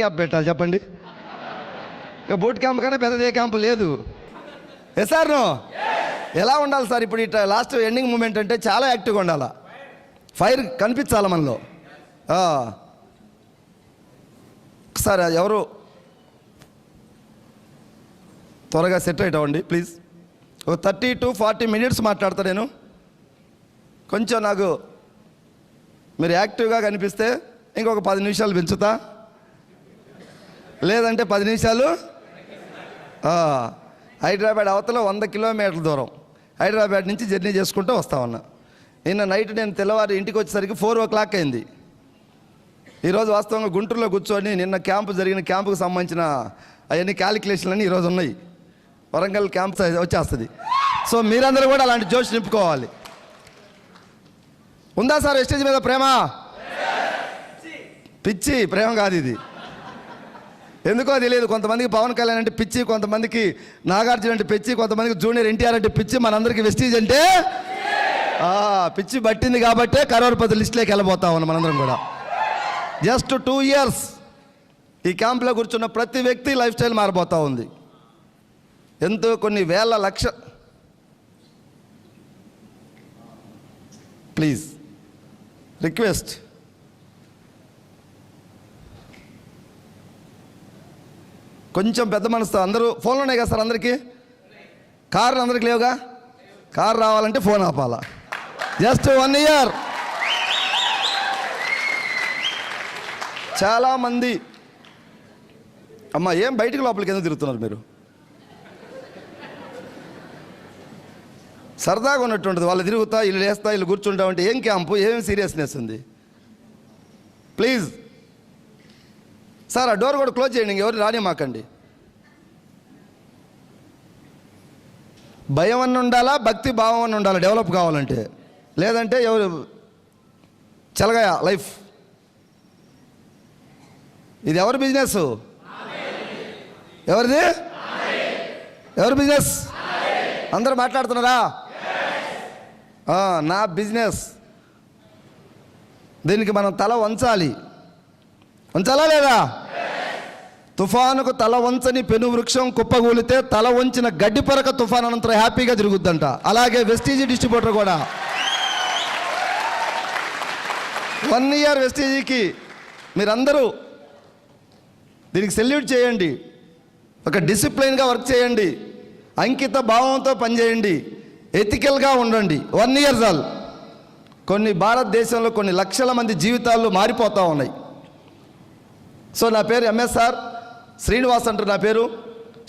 Camp పెట్టాలి చెప్పండి? ఇక బూట్ క్యాంప్ కన్నా పెద్దది ఏ క్యాంపు లేదు. సార్ నో ఎలా ఉండాలి సార్? ఇప్పుడు ఇట్లా లాస్ట్ ఎండింగ్ మూమెంట్ అంటే చాలా యాక్టివ్గా ఉండాలా, ఫైర్ కనిపించాలి మనలో. సార్ ఎవరు త్వరగా సెట్ అవుట్ అవ్వండి ప్లీజ్. ఒక 30 to 40 minutes మాట్లాడతా నేను. కొంచెం నాకు మీరు యాక్టివ్గా కనిపిస్తే ఇంకొక 10 నిమిషాలు పెంచుతా, లేదంటే 10 నిమిషాలు. హైదరాబాద్ అవతల 100 కిలోమీటర్ల దూరం హైదరాబాద్ నుంచి జర్నీ చేసుకుంటూ వస్తా ఉన్నా. నిన్న నైట్ నేను తెల్లవారు ఇంటికి వచ్చేసరికి 4 o'clock అయింది. ఈరోజు వాస్తవంగా గుంటూరులో కూర్చొని నిన్న క్యాంపు జరిగిన క్యాంపుకు సంబంధించిన అవన్నీ క్యాలిక్యులేషన్లు అన్నీ ఈరోజు ఉన్నాయి. వరంగల్ క్యాంప్ వచ్చేస్తుంది. సో మీరందరూ కూడా అలాంటి జోష్ నింపుకోవాలి. ఉందా సార్ వెస్టేజ్ మీద ప్రేమ? పిచ్చి ప్రేమ కాదు ఇది. ఎందుకో తెలియదు, కొంతమందికి పవన్ కళ్యాణ్ అంటే పిచ్చి, కొంతమందికి నాగార్జున అంటే పిచ్చి, కొంతమందికి జూనియర్ ఎన్టీఆర్ అంటే పిచ్చి. మనందరికీ వెస్టేజ్ అంటే పిచ్చి పట్టింది కాబట్టే కరోర్పతి లిస్టులోకి వెళ్ళిపోతా ఉన్నాం మనందరం కూడా. జస్ట్ 2 years ఈ క్యాంప్లో కూర్చున్న ప్రతి వ్యక్తి లైఫ్ స్టైల్ మారిపోతూ ఉంది. ఎంతో కొన్ని వేల లక్ష. ప్లీజ్ రిక్వెస్ట్, కొంచెం పెద్ద మనసుతో. అందరూ ఫోన్లు ఉన్నాయి కదా సార్ అందరికీ? కార్లు అందరికి లేవుగా? కారు రావాలంటే ఫోన్ ఆపాలా. Just 1 year. చాలామంది అమ్మ ఏం బయటికి లోపలికి ఎందుకు తిరుగుతున్నారు మీరు? సరదాగా ఉన్నట్టుంటుంది. వాళ్ళు తిరుగుతా, వీళ్ళు లేస్తా, వీళ్ళు కూర్చుంటా ఉంటే ఏం క్యాంపు, ఏం సీరియస్నెస్ ఉంది? ప్లీజ్ సార్ ఆ డోర్ కూడా క్లోజ్ చేయండి, ఎవరు రాని మాకండి. భయం అన్న ఉండాలా, భక్తి భావం అన్న ఉండాలా డెవలప్ కావాలంటే. లేదంటే ఎవరు చలగాయ లైఫ్. ఇది ఎవరి బిజినెస్? ఎవరిది? ఎవరి బిజినెస్? అందరూ మాట్లాడుతున్నారా? నా బిజినెస్. దీనికి మనం తల వంచాలి. వంచాలా లేదా? తుఫానుకు తల వంచని పెను వృక్షం కుప్పగూలితే తల వంచిన గడ్డి పరక తుఫాన్ అనంతరం హ్యాపీగా తిరుగుద్దంట. అలాగే వెస్టీజీ డిస్ట్రిబ్యూటర్ కూడా 1 year వెస్టీజీకి మీరందరూ దీనికి సెల్యూట్ చేయండి. ఒక డిసిప్లైన్గా వర్క్ చేయండి, అంకిత భావంతో పనిచేయండి, ఎథికల్గా ఉండండి. 1 year చాలు. కొన్ని భారతదేశంలో కొన్ని లక్షల మంది జీవితాలు మారిపోతూ ఉన్నాయి. సో నా పేరు ఎంఎస్ఆర్ శ్రీనివాస్ అంటారు నా పేరు.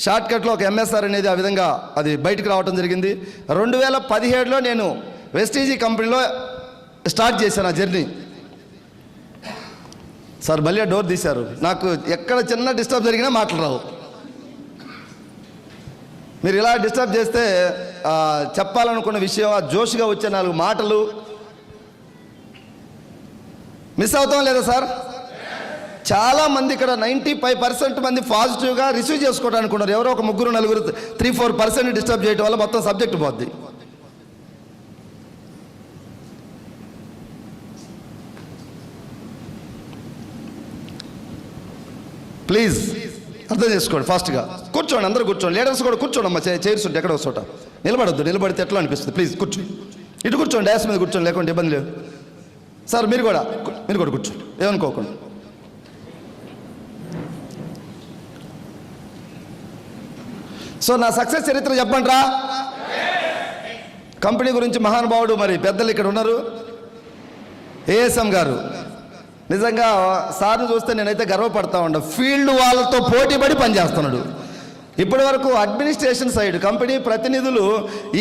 షార్ట్కట్లో ఒక ఎంఎస్ఆర్ అనేది ఆ విధంగా అది బయటకు రావడం జరిగింది. 2017లో నేను వెస్టీజీ కంపెనీలో స్టార్ట్ చేశాను ఆ జర్నీ. సార్ మళ్ళీ డోర్ తీశారు. నాకు ఎక్కడ చిన్న డిస్టర్బ్ జరిగినా మాటలు రావు. మీరు ఇలా డిస్టర్బ్ చేస్తే చెప్పాలనుకున్న విషయం, ఆ జోష్గా వచ్చే 4 మాటలు మిస్ అవుతాం లేదా సార్? చాలామంది ఇక్కడ 95% మంది పాజిటివ్గా రిసీవ్ చేసుకోవడానికి ఉన్నారు. ఎవరో ఒక 3, 4, 3-4% డిస్టర్బ్ చేయడం వల్ల మొత్తం సబ్జెక్ట్ పోద్ది. ప్లీజ్ అర్థం చేసుకోండి. ఫాస్ట్గా కూర్చోండి, అందరూ కూర్చోండి. లీడర్స్ కూడా కూర్చోండి అమ్మా. చైర్స్ ఉంటే ఎక్కడ చోట నిలబడద్దు. నిలబడితే ఎట్లా అనిపిస్తుంది? ప్లీజ్ కూర్చోండి. ఇటు కూర్చోండి, డాష్ మీద కూర్చోండి, లేకుంటే ఇబ్బంది లేదు. సార్ మీరు కూడా కూర్చోండి, ఏమనుకోకండి. సో నా సక్సెస్ చరిత్ర చెప్పండిరా. కంపెనీ గురించి మహానుభావుడు మరి పెద్దలు ఇక్కడ ఉన్నారు, ఏఎస్ఎం గారు. నిజంగా సార్ని చూస్తే నేనైతే గర్వపడతా ఉన్నా. ఫీల్డ్ వాళ్ళతో పోటీపడి పనిచేస్తున్నాడు. ఇప్పటి వరకు అడ్మినిస్ట్రేషన్ సైడ్ కంపెనీ ప్రతినిధులు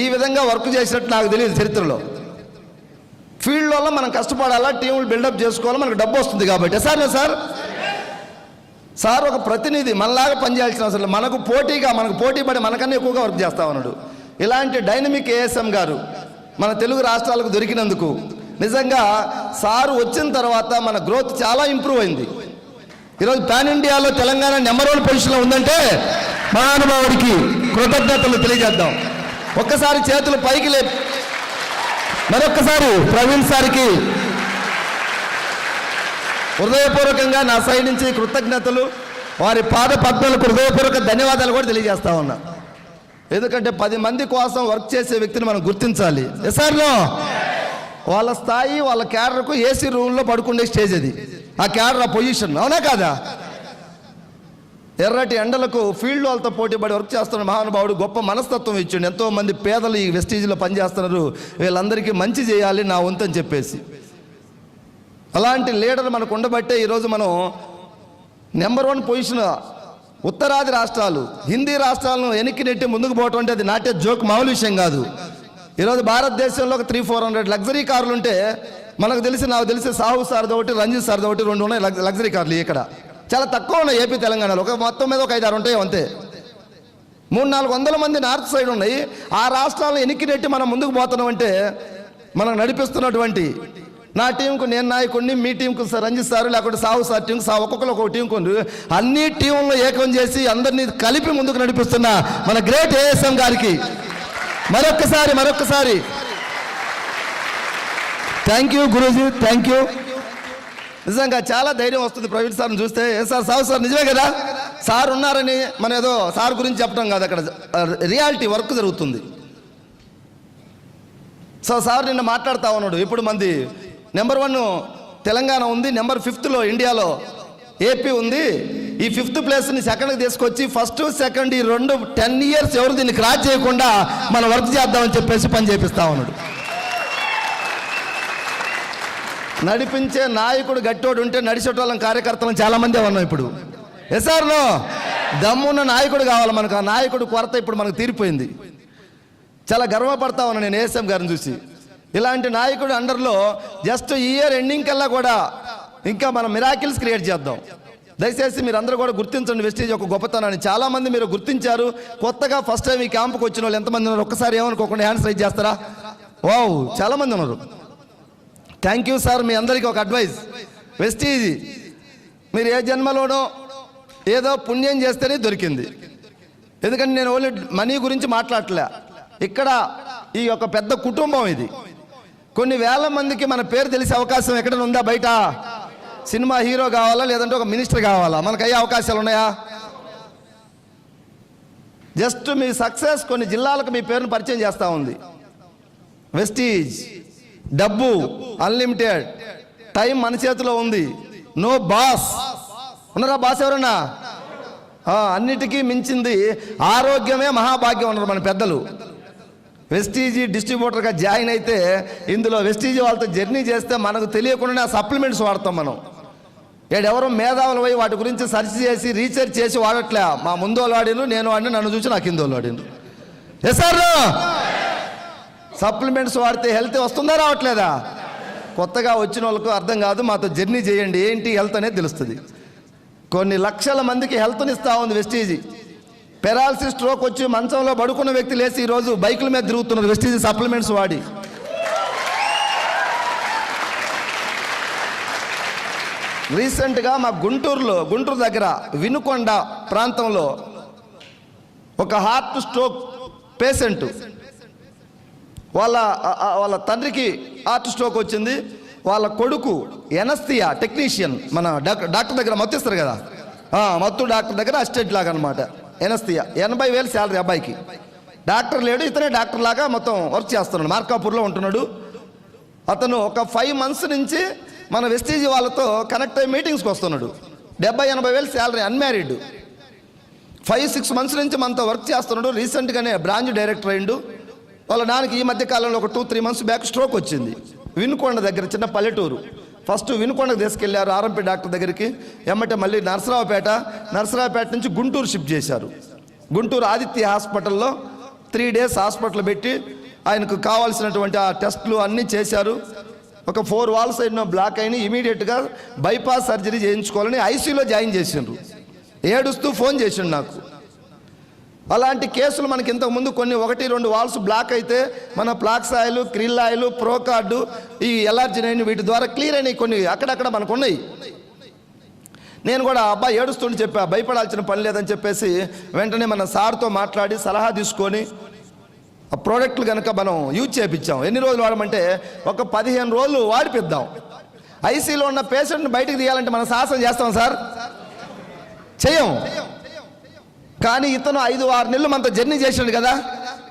ఈ విధంగా వర్క్ చేసినట్టు నాకు తెలియదు చరిత్రలో. ఫీల్డ్ వల్ల మనం కష్టపడాలా, టీములు బిల్డప్ చేసుకోవాలా, మనకు డబ్బు వస్తుంది కాబట్టి. సార్ ఒక ప్రతినిధి మనలాగా పనిచేయాల్సిన అవసరం లేదు. మనకు పోటీపడి మనకన్నా ఎక్కువగా వర్క్ చేస్తా ఉన్నాడు. ఇలాంటి డైనమిక్ ఏఎస్ఎం గారు మన తెలుగు రాష్ట్రాలకు దొరికినందుకు నిజంగా సారు వచ్చిన తర్వాత మన గ్రోత్ చాలా ఇంప్రూవ్ అయింది. ఈరోజు పాన్ ఇండియాలో తెలంగాణ నెంబర్ 1 పొజిషన్లో ఉందంటే మహానుభావుడికి కృతజ్ఞతలు తెలియజేద్దాం. ఒక్కసారి చేతులు పైకి మరొక్కసారి ప్రవీణ్ సార్కి హృదయపూర్వకంగా నా సైడ్ నుంచి కృతజ్ఞతలు. వారి పాద పద్మాలకు హృదయపూర్వక ధన్యవాదాలు కూడా తెలియజేస్తా ఉన్నా. ఎందుకంటే 10 మంది కోసం వర్క్ చేసే వ్యక్తిని మనం గుర్తించాలి. ఎస్ఆర్లో వాళ్ళ స్థాయి వాళ్ళ క్యాడర్కు ఏసీ రూమ్లో పడుకునే స్టేజ్ అది, ఆ క్యాడర్ ఆ పొజిషన్, అవునా కాదా? ఎర్రటి ఎండలకు ఫీల్డ్ వాళ్ళతో పోటీపడి వర్క్ చేస్తున్న మహానుభావుడు గొప్ప మనస్తత్వం ఇచ్చిండు. ఎంతోమంది పేదలు ఈ వెస్టీజ్లో పనిచేస్తున్నారు, వీళ్ళందరికీ మంచి చేయాలి నా వంతు అని చెప్పేసి. అలాంటి లీడర్ మనకు ఉండబట్టే ఈరోజు మనం నెంబర్ 1 పొజిషన్. ఉత్తరాది రాష్ట్రాలు, హిందీ రాష్ట్రాలను వెనక్కి నెట్టి ముందుకు పోవటం అంటే అది నాటే జోక్, మామూలు విషయం కాదు. ఈరోజు భారతదేశంలో ఒక 300-400 లగ్జరీ కార్లు ఉంటే నాకు తెలిసి సాహు సార్ది ఒకటి, రంజిత్ సార్ది ఒకటి, 2 ఉన్నాయి లగ్జరీ కార్లు. ఇక్కడ చాలా తక్కువ ఉన్నాయి ఏపీ తెలంగాణలో, ఒక మొత్తం మీద ఒక 5-6 ఉంటాయి అంతే. 300-400 మంది నార్త్ సైడ్ ఉన్నాయి. ఆ రాష్ట్రాలను వెనక్కి నెట్టి మనం ముందుకు పోతున్నాం అంటే మనం నడిపిస్తున్నటువంటి నా టీంకు నేను నాయకుడిని, మీ టీంకు రంజిత్ సార్, లేకపోతే సాహు సార్ టీంకు ఒక్కొక్కరు ఒక్కొక్క టీం కొండు, అన్ని టీంలను ఏకం చేసి అందరినీ కలిపి ముందుకు నడిపిస్తున్న మన గ్రేట్ ఏఎస్ఎం గారికి మరొక్కసారి thank you Guruji, thank you. నిజంగా చాలా ధైర్యం వస్తుంది ప్రవీణ్ సార్ని చూస్తే. సార్ సాహు సార్ నిజమే కదా, సార్ ఉన్నారని మన ఏదో సార్ గురించి చెప్పడం కాదు, అక్కడ రియాలిటీ వర్క్ జరుగుతుంది. సో సార్ నిన్న మాట్లాడుతూ ఉన్నాడు, ఇప్పుడు మంది నెంబర్ 1 తెలంగాణ ఉంది, నెంబర్ 5లో ఇండియాలో ఏపీ ఉంది. ఈ 5th ప్లేస్ని 2కి తీసుకొచ్చి 1st, 2nd ఈ 2 10 years ఎవరు దీన్ని క్రాస్ చేయకుండా మనం వర్క్ చేద్దామని చెప్పేసి పని చేపిస్తా ఉన్నాడు. నడిపించే నాయకుడు గట్టోడు ఉంటే నడిచేటోళ్ళం కార్యకర్తలను చాలామంది ఉన్నాం ఇప్పుడు. ఎస్ఆర్లో దమ్మున్న నాయకుడు కావాలి మనకు. ఆ నాయకుడు కొరత ఇప్పుడు మనకు తీరిపోయింది. చాలా గర్వపడతా ఉన్నాను నేను ఏఎస్ఎం గారిని చూసి. ఇలాంటి నాయకుడు అండర్లో జస్ట్ ఈ ఇయర్ ఎండింగ్ కల్లా కూడా ఇంకా మనం మిరాకిల్స్ క్రియేట్ చేద్దాం. దయచేసి మీరు అందరూ కూడా గుర్తించండి వెస్టీజ్ యొక్క గొప్పతనాన్ని. చాలామంది మీరు గుర్తించారు. కొత్తగా ఫస్ట్ టైం ఈ క్యాంపుకి వచ్చిన వాళ్ళు ఎంతమంది ఉన్నారు ఒక్కసారి ఏమనుకోకుండా హ్యాండ్స్ రైజ్ చేస్తారా? వావ్, చాలామంది ఉన్నారు. Thank you sir. మీ అందరికీ ఒక అడ్వైస్, వెస్టీజ్ మీరు ఏ జన్మలోనో ఏదో పుణ్యం చేస్తేనే దొరికింది. ఎందుకంటే నేను ఓన్లీ మనీ గురించి మాట్లాడలే. ఇక్కడ ఈ యొక్క పెద్ద కుటుంబం ఇది. కొన్ని వేల మందికి మన పేరు తెలిసే అవకాశం ఎక్కడైనా ఉందా? బయట సినిమా హీరో కావాలా, లేదంటే ఒక మినిస్టర్ కావాలా? మనకు అయ్యే అవకాశాలు ఉన్నాయా? జస్ట్ మీ సక్సెస్ కొన్ని జిల్లాలకు మీ పేరును పరిచయం చేస్తూ ఉంది. వెస్టీజ్ డబ్బు అన్లిమిటెడ్, టైం మన చేతిలో ఉంది, నో బాస్. ఉన్నారా బాస్ ఎవరన్నా? అన్నిటికీ మించింది ఆరోగ్యమే మహాభాగ్యం ఉన్నారు మన పెద్దలు. వెస్టీజీ డిస్ట్రిబ్యూటర్గా జాయిన్ అయితే ఇందులో వెస్టీజీ వాళ్ళతో జర్నీ చేస్తే మనకు తెలియకుండానే ఆ సప్లిమెంట్స్ వాడతాం మనం. ఎవరో మేధావులు పోయి వాటి గురించి సెర్చ్ చేసి రీసెర్చ్ చేసి వాడట్లే. మా ముందు వాళ్ళు వాడిను, నేను వాడిని, నన్ను చూసి నా కింద వాళ్ళు వాడిను. సార్ సప్లిమెంట్స్ వాడితే హెల్త్ వస్తుందా రావట్లేదా? కొత్తగా వచ్చిన వాళ్ళకు అర్థం కాదు. మాతో జర్నీ చేయండి, ఏంటి హెల్త్ అనేది తెలుస్తుంది. కొన్ని లక్షల మందికి హెల్త్ని ఇస్తూ ఉంది వెస్టీజీ. పెరాలసిస్, స్ట్రోక్ వచ్చి మంచంలో పడుకున్న వ్యక్తి లేసి ఈరోజు బైకుల మీద తిరుగుతున్నారు వెస్టీజీ సప్లిమెంట్స్ వాడి. రీసెంట్గా మా గుంటూరు దగ్గర వినుకొండ ప్రాంతంలో ఒక హార్ట్ స్ట్రోక్ పేషెంట్, వాళ్ళ తండ్రికి హార్ట్ స్ట్రోక్ వచ్చింది. వాళ్ళ కొడుకు ఎనస్థియా టెక్నీషియన్, మన డాక్టర్ దగ్గర మత్తు ఇస్తారు కదా, మత్తు డాక్టర్ దగ్గర అసిస్టెంట్ లాగా అనమాట. ఎనస్థియా 80,000 శాలరీ అబ్బాయికి. డాక్టర్ లేడు, ఇతనే డాక్టర్ లాగా మొత్తం వర్క్ చేస్తున్నాడు. మార్కాపూర్లో ఉంటున్నాడు. అతను ఒక 5 months నుంచి మన వెస్టీజీ వాళ్ళతో కనెక్ట్ అయ్యి మీటింగ్స్కి వస్తున్నాడు. 70,000-80,000 శాలరీ, అన్మ్యారీడ్. 5-6 months నుంచి మనతో వర్క్ చేస్తున్నాడు. రీసెంట్గానే బ్రాంచ్ డైరెక్టర్ అయిండు. వాళ్ళ నాన్నకి ఈ మధ్య కాలంలో ఒక 2-3 months బ్యాక్ స్ట్రోక్ వచ్చింది. వినుకొండ దగ్గర చిన్న పల్లెటూరు. ఫస్ట్ వినుకొండకు తీసుకెళ్లారు ఆర్ఎంపీ డాక్టర్ దగ్గరికి. ఎమ్మటే మళ్ళీ నర్సరావుపేట నుంచి గుంటూరు షిఫ్ట్ చేశారు. గుంటూరు ఆదిత్య హాస్పిటల్లో 3 days హాస్పిటల్ పెట్టి ఆయనకు కావాల్సినటువంటి ఆ టెస్టులు అన్నీ చేశారు. ఒక 4 valves ఎన్నో బ్లాక్ అయినాయి. ఇమీడియట్గా బైపాస్ సర్జరీ చేయించుకోవాలని ఐసీయూలో జాయిన్ చేసిండ్రు. ఏడుస్తూ ఫోన్ చేసిండు నాకు. అలాంటి కేసులు మనకి ఇంతకుముందు కొన్ని 1-2 valves బ్లాక్ అయితే మన ప్లాక్స్ ఆయిల్, క్రిల్ ఆయిల్, ప్రోకార్డు, ఈ ఎల్ఆర్జినైన్ వీటి ద్వారా క్లియర్ అయినాయి. కొన్ని అక్కడక్కడ మనకు ఉన్నాయి. నేను కూడా అబ్బాయి ఏడుస్తుంటే చెప్పా, భయపడాల్సిన పని లేదని చెప్పేసి వెంటనే మన సార్తో మాట్లాడి సలహా తీసుకొని ఆ ప్రోడక్ట్లు కనుక మనం యూజ్ చేయించాం. ఎన్ని రోజులు వాడమంటే ఒక 15 రోజులు వాడిపిద్దాం. ఐసీలో ఉన్న పేషెంట్ని బయటికి తీయాలంటే మనం సాహసం చేస్తాం సార్. చేయం. కానీ ఇతను 5-6 నెలలు మనతో జర్నీ చేసాడు కదా,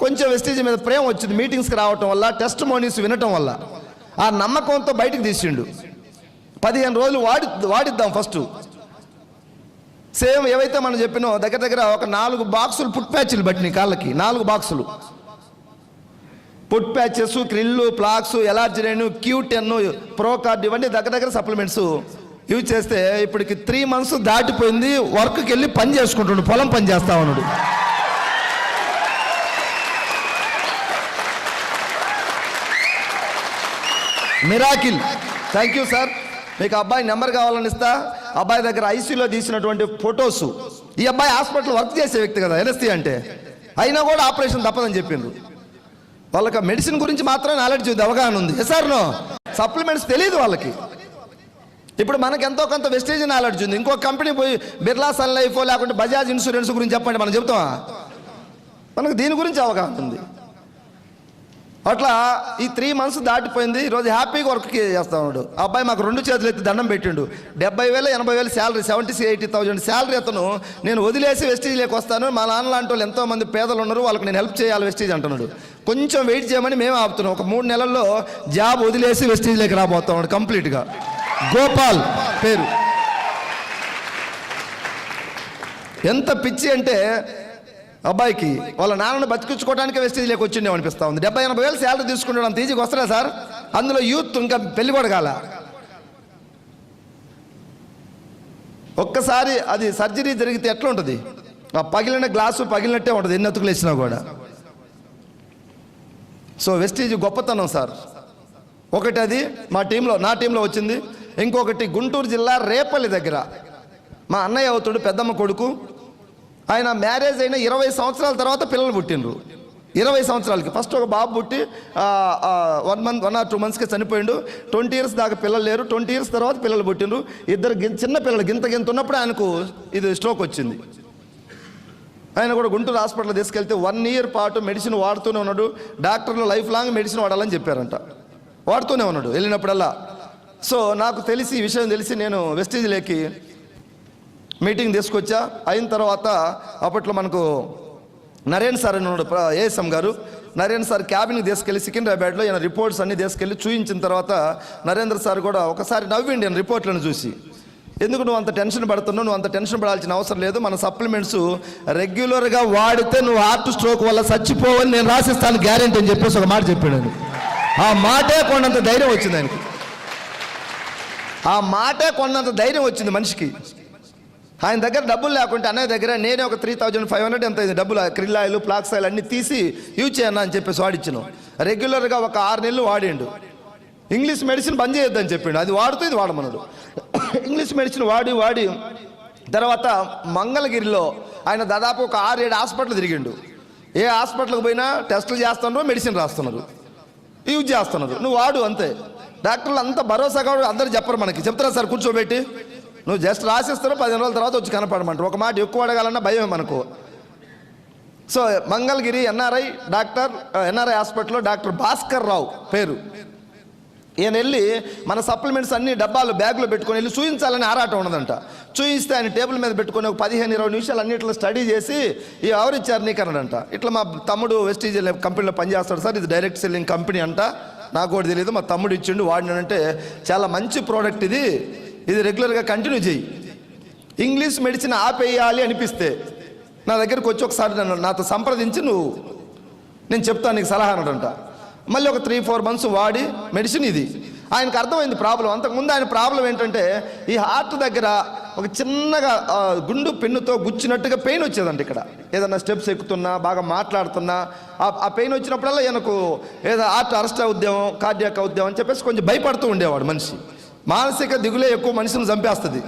కొంచెం వెస్టీజ్ మీద ప్రేమ వచ్చింది, మీటింగ్స్కి రావటం వల్ల, టెస్ట్ మోనీస్ వినటం వల్ల ఆ నమ్మకంతో బయటకు తీసిండు. 15 రోజులు వాడిద్దాం ఫస్ట్. సేమ్ ఏవైతే మనం చెప్పినో దగ్గర దగ్గర ఒక 4 బాక్సులు పుట్ ప్యాచ్లు పట్టినాయి కాళ్ళకి, 4 బాక్సులు foot patches, krill, flax, L arginine, Q10, Procard, ఇవన్నీ దగ్గర దగ్గర సప్లిమెంట్స్ యూజ్ చేస్తే ఇప్పటికి 3 months దాటిపోయింది. వర్క్కి వెళ్ళి పని చేసుకుంటుండు, పొలం పని చేస్తా ఉన్నాడు. మిరాకిల్. Thank you sir. మీకు అబ్బాయి నెంబర్ కావాలని ఇస్తా. అబ్బాయి దగ్గర ఐసీయూలో తీసినటువంటి ఫొటోస్. ఈ అబ్బాయి హాస్పిటల్ వర్క్ చేసే వ్యక్తి కదా, ఎన్ఎస్టీ అంటే, అయినా కూడా ఆపరేషన్ తప్పదని చెప్పిండ్రు. వాళ్ళకి మెడిసిన్ గురించి మాత్రమే నాలెడ్జ్ ఉంది, అవగాహన ఉంది. సార్ నో సప్లిమెంట్స్ తెలియదు వాళ్ళకి. ఇప్పుడు మనకు ఎంతో కొంత వెస్టేజ్ నాలెడ్జ్ ఉంది. ఇంకో కంపెనీ పోయి బిర్లా సన్ లైఫ్ లేకుంటే బజాజ్ ఇన్సూరెన్స్ గురించి చెప్పండి, మనం చెప్తామా? మనకు దీని గురించి అవగాహన ఉంది. అట్లా ఈ 3 months దాటిపోయింది. ఈరోజు హ్యాపీగా వర్క్ చేస్తా ఉన్నాడు. ఆ అబ్బాయి మాకు 2 చేతులు ఎత్తి దండం పెట్టిండు. 70,000-80,000 శాలరీ, 70,000-80,000 శాలరీ. అతను నేను వదిలేసి వెస్టీజ్లోకి వస్తాను, మా నాన్న లాంటి వాళ్ళు ఎంతోమంది పేదలు ఉన్నారు, వాళ్ళకి నేను హెల్ప్ చేయాలి వెస్టీజ్ అంటున్నాడు. కొంచెం వెయిట్ చేయమని మేము ఆపుతున్నాం. ఒక 3 నెలల్లో జాబ్ వదిలేసి వెస్టీజ్లోకి రాబోతా ఉన్నాడు కంప్లీట్గా. గోపాల్ పేరు. ఎంత పిచ్చి అంటే అబ్బాయికి వాళ్ళ నాన్నను బతికించుకోవడానికి వెస్టీజ్లోకి వచ్చిండే అనిపిస్తూ ఉంది. 70,000-80,000 శాలరీ తీసుకుంటాడు, అంత ఈజీగా వస్తారా సార్? అందులో యూత్, ఇంకా పెళ్లి కూడా కాల. ఒక్కసారి అది సర్జరీ జరిగితే ఎట్లా ఉంటుంది? ఆ పగిలిన గ్లాసు పగిలినట్టే ఉంటుంది, ఎన్ని అతుకులు వేసినా కూడా. సో వెస్టీజ్ గొప్పతనం సార్. ఒకటి అది నా టీంలో వచ్చింది. ఇంకొకటి గుంటూరు జిల్లా రేపల్లి దగ్గర మా అన్నయ్య అవుతాడు, పెద్దమ్మ కొడుకు. ఆయన మ్యారేజ్ అయిన 20 సంవత్సరాల తర్వాత పిల్లలు పుట్టిండ్రు. 20 సంవత్సరాలకి ఫస్ట్ ఒక బాబు పుట్టి 1 or 2 monthsకి చనిపోయిండు. 20 years దాకా పిల్లలు లేరు. 20 years తర్వాత పిల్లలు పుట్టిండ్రు. 2 చిన్న పిల్లలు గింత ఉన్నప్పుడు ఆయనకు ఇది స్ట్రోక్ వచ్చింది. ఆయన కూడా గుంటూరు హాస్పిటల్ తీసుకెళ్తే 1 year పాటు మెడిసిన్ వాడుతూనే ఉన్నాడు. డాక్టర్లు లైఫ్ లాంగ్ మెడిసిన్ వాడాలని చెప్పారంట. వాడుతూనే ఉన్నాడు వెళ్ళినప్పుడల్లా. సో నాకు తెలిసి ఈ విషయం తెలిసి నేను వెస్టీజ్లోకి మీటింగ్ తీసుకొచ్చా. అయిన తర్వాత అప్పట్లో మనకు నరేన్ సార్ అని ఉన్నాడు, ఏఎస్ఎం గారు. నరేన్ సార్ క్యాబిన్కి తీసుకెళ్ళి సికింద్రాబాద్లో ఈయన రిపోర్ట్స్ అన్నీ తీసుకెళ్ళి చూయించిన తర్వాత నరేంద్ర సార్ కూడా ఒకసారి నవ్విండి నేను రిపోర్ట్లను చూసి. ఎందుకు నువ్వు అంత టెన్షన్ పడుతున్నావు? నువ్వు అంత టెన్షన్ పడాల్సిన అవసరం లేదు. మన సప్లిమెంట్స్ రెగ్యులర్గా వాడితే నువ్వు హార్ట్ స్ట్రోక్ వల్ల చచ్చిపోవని నేను రాసిస్తాను గ్యారెంటీ అని చెప్పేసి ఒక మాట చెప్పాడు. ఆ మాటే కొన్నంత ధైర్యం వచ్చింది ఆయనకి. ఆ మాటే కొన్నంత ధైర్యం వచ్చింది మనిషికి. ఆయన దగ్గర డబ్బులు లేకుంటే అన్నయ్య దగ్గర నేనే ఒక 3,500 ఎంత అయింది డబ్బులు, క్రిల్ ఆయిల్, ఫ్లాక్స్ ఆయిల్ అన్నీ తీసి యూజ్ చేయన్నా అని చెప్పేసి వాడిచ్చాను. రెగ్యులర్గా ఒక 6 నెలలు వాడిండు. ఇంగ్లీష్ మెడిసిన్ బంద్ చేయొద్దని చెప్పిండు. అది వాడుతూ ఇది వాడమన్నాడు. ఇంగ్లీష్ మెడిసిన్ వాడి తర్వాత మంగళగిరిలో ఆయన దాదాపు ఒక 6-7 హాస్పిటల్ తిరిగిండు. ఏ హాస్పిటల్కి పోయినా టెస్టులు చేస్తున్నారు, మెడిసిన్ రాస్తున్నారు, యూజ్ చేస్తున్నారు. నువ్వు వాడు అంతే. డాక్టర్లు అంత భరోసాగా అందరూ చెప్పరు మనకి. చెప్తారా సార్ కూర్చోబెట్టి, నువ్వు జస్ట్ రాసిస్తారు, 15 రోజుల తర్వాత వచ్చి కనపడమంటారు. ఒక మాట ఎక్కువ అడగాలన్నా భయమే మనకు. సో మంగళగిరి ఎన్ఆర్ఐ హాస్పిటల్లో డాక్టర్ భాస్కర్ రావు పేరు. ఈయన వెళ్ళి మన సప్లిమెంట్స్ అన్ని డబ్బాలు బ్యాగ్లో పెట్టుకొని వెళ్ళి చూయించాలని ఆరాటం ఉన్నదంట. చూయిస్తే ఆయన టేబుల్ మీద పెట్టుకొని ఒక 15-20 నిమిషాలు అన్నింటిలో స్టడీ చేసి ఈ ఎవరిచ్చారు నీకు అన్నాడంట. ఇట్లా మా తమ్ముడు వెస్టీజ్ కంపెనీలో పనిచేస్తాడు సార్, ఇది డైరెక్ట్ సెల్లింగ్ కంపెనీ అంట, నాకు కూడా తెలియదు, మా తమ్ముడు ఇచ్చిండు వాడినంటే చాలా మంచి ప్రోడక్ట్ ఇది రెగ్యులర్గా కంటిన్యూ చేయి. ఇంగ్లీష్ మెడిసిన్ ఆపేయాలి అనిపిస్తే నా దగ్గరికి వచ్చి ఒకసారి నాతో సంప్రదించి నేను చెప్తాను నీకు సలహా అన్నాడంట. మళ్ళీ ఒక 3-4 months వాడి మెడిసిన్ ఇది ఆయనకు అర్థమైంది ప్రాబ్లం. అంతకుముందు ఆయన ప్రాబ్లం ఏంటంటే ఈ హార్ట్ దగ్గర ఒక చిన్నగా గుండు పెన్నుతో గుచ్చినట్టుగా పెయిన్ వచ్చేదంట. ఇక్కడ ఏదన్నా స్టెప్స్ ఎక్కుతున్నా, బాగా మాట్లాడుతున్నా ఆ పెయిన్ వచ్చినప్పుడల్లా ఈయనకు ఏదో హార్ట్ అరెస్ట్ అవుద్దాం, కార్డియాక్ అవుద్దాం అని చెప్పేసి కొంచెం భయపడుతూ ఉండేవాడు మనిషి. మానసిక దిగులే ఎక్కువ మనిషిని చంపేస్తుంది.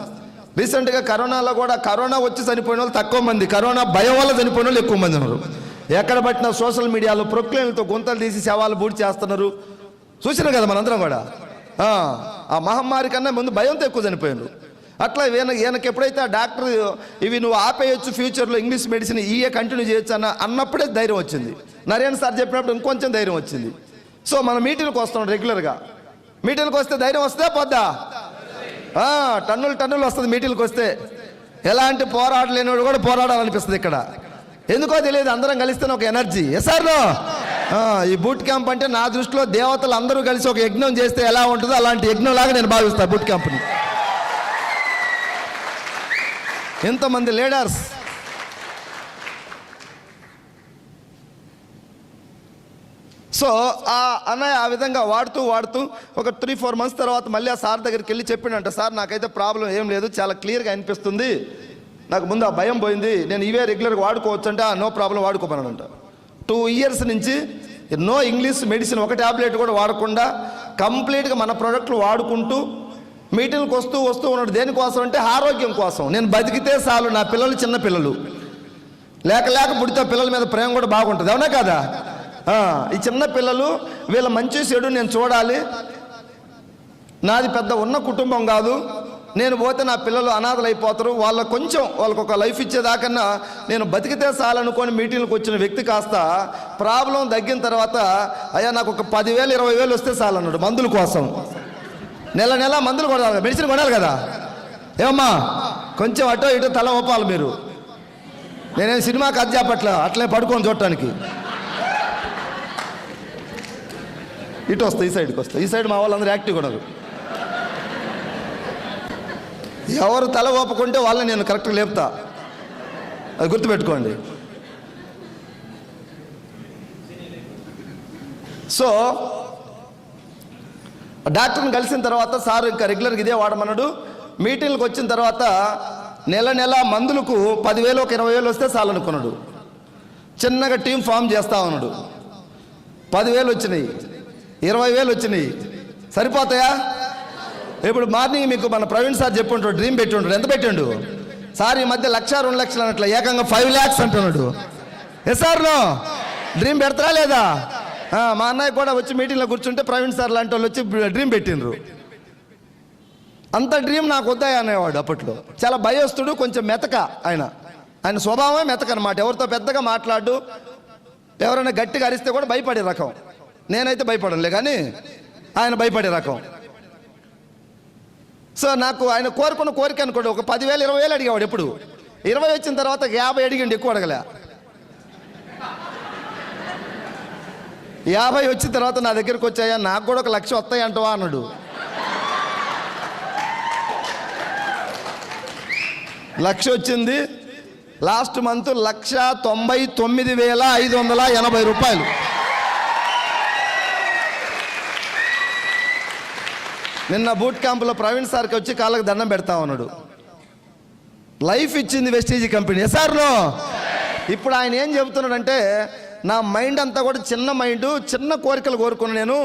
రీసెంట్గా కరోనాలో కూడా కరోనా వచ్చి చనిపోయిన వాళ్ళు తక్కువ మంది, కరోనా భయం వల్ల చనిపోయిన వాళ్ళు ఎక్కువ మంది ఉన్నారు. ఎక్కడ పట్టినా సోషల్ మీడియాలో ప్రొక్లైన్లతో గుంతలు తీసి శవాలు బూడి చేస్తున్నారు. చూసినాం కదా మనందరం కూడా. ఆ మహమ్మారి కన్నా ముందు భయంతో ఎక్కువ చనిపోయినారు. అట్లా ఈయనకి ఎప్పుడైతే ఆ డాక్టర్ ఇవి నువ్వు ఆపేయచ్చు, ఫ్యూచర్లో ఇంగ్లీష్ మెడిసిన్ కంటిన్యూ చేయొచ్చు అన్నప్పుడే ధైర్యం వచ్చింది. నరేన్ సార్ చెప్పినప్పుడు ఇంకొంచెం ధైర్యం వచ్చింది. సో మనం మీటింగ్కి వస్తాం రెగ్యులర్గా. మీటింగ్కి వస్తే ధైర్యం వస్తే పోద్దా? టన్నులు వస్తుంది మీటింగ్కి వస్తే. ఎలాంటి పోరాటం లేనివాడు కూడా పోరాడాలనిపిస్తుంది ఇక్కడ. ఎందుకో తెలియదు, అందరం కలిస్తేనే ఒక ఎనర్జీ. ఎస్ఆర్లో ఈ బూట్ క్యాంప్ అంటే నా దృష్టిలో దేవతలు అందరూ కలిసి ఒక యజ్ఞం చేస్తే ఎలా ఉంటుందో అలాంటి యజ్ఞం లాగా నేను భావిస్తాను బూట్ క్యాంప్ని. ఎంతమంది లీడర్స్, సో ఆ అన్నయ్య ఆ విధంగా వాడుతూ ఒక 3-4 months తర్వాత మళ్ళీ ఆ సార్ దగ్గరికి వెళ్ళి చెప్పిండంట, సార్ నాకైతే ప్రాబ్లం ఏం లేదు, చాలా క్లియర్గా అనిపిస్తుంది, నాకు ముందు ఆ భయం పోయింది, నేను ఇవే రెగ్యులర్గా వాడుకోవచ్చు అంటే నో ప్రాబ్లం వాడుకోమన్నాడంట. 2 years నుంచి నో ఇంగ్లీష్ మెడిసిన్ ఒక ట్యాబ్లెట్ కూడా వాడకుండా కంప్లీట్గా మన ప్రోడక్ట్లు వాడుకుంటూ మీటింగ్కి వస్తూ ఉన్నాడు. దేనికోసం అంటే ఆరోగ్యం కోసం. నేను బతికితే చాలు, నా పిల్లలు చిన్న పిల్లలు, లేక పుడితే పిల్లల మీద ప్రేమ కూడా బాగుంటుంది, అవునా కదా? ఈ చిన్న పిల్లలు వీళ్ళ మంచి చెడు నేను చూడాలి, నాది పెద్ద ఉన్న కుటుంబం కాదు, నేను పోతే నా పిల్లలు అనాథలు అయిపోతారు, వాళ్ళకు ఒక లైఫ్ ఇచ్చేదాకన్నా నేను బతికితే చాలనుకొని మీటింగ్లకు వచ్చిన వ్యక్తి కాస్త ప్రాబ్లం తగ్గిన తర్వాత అయ్యా నాకు ఒక 10,000-20,000 వస్తే చాలన్నాడు మందుల కోసం. నెల మందులు కొనాలి, మెడిసిన్ కొనాలి కదా. ఏమమ్మా కొంచెం అటో ఇటో తల ఊపాలి మీరు. నేనేం సినిమాకి అధ్యాపట్ల అట్లే పడుకొని చూడటానికి. ఇటు వస్తా, ఈ సైడ్కి వస్తా, ఈ సైడ్ మా వాళ్ళందరూ యాక్టివ్ ఉన్నారు. ఎవరు తల ఊపకుంటే వాళ్ళని నేను కరెక్ట్గా లేపుతా, అది గుర్తుపెట్టుకోండి. సో డాక్టర్ని కలిసిన తర్వాత సార్ ఇంకా రెగ్యులర్గా ఇదే వాడమన్నాడు. మీటింగ్కి వచ్చిన తర్వాత నెల మందులకు 10,000-20,000 వస్తే చాలనుకున్నాడు. చిన్నగా టీం ఫామ్ చేస్తా ఉన్నాడు. 10,000 వచ్చినాయి, 20,000 వచ్చినాయి, సరిపోతాయా? ఇప్పుడు మార్నింగ్ మీకు మన ప్రవీణ్ సార్ చెప్పి ఉంటాడు, డ్రీమ్ పెట్టి ఉంటాడు. ఎంత పెట్టిండు సార్? ఈ మధ్య 1,00,000-2 లక్షలు అన్నట్లు ఏకంగా 5 lakhs అంటున్నాడు. ఎస్ఆర్లో డ్రీమ్ పెడతారా లేదా? మా అన్నయ్య కూడా వచ్చి మీటింగ్లో కూర్చుంటే ప్రవీణ్ సార్ లాంటి వాళ్ళు వచ్చి డ్రీమ్ పెట్టిండ్రు. అంత డ్రీమ్ నాకు వద్దాయి అనేవాడు అప్పట్లో. చాలా భయస్తుడు, కొంచెం మెతక. ఆయన స్వభావమే మెతక అనమాట. ఎవరితో పెద్దగా మాట్లాడు, ఎవరైనా గట్టిగా అరిస్తే కూడా భయపడే రకం. నేనైతే భయపడలే, కానీ ఆయన భయపడే రకం. సో నాకు ఆయన కోరుకున్న కోరిక అనుకోండి, ఒక 10,000-20,000 అడిగేవాడు. ఎప్పుడు 20 వచ్చిన తర్వాత 50 అడిగిండి, ఎక్కువ అడగలే. 50 వచ్చిన తర్వాత నా దగ్గరికి వచ్చాయా, నాకు కూడా 1,00,000 వస్తాయి అంటవా అన్నాడు. 1,00,000 వచ్చింది. లాస్ట్ మంత్ 1,99,580 రూపాయలు. నిన్న బూట్ క్యాంపులో ప్రవీణ్ సార్కి వచ్చి కాళ్ళకు దండం పెడతా ఉన్నాడు. లైఫ్ ఇచ్చింది వెస్టీజీ కంపెనీ. ఎస్ఆర్లో ఇప్పుడు ఆయన ఏం చెబుతున్నాడంటే, నా మైండ్ అంతా కూడా చిన్న మైండ్, చిన్న కోరికలు కోరుకున్నాను. నేను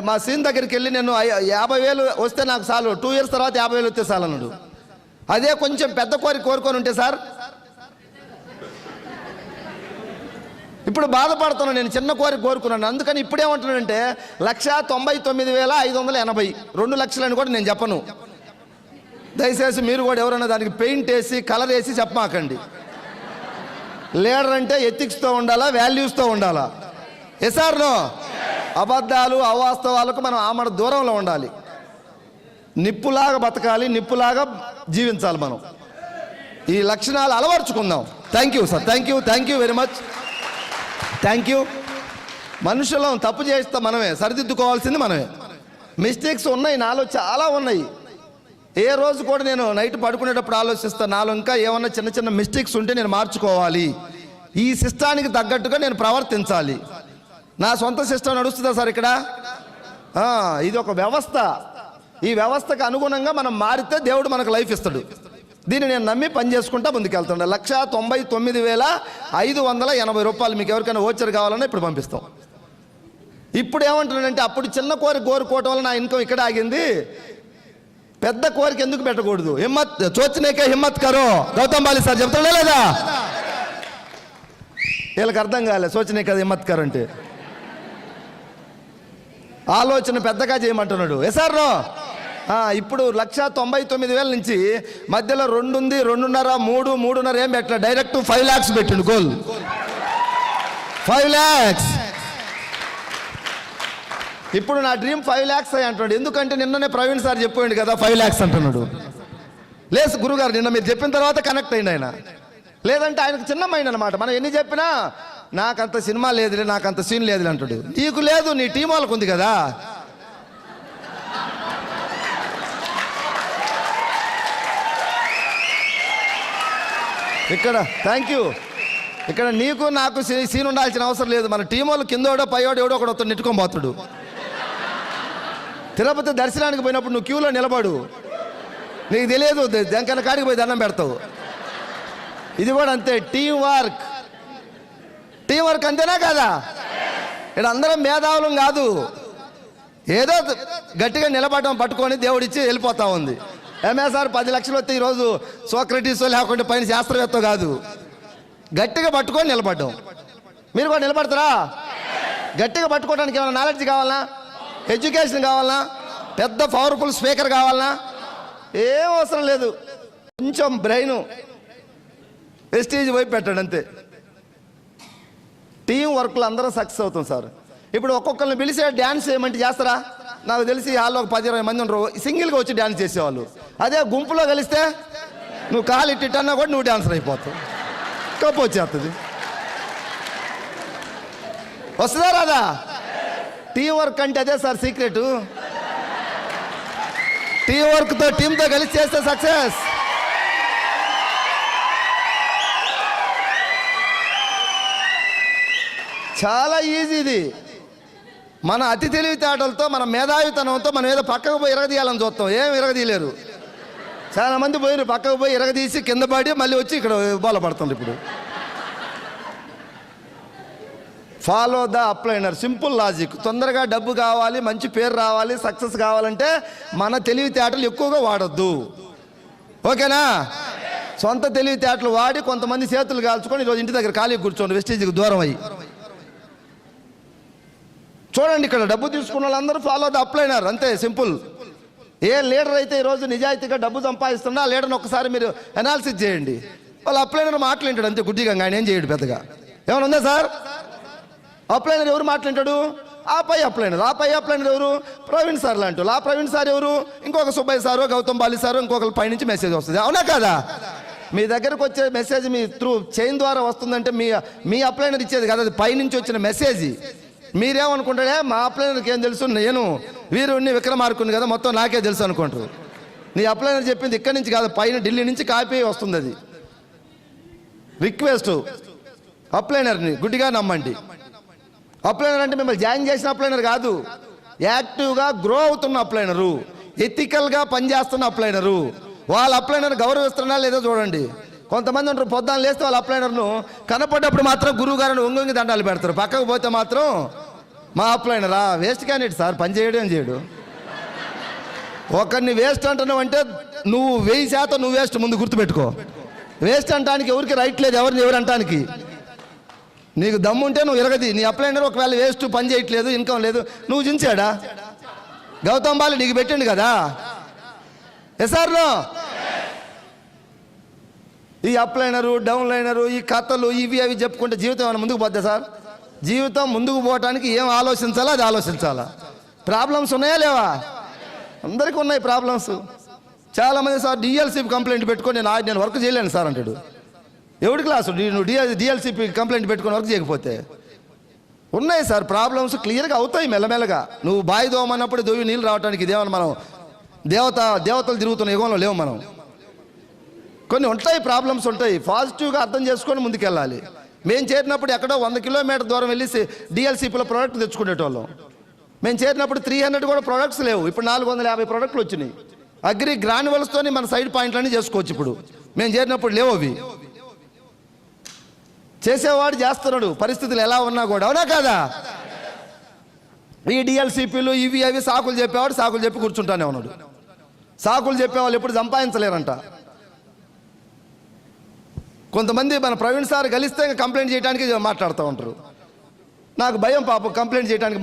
మా సీన్ దగ్గరికి వెళ్ళి నేను 50,000 వస్తే నాకు చాలు, 2 years తర్వాత 50,000 వస్తే చాలు అన్నాడు. అదే కొంచెం పెద్ద కోరుకొని ఉంటే సార్ ఇప్పుడు బాధపడుతున్నాను, నేను చిన్న కోరుకున్నాను. అందుకని ఇప్పుడేమంటున్నానంటే 1,99,580, 2 లక్షలని కూడా నేను చెప్పను. దయచేసి మీరు కూడా ఎవరైనా దానికి పెయింట్ వేసి కలర్ వేసి చెప్పమాకండి. లీడర్ అంటే ఎథిక్స్తో ఉండాలా, వాల్యూస్తో ఉండాలా. ఎస్ఆర్లో అబద్ధాలు అవాస్తవాలకు మనం ఆమడ దూరంలో ఉండాలి. నిప్పులాగా బతకాలి, నిప్పులాగా జీవించాలి. మనం ఈ లక్షణాలు అలవర్చుకుందాం. Thank you sir, thank you very much, thank you. మనుషులం తప్పు చేస్తే మనమే, సరిదిద్దుకోవాల్సింది మనమే. మిస్టేక్స్ ఉన్నాయి, నాలో చాలా ఉన్నాయి. ఏ రోజు కూడా నేను నైట్ పడుకునేటప్పుడు ఆలోచిస్తాను, నాలో ఇంకా ఏమన్నా చిన్న మిస్టేక్స్ ఉంటే నేను మార్చుకోవాలి, ఈ సిస్టానికి తగ్గట్టుగా నేను ప్రవర్తించాలి. నా సొంత సిస్టమ్ నడుస్తుందా సార్ ఇక్కడ? ఇది ఒక వ్యవస్థ. ఈ వ్యవస్థకు అనుగుణంగా మనం మారితే దేవుడు మనకు లైఫ్ ఇస్తాడు. దీన్ని నేను నమ్మి పని చేసుకుంటా ముందుకెళ్తాను. 1,99,580 రూపాయలు. మీకు ఎవరికైనా ఓచర్ కావాలన్నా ఇప్పుడు పంపిస్తాం. ఇప్పుడు ఏమంటున్నానంటే, అప్పుడు చిన్న కోరుకోవటం వల్ల నా ఇన్కమ్ ఇక్కడ ఆగింది. పెద్ద కోరిక ఎందుకు పెట్టకూడదు? హిమ్మత్ సోచనేకే హిమ్మత్ కరో, గౌతమ్ బాలి సార్ చెప్తాడా లేదా? వీళ్ళకి అర్థం కాలే సోచనే కదా హిమ్మత్ కరో అంటే. ఆలోచన పెద్దగా చేయమంటున్నాడు. ఎస్ఆర్లో ఇప్పుడు 1,99,000 నుంచి మధ్యలో 2 ఉంది, 2.5, 3, 3.5 ఏం పెట్టలే, డైరెక్ట్ 5 lakhs పెట్టిండు. Goal 5 lakhs. ఇప్పుడు నా డ్రీమ్ 5 lakhs అయ్యి అంటున్నాడు. ఎందుకంటే నిన్ననే ప్రవీణ్ సార్ చెప్పాడు కదా 5 lakhs అంటున్నాడు. లేదు గురుగారు నిన్న మీరు చెప్పిన తర్వాత కనెక్ట్ అయింది ఆయన. లేదంటే ఆయనకు చిన్న మైండ్ అనమాట. మనం ఎన్ని చెప్పినా నాకంత సినిమా లేదులే, నాకంత సీన్ లేదులే అంటాడు. నీకు లేదు, నీ టీం వాళ్ళకు ఉంది కదా. ఇక్కడ థ్యాంక్ యూ. ఇక్కడ నీకు నాకు సీన్ ఉండాల్సిన అవసరం లేదు. మన టీం వాళ్ళు కిందోడో పైవాడు ఎవడో ఒకడు వస్తాడు, నెట్టుకొని పోతాడు. తిరుపతి దర్శనానికి పోయినప్పుడు నువ్వు క్యూలో నిలబడు, నీకు తెలియదు దానికన్నా కాడికి పోయి దండం పెడతావు. ఇది కూడా అంతే, టీం వర్క్. టీం వర్క్ అంతేనా కదా? ఇక్కడ అందరం మేధావులం కాదు, ఏదో గట్టిగా నిలబడడం పట్టుకొని దేవుడిచ్చి వెళ్ళిపోతా ఉంది. ఎంఎస్ఆర్ 10 లక్షలు వస్తే ఈరోజు సోక్రటీసో లేకుంటే పైన శాస్త్రవేత్త కాదు, గట్టిగా పట్టుకొని నిలబడ్డాం. మీరు కూడా నిలబడతారా? గట్టిగా పట్టుకోవడానికి ఏమైనా నాలెడ్జ్ కావాలన్నా, ఎడ్యుకేషన్ కావాలన్నా, పెద్ద పవర్ఫుల్ స్పీకర్ కావాలన్నా, ఏం అవసరం లేదు. కొంచెం బ్రెయిన్ వెస్టేజ్ వైపు పెట్టండి అంతే. టీం వర్క్లో అందరూ సక్సెస్ అవుతాం సార్. ఇప్పుడు ఒక్కొక్కరిని పిలిచే డ్యాన్స్ చేయమంటే చేస్తారా? నాకు తెలిసి హాల్లో ఒక 10-20 మంది ఉండరు, సింగిల్గా వచ్చి డ్యాన్స్ చేసేవాళ్ళు. అదే గుంపులో కలిస్తే నువ్వు కాలు ఇట్టన్నా కూడా నువ్వు డ్యాన్సర్ అయిపోతావు, కప్పు వచ్చేస్తుంది. వస్తుందా రాదా? టీం వర్క్ అంటే అదే సార్ సీక్రెట్. టీం వర్క్తో టీంతో కలిసి చేస్తే సక్సెస్. చాలా ఈజీ ఇది. మన అతి తెలివితేటలతో, మన మేధావితనంతో మనం ఏదో పక్కకు పోయి ఇరగదీయాలని చూస్తాం, ఏం ఇరగదీయలేరు. చాలా మంది పోయిన పక్కకు పోయి ఇరగదీసి కింద పడి మళ్ళీ వచ్చి ఇక్కడ బోలపడుతుంది. ఇప్పుడు ఫాలో ద అప్లైనర్, సింపుల్ లాజిక్. తొందరగా డబ్బు కావాలి, మంచి పేరు రావాలి, సక్సెస్ కావాలంటే మన తెలివితేటలు ఎక్కువగా వాడొద్దు. ఓకేనా? సొంత తెలివితేటలు వాడి కొంతమంది చేతులు కాల్చుకొని ఈరోజు ఇంటి దగ్గర ఖాళీ కూర్చోండి, వెస్టేజ్కి దూరం అయ్యి. చూడండి, ఇక్కడ డబ్బు తీసుకున్న వాళ్ళందరూ ఫాలో ద అప్లైనర్, అంతే సింపుల్. ఏ లీడర్ అయితే ఈరోజు నిజాయితీగా డబ్బు సంపాదిస్తున్నా ఆ లీడర్ని ఒకసారి మీరు అనాలిసిస్ చేయండి. వాళ్ళు అప్లైనర్ మాట్లాంటాడు అంతే గుడ్డిగా, ఆయన ఏం చేయడు పెద్దగా. ఏమైనా ఉందా సార్? అప్లైనర్ ఎవరు మాట్లాంటాడు? ఆ పై అప్లైనర్ ఎవరు? ప్రవీణ్ సార్ లాంటి. ఆ ప్రవీణ్ సార్ ఎవరు? ఇంకొక సుబ్బయ్య సారు, గౌతమ్ బాలి సారు, ఇంకొకరి పైనుంచి మెసేజ్ వస్తుంది. అవునా కదా? మీ దగ్గరకు వచ్చే మెసేజ్ మీ త్రూ చైన్ ద్వారా వస్తుందంటే మీ అప్లైనర్ ఇచ్చేది కదా, అది పైనుంచి వచ్చిన మెసేజ్. మీరేమనుకుంటాడే, మా అప్లైనర్కి ఏం తెలుసు, నేను వీరుణ్ణి విక్రమార్కుని కదా, మొత్తం నాకే తెలుసు అనుకుంటారు. నీ అప్లైనర్ చెప్పింది ఇక్కడి నుంచి కాదు, పైన ఢిల్లీ నుంచి కాపీ వస్తుంది. అది రిక్వెస్ట్. అప్లైనర్ని గుడ్డిగా నమ్మండి. అప్లైనర్ అంటే మిమ్మల్ని జాయిన్ చేసిన అప్లైనర్ కాదు, యాక్టివ్గా గ్రో అవుతున్న అప్లైనరు, ఎథికల్గా పనిచేస్తున్న అప్లైనరు. వాళ్ళ అప్లైనర్ గౌరవిస్తున్నా లేదో చూడండి. కొంతమంది ఉంటారు, పొద్దున్న లేస్తే వాళ్ళ అప్లైనర్ను కనపడ్డప్పుడు మాత్రం గురువు గారిని ఒంగొంగి దండాలు పెడతారు, పక్కకు పోతే మాత్రం మా అప్లైనరా వేస్ట్ క్యాండిడేట్ సార్, పని చేయడం చేయడు. ఒకరిని వేస్ట్ అంటున్నావు అంటే నువ్వు 1000% నువ్వు వేస్ట్. ముందు గుర్తుపెట్టుకో, వేస్ట్ అంటానికి ఎవరికి రైట్ లేదు, ఎవరు అంటానికి. నీకు దమ్ముంటే నువ్వు ఇరగది. నీ అప్లైనర్ ఒకవేళ వేస్ట్, పని చేయట్లేదు, ఇన్కమ్ లేదు, నువ్వు చించాడా? గౌతమ్ బాలి నీకు పెట్టిండు కదా. ఎస్ఆర్లో ఈ అప్లైనరు, డౌన్లైనరు, ఈ కథలు ఇవి అవి చెప్పుకుంటే జీవితం ఏమైనా ముందుకు పోద్దా సార్? జీవితం ముందుకు పోవటానికి ఏం ఆలోచించాలా అది ఆలోచించాలా. ప్రాబ్లమ్స్ ఉన్నాయా లేవా? అందరికీ ఉన్నాయి ప్రాబ్లమ్స్. చాలామంది సార్ డిఎల్సిపి కంప్లైంట్ పెట్టుకొని నేను వర్క్ చేయలేను సార్ అంటాడు. ఎవడి క్లాసు నువ్వు డిఎల్సిపి కంప్లైంట్ పెట్టుకొని వర్క్ చేయకపోతే? ఉన్నాయి సార్ ప్రాబ్లమ్స్, క్లియర్గా అవుతాయి మెల్లమెల్లగా. నువ్వు బావి దోమన్నప్పుడు దోవి నీళ్ళు రావడానికి ఇదేమన్నా మనం దేవతలు తిరుగుతున్న యుగంలో లేవు మనం. కొన్ని ఉంటాయి, ప్రాబ్లమ్స్ ఉంటాయి, పాజిటివ్గా అర్థం చేసుకొని ముందుకెళ్ళాలి. మేము చేరినప్పుడు ఎక్కడో 100 కిలోమీటర్ దూరం వెళ్ళి డిఎల్సిపిలో ప్రోడక్ట్ తెచ్చుకునేటోళ్ళం. మేము చేరినప్పుడు 300 కూడా ప్రోడక్ట్స్ లేవు, ఇప్పుడు 450 ప్రోడక్ట్లు వచ్చినాయి. అగ్రి గ్రాన్యువల్స్తో మన సైడ్ పాయింట్లన్నీ చేసుకోవచ్చు. ఇప్పుడు మేము చేరినప్పుడు లేవు అవి. చేసేవాడు చేస్తున్నాడు, పరిస్థితులు ఎలా ఉన్నా కూడా. అవునా కాదా? ఈ డిఎల్సిపిలు ఇవి అవి సాకులు చెప్పేవాడు సాకులు చెప్పి కూర్చుంటానే ఉన్నాడు. సాకులు చెప్పేవాళ్ళు ఎప్పుడు సంపాదించలేరంట. కొంతమంది మన ప్రవీణ్ సార్ కలిస్తే కంప్లైంట్ చేయడానికి మాట్లాడుతూ ఉంటారు. నాకు భయం పాపం కంప్లైంట్ చేయడానికి.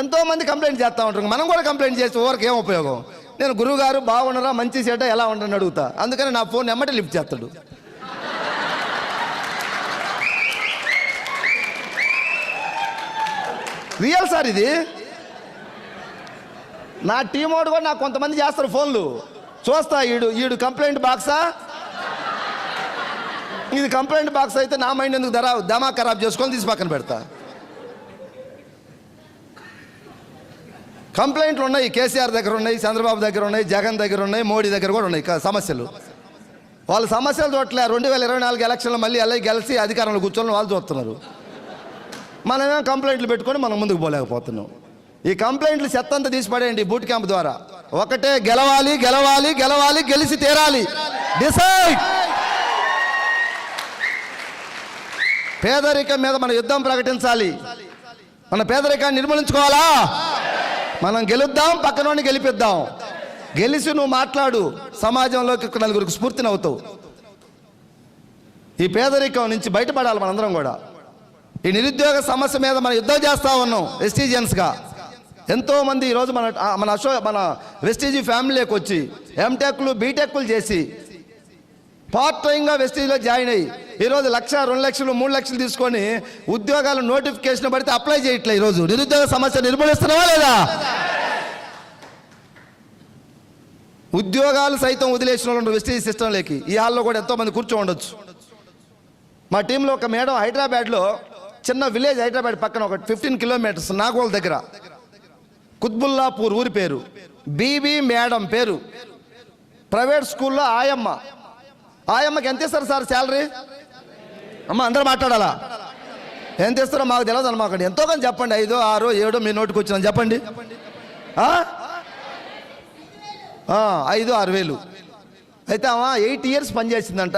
ఎంతోమంది కంప్లైంట్ చేస్తూ ఉంటారు, మనం కూడా కంప్లైంట్ చేస్తే ఓవరికి ఏం ఉపయోగం? నేను గురువు గారు బాగున్నారా, మంచి సేట ఎలా ఉండని అడుగుతా, అందుకని నా ఫోన్ ఎమ్మటే లిఫ్ట్ చేస్తాడు. రియల్ సార్ ఇది. నా టీం వాడు కూడా నాకు కొంతమంది చేస్తారు ఫోన్లు, చూస్తా. ఈడు కంప్లైంట్ బాక్సా? ఇది కంప్లైంట్ బాక్స్ అయితే నా మైండ్ ఎందుకు దమా ఖరాబ్ చేసుకొని తీసి పక్కన పెడతా. కంప్లైంట్లు ఉన్నాయి, కేసీఆర్ దగ్గర ఉన్నాయి, చంద్రబాబు దగ్గర ఉన్నాయి, జగన్ దగ్గర ఉన్నాయి, మోడీ దగ్గర కూడా ఉన్నాయి సమస్యలు. వాళ్ళ సమస్యలు చూడట్లే. 2024 ఎలక్షన్లో మళ్ళీ గెలిచి అధికారంలో కూర్చొని వాళ్ళు చూస్తున్నారు. మనమే కంప్లైంట్లు పెట్టుకొని మనం ముందుకు పోలేకపోతున్నాం. ఈ కంప్లైంట్లు చెత్తంతా తీసిపడేయండి బూట్ క్యాంప్ ద్వారా. ఒకటే, గెలవాలి గెలవాలి గెలవాలి, గెలిచి తీరాలి. డిసైడ్. పేదరికం మీద మన యుద్ధం ప్రకటించాలి. మన పేదరికాన్ని నిర్మూలించుకోవాలా? మనం గెలుద్దాం, పక్కనోడిని గెలిపిద్దాం. గెలిచి నువ్వు మాట్లాడు, సమాజంలోకి నలుగురికి స్ఫూర్తినవుతావు. ఈ పేదరికం నుంచి బయటపడాలి మనందరం కూడా. ఈ నిరుద్యోగ సమస్య మీద మనం యుద్ధం చేస్తూ ఉన్నాం ఎస్టీజియన్స్గా. ఎంతోమంది ఈరోజు మన వెస్టీజీ ఫ్యామిలీకి వచ్చి ఎంటెక్లు బీటెక్లు చేసి పార్ట్ టైంగా వెస్టీజ్లో జాయిన్ అయ్యి ఈరోజు 1,00,000, 2 లక్షలు, 3 లక్షలు తీసుకొని ఉద్యోగాలు నోటిఫికేషన్ పడితే అప్లై చేయట్లే. ఈరోజు నిరుద్యోగ సమస్య నిర్మూలిస్తున్నావా లేదా? ఉద్యోగాలు సైతం వదిలేసిన వాళ్ళు వెస్టీజ్ సిస్టంలోకి ఈ హాల్లో కూడా ఎంతోమంది కూర్చోండొచ్చు. మా టీంలో ఒక మేడం హైదరాబాద్లో, చిన్న విలేజ్, హైదరాబాద్ పక్కన ఒక 15 కిలోమీటర్స్ నాగోల్ దగ్గర, కుత్బుల్లాపూర్ ఊరి పేరు, బీబీ మేడం పేరు. ప్రైవేట్ స్కూల్లో ఆయమ్మకి ఎంత ఇస్తారు సార్ శాలరీ? అమ్మ అందరూ మాట్లాడాలా? ఎంత ఇస్తారో మాకు తెలియదు అన్న. మాకు ఎంతో కానీ చెప్పండి. 5, 6, 7 మీ నోటికి వచ్చినా చెప్పండి. 5, 6 వేలు. అయితే ఆమె 8 ఇయర్స్ పనిచేసిందంట.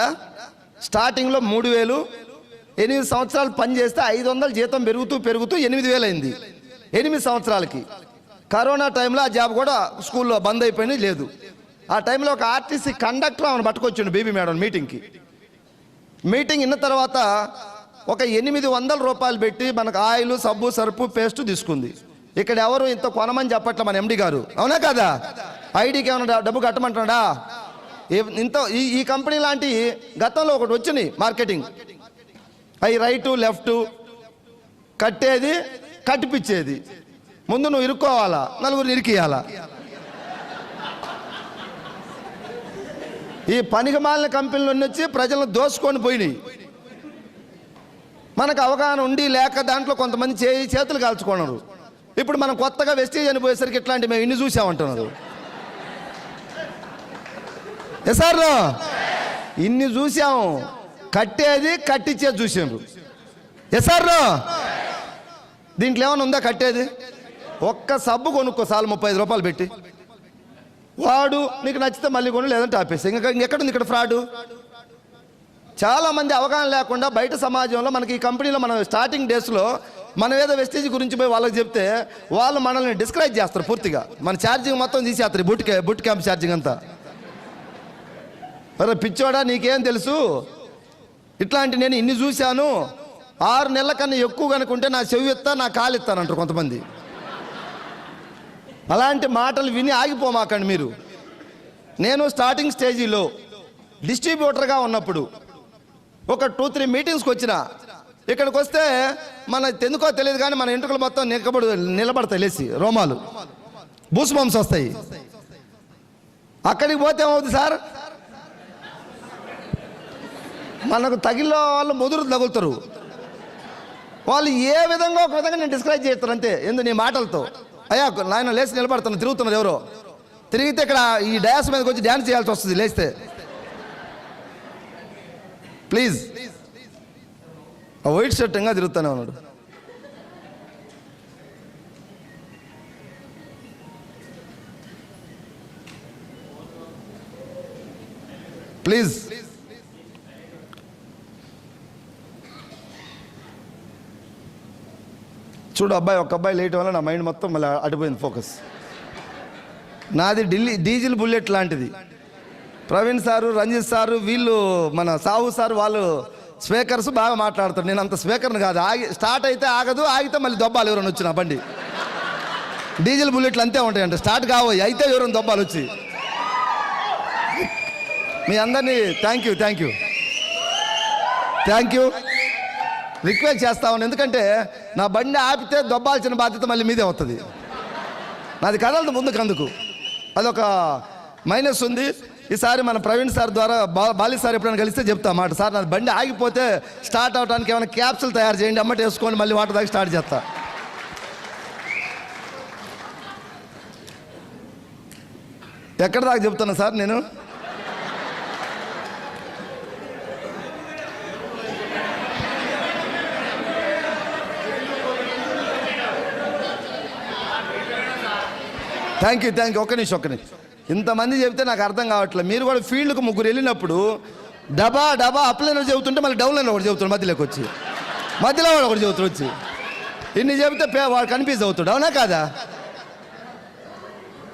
స్టార్టింగ్లో 3,000, 8 సంవత్సరాలు పనిచేస్తే 500 జీతం పెరుగుతూ 8,000 అయింది 8 సంవత్సరాలకి. కరోనా టైంలో ఆ జాబ్ కూడా స్కూల్లో బంద్ అయిపోయింది, లేదు. ఆ టైంలో ఒక ఆర్టీసీ కండక్టర్ ఆమెను పట్టుకొచ్చిండు బీబీ మేడం మీటింగ్కి. మీటింగ్ ఇన్న తర్వాత ఒక 800 రూపాయలు పెట్టి మనకు ఆయిల్, సబ్బు, సరుపు, పేస్ట్ తీసుకుంది. ఇక్కడ ఎవరు ఇంత కొనమని చెప్పట్లే మన ఎండి గారు, అవునా కదా? ఐడికి ఏమైనా డబ్బు కట్టమంటున్నాడా? ఇంత ఈ కంపెనీ లాంటి గతంలో ఒకటి వచ్చినాయి మార్కెటింగ్. అవి రైటు లెఫ్ట్ కట్టేది, కట్టిపిచ్చేది. ముందు నువ్వు ఇరుక్కోవాలా, నలుగురిని ఇరికియాలా. ఈ పనికిమాలిన కంపెనీలు వచ్చి ప్రజలను దోసుకొని పోయినాయి. మనకు అవగాహన ఉండి లేక దాంట్లో కొంతమంది చేతులు కాల్చుకున్నారు. ఇప్పుడు మనం కొత్తగా వెస్టీజ్ అని పోయేసరికి ఇట్లాంటి మేము ఇన్ని చూసామంటున్నారు. సార్ ఇన్ని చూసాము, కట్టేది కట్టించేది చూసాము. సార్ దీంట్లో ఏమైనా ఉందా కట్టేది? ఒక్క సబ్బు కొనుక్కో చాలు 35 రూపాయలు పెట్టి. వాడు నీకు నచ్చితే మళ్ళీ కొను, లేదంటే ఆపేసి. ఇంకెక్కడుంది ఇక్కడ ఫ్రాడు? చాలామంది అవగాహన లేకుండా బయట సమాజంలో మనకి ఈ కంపెనీలో మనం స్టార్టింగ్ డేస్లో మనం ఏదో వెస్టేజ్ గురించి పోయి వాళ్ళకి చెప్తే వాళ్ళు మనల్ని డిస్కరేజ్ చేస్తారు పూర్తిగా. మన ఛార్జింగ్ మొత్తం తీసేస్తారు, బుట్ క్యాంప్ ఛార్జింగ్ అంతా. అరే పిచ్చోడా, నీకేం తెలుసు? ఇట్లాంటి నేను ఇన్ని చూశాను. 6 నెలల కన్నా ఎక్కువ కనుకుంటే నా చెవి ఎత్తా, నా కాలు ఎత్తానంటారు కొంతమంది. అలాంటి మాటలు విని ఆగిపోమాకండి మీరు. నేను స్టార్టింగ్ స్టేజీలో డిస్ట్రిబ్యూటర్గా ఉన్నప్పుడు ఒక 2-3 మీటింగ్స్కి వచ్చిన. ఇక్కడికి వస్తే మన ఎందుకో తెలియదు కానీ మన ఎంట్రుకలు మొత్తం నిలబడతాయి, లేచి రోమాలు, బూస్ బంప్స్ వస్తాయి. అక్కడికి పోతే ఏమవుతుంది సార్? మనకు తగిలిన వాళ్ళు ముదురు తగులుతారు. వాళ్ళు ఏ విధంగా ఒక విధంగా నేను డిస్క్రైబ్ చేస్తారు అంతే. నీ మాటలతో అయ్యా నాయన లేచి నిలబడుతున్నా, తిరుగుతున్నారు ఎవరో. తిరిగితే ఇక్కడ ఈ డాన్స్ మీదకి వచ్చి డ్యాన్స్ చేయాల్సి వస్తుంది లేస్తే. ప్లీజ్. ఆ వైట్ షర్ట్ ఇంకా తిరుగుతూనే ఉన్నాడు. ప్లీజ్. చూడు అబ్బాయి, ఒక అబ్బాయి లేట్ వల్ల నా మైండ్ మొత్తం మళ్ళీ అడిపోయింది ఫోకస్. నాది డీజిల్ బుల్లెట్ లాంటిది. ప్రవీణ్ సారు, రంజిత్ సారు, వీళ్ళు మన సాహు సారు, వాళ్ళు స్పీకర్స్ బాగా మాట్లాడతారు. నేను అంత స్పీకర్ని కాదు. స్టార్ట్ అయితే ఆగదు, ఆగితే మళ్ళీ దొబ్బాలు ఎవరైనా వచ్చిన బండి. డీజిల్ బుల్లెట్లు అంతే ఉంటాయంట, స్టార్ట్ కావాలి అయితే ఎవరైనా దొబ్బాలు వచ్చి. మీ అందరినీ థ్యాంక్ యూ రిక్వెస్ట్ చేస్తా ఉన్నాను. ఎందుకంటే నా బండి ఆపితే దొబ్బాల్సిన బాధ్యత మళ్ళీ మీదే వస్తుంది. నాది కదలదు ముందుకు. అందుకు అదొక మైనస్ ఉంది. ఈసారి మన ప్రవీణ్ సార్ ద్వారా బాలి సార్ ఎప్పుడైనా కలిస్తే చెప్తా మాట, సార్ నా బండి ఆగిపోతే స్టార్ట్ అవడానికి ఏమైనా క్యాప్సులు తయారు చేయండి, అమ్మట వేసుకొని మళ్ళీ వాటర్ దాకా స్టార్ట్ చేస్తా. ఎక్కడ దాకా చెప్తున్నా సార్ నేను? Thank you. ఒక్క నిమిషం. ఇంతమంది చెప్తే నాకు అర్థం కావట్లేదు. మీరు కూడా ఫీల్డ్కి ముగ్గురు వెళ్ళినప్పుడు డబా అప్లైనర్ చెబుతుంటే మళ్ళీ డౌన్లైన్ ఒకటి చెబుతాడు, మధ్యలోకి వచ్చి మధ్యలో వాడు ఒకటి చెబుతాడు వచ్చి, ఇన్ని చెబితే వాడు కన్ఫ్యూజ్ అవుతాడు, అవునా కాదా?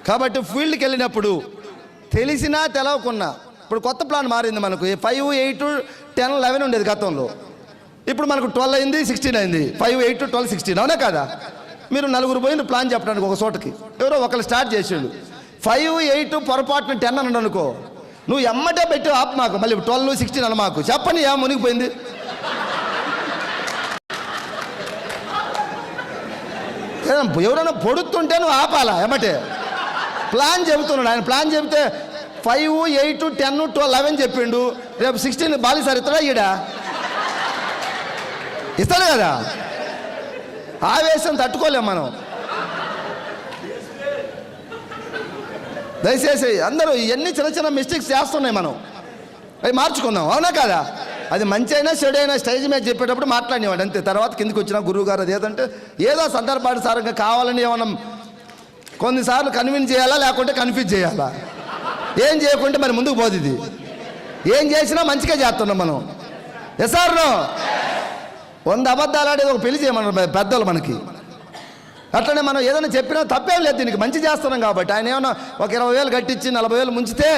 కాబట్టి ఫీల్డ్కి వెళ్ళినప్పుడు తెలిసినా తెలవకున్నా, ఇప్పుడు కొత్త ప్లాన్ మారింది మనకు. 5, 8, 10, 11 ఉండేది గతంలో, ఇప్పుడు మనకు 12 అయింది, 16 అయింది. 5, 8, 12, 16, అవునా కాదా? మీరు నలుగురు పోయిన ప్లాన్ చెప్పడానికి ఒక చోటకి ఎవరో ఒకరు స్టార్ట్ చేసాడు. 5, 8 పొరపాటున 10 అన్నాడు అనుకో, నువ్వు ఎమ్మటే పెట్టి ఆపు మాకు, మళ్ళీ 12, 16 అని మాకు చెప్పని ఏ మునిగిపోయింది. ఎవరైనా పొడుతుంటే నువ్వు ఆపాలా ఎమ్మటే? ప్లాన్ చెబుతున్నాడు ఆయన. ప్లాన్ చెబితే 5, 8, 10, 12, 11 చెప్పిండు. రేపు 16 బాలి సార్ ఇస్తాడా? ఇస్తాడు కదా. ఆవేశం తట్టుకోలేం మనం. దయచేసి అందరూ ఇవన్నీ చిన్న మిస్టేక్స్ చేస్తున్నాయి, మనం అవి మార్చుకుందాం, అవునా కదా? అది మంచి అయినా చెడు అయినా స్టేజ్ మీద చెప్పేటప్పుడు మాట్లాడినవాడు అంతే. తర్వాత కిందికి వచ్చిన గురువు గారు అది ఏదంటే ఏదో సందర్భానుసారంగా కావాలని ఏమన్నా కొన్నిసార్లు కన్విన్స్ చేయాలా, లేకుంటే కన్ఫ్యూజ్ చేయాలా, ఏం చేయకుంటే మరి ముందుకు పోదు. ఇది ఏం చేసినా మంచిగా చేస్తున్నాం మనం. ఎసార్నో 100 అబద్ధాలు ఆడేది ఒక పెళ్లి చేయమన్నారు పెద్దలు మనకి. అట్లనే మనం ఏదైనా చెప్పినా తప్పేం లేదు, దీనికి మంచి చేస్తున్నాం కాబట్టి. ఆయన ఏమన్నా ఒక 20,000 కట్టించి 40,000 ముంచితే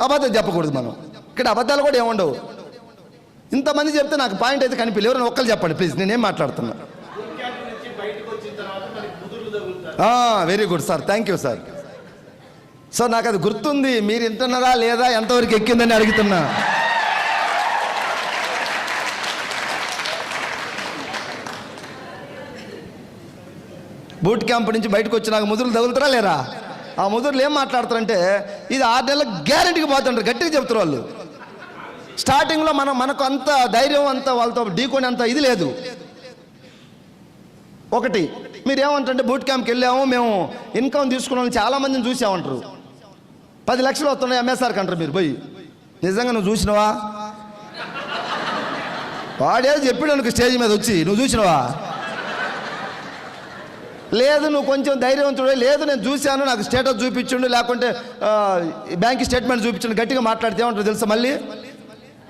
అబద్ధం చెప్పకూడదు మనం. ఇక్కడ అబద్ధాలు కూడా ఏముండవు. ఇంతమంది చెప్తే నాకు పాయింట్ అయితే కనిపించలేదు. ఎవరైనా ఒక్కరు చెప్పండి ప్లీజ్, నేనేం మాట్లాడుతున్నా. Very good sir, thank you sir. So నాకు అది గుర్తుంది, మీరు వింటున్నారా లేదా, ఎంతవరకు ఎక్కిందని అడుగుతున్నా. బూట్ క్యాంప్ నుంచి బయటకు వచ్చి నాకు ముదురులు తగులుతారా లేరా? ఆ ముదురులు ఏం మాట్లాడతారంటే ఇది 6 నెలల గ్యారెంటీకి పోతుంటారు, గట్టిగా చెప్తారు వాళ్ళు. స్టార్టింగ్లో మనకు అంత ధైర్యం, అంత వాళ్ళతో ఢీకొని అంత ఇది లేదు. ఒకటి మీరు ఏమంటారంటే బూట్ క్యాంప్కి వెళ్ళాము మేము, ఇన్కమ్ తీసుకున్న వాళ్ళు చాలామందిని చూసామంటారు. 10 లక్షలు వస్తున్నాయి ఎంఎస్ఆర్కి అంటారు. మీరు పోయి నిజంగా నువ్వు చూసినవా? వాడే చెప్పాడు అనుకో స్టేజ్ మీద వచ్చి, నువ్వు చూసినవా? లేదు నువ్వు కొంచెం ధైర్యవంతుడు, లేదు నేను చూశాను, నాకు స్టేటస్ చూపించండు, లేకుంటే బ్యాంక్ స్టేట్మెంట్ చూపించండు, గట్టిగా మాట్లాడితే ఏమంటారు తెలుసా? మళ్ళీ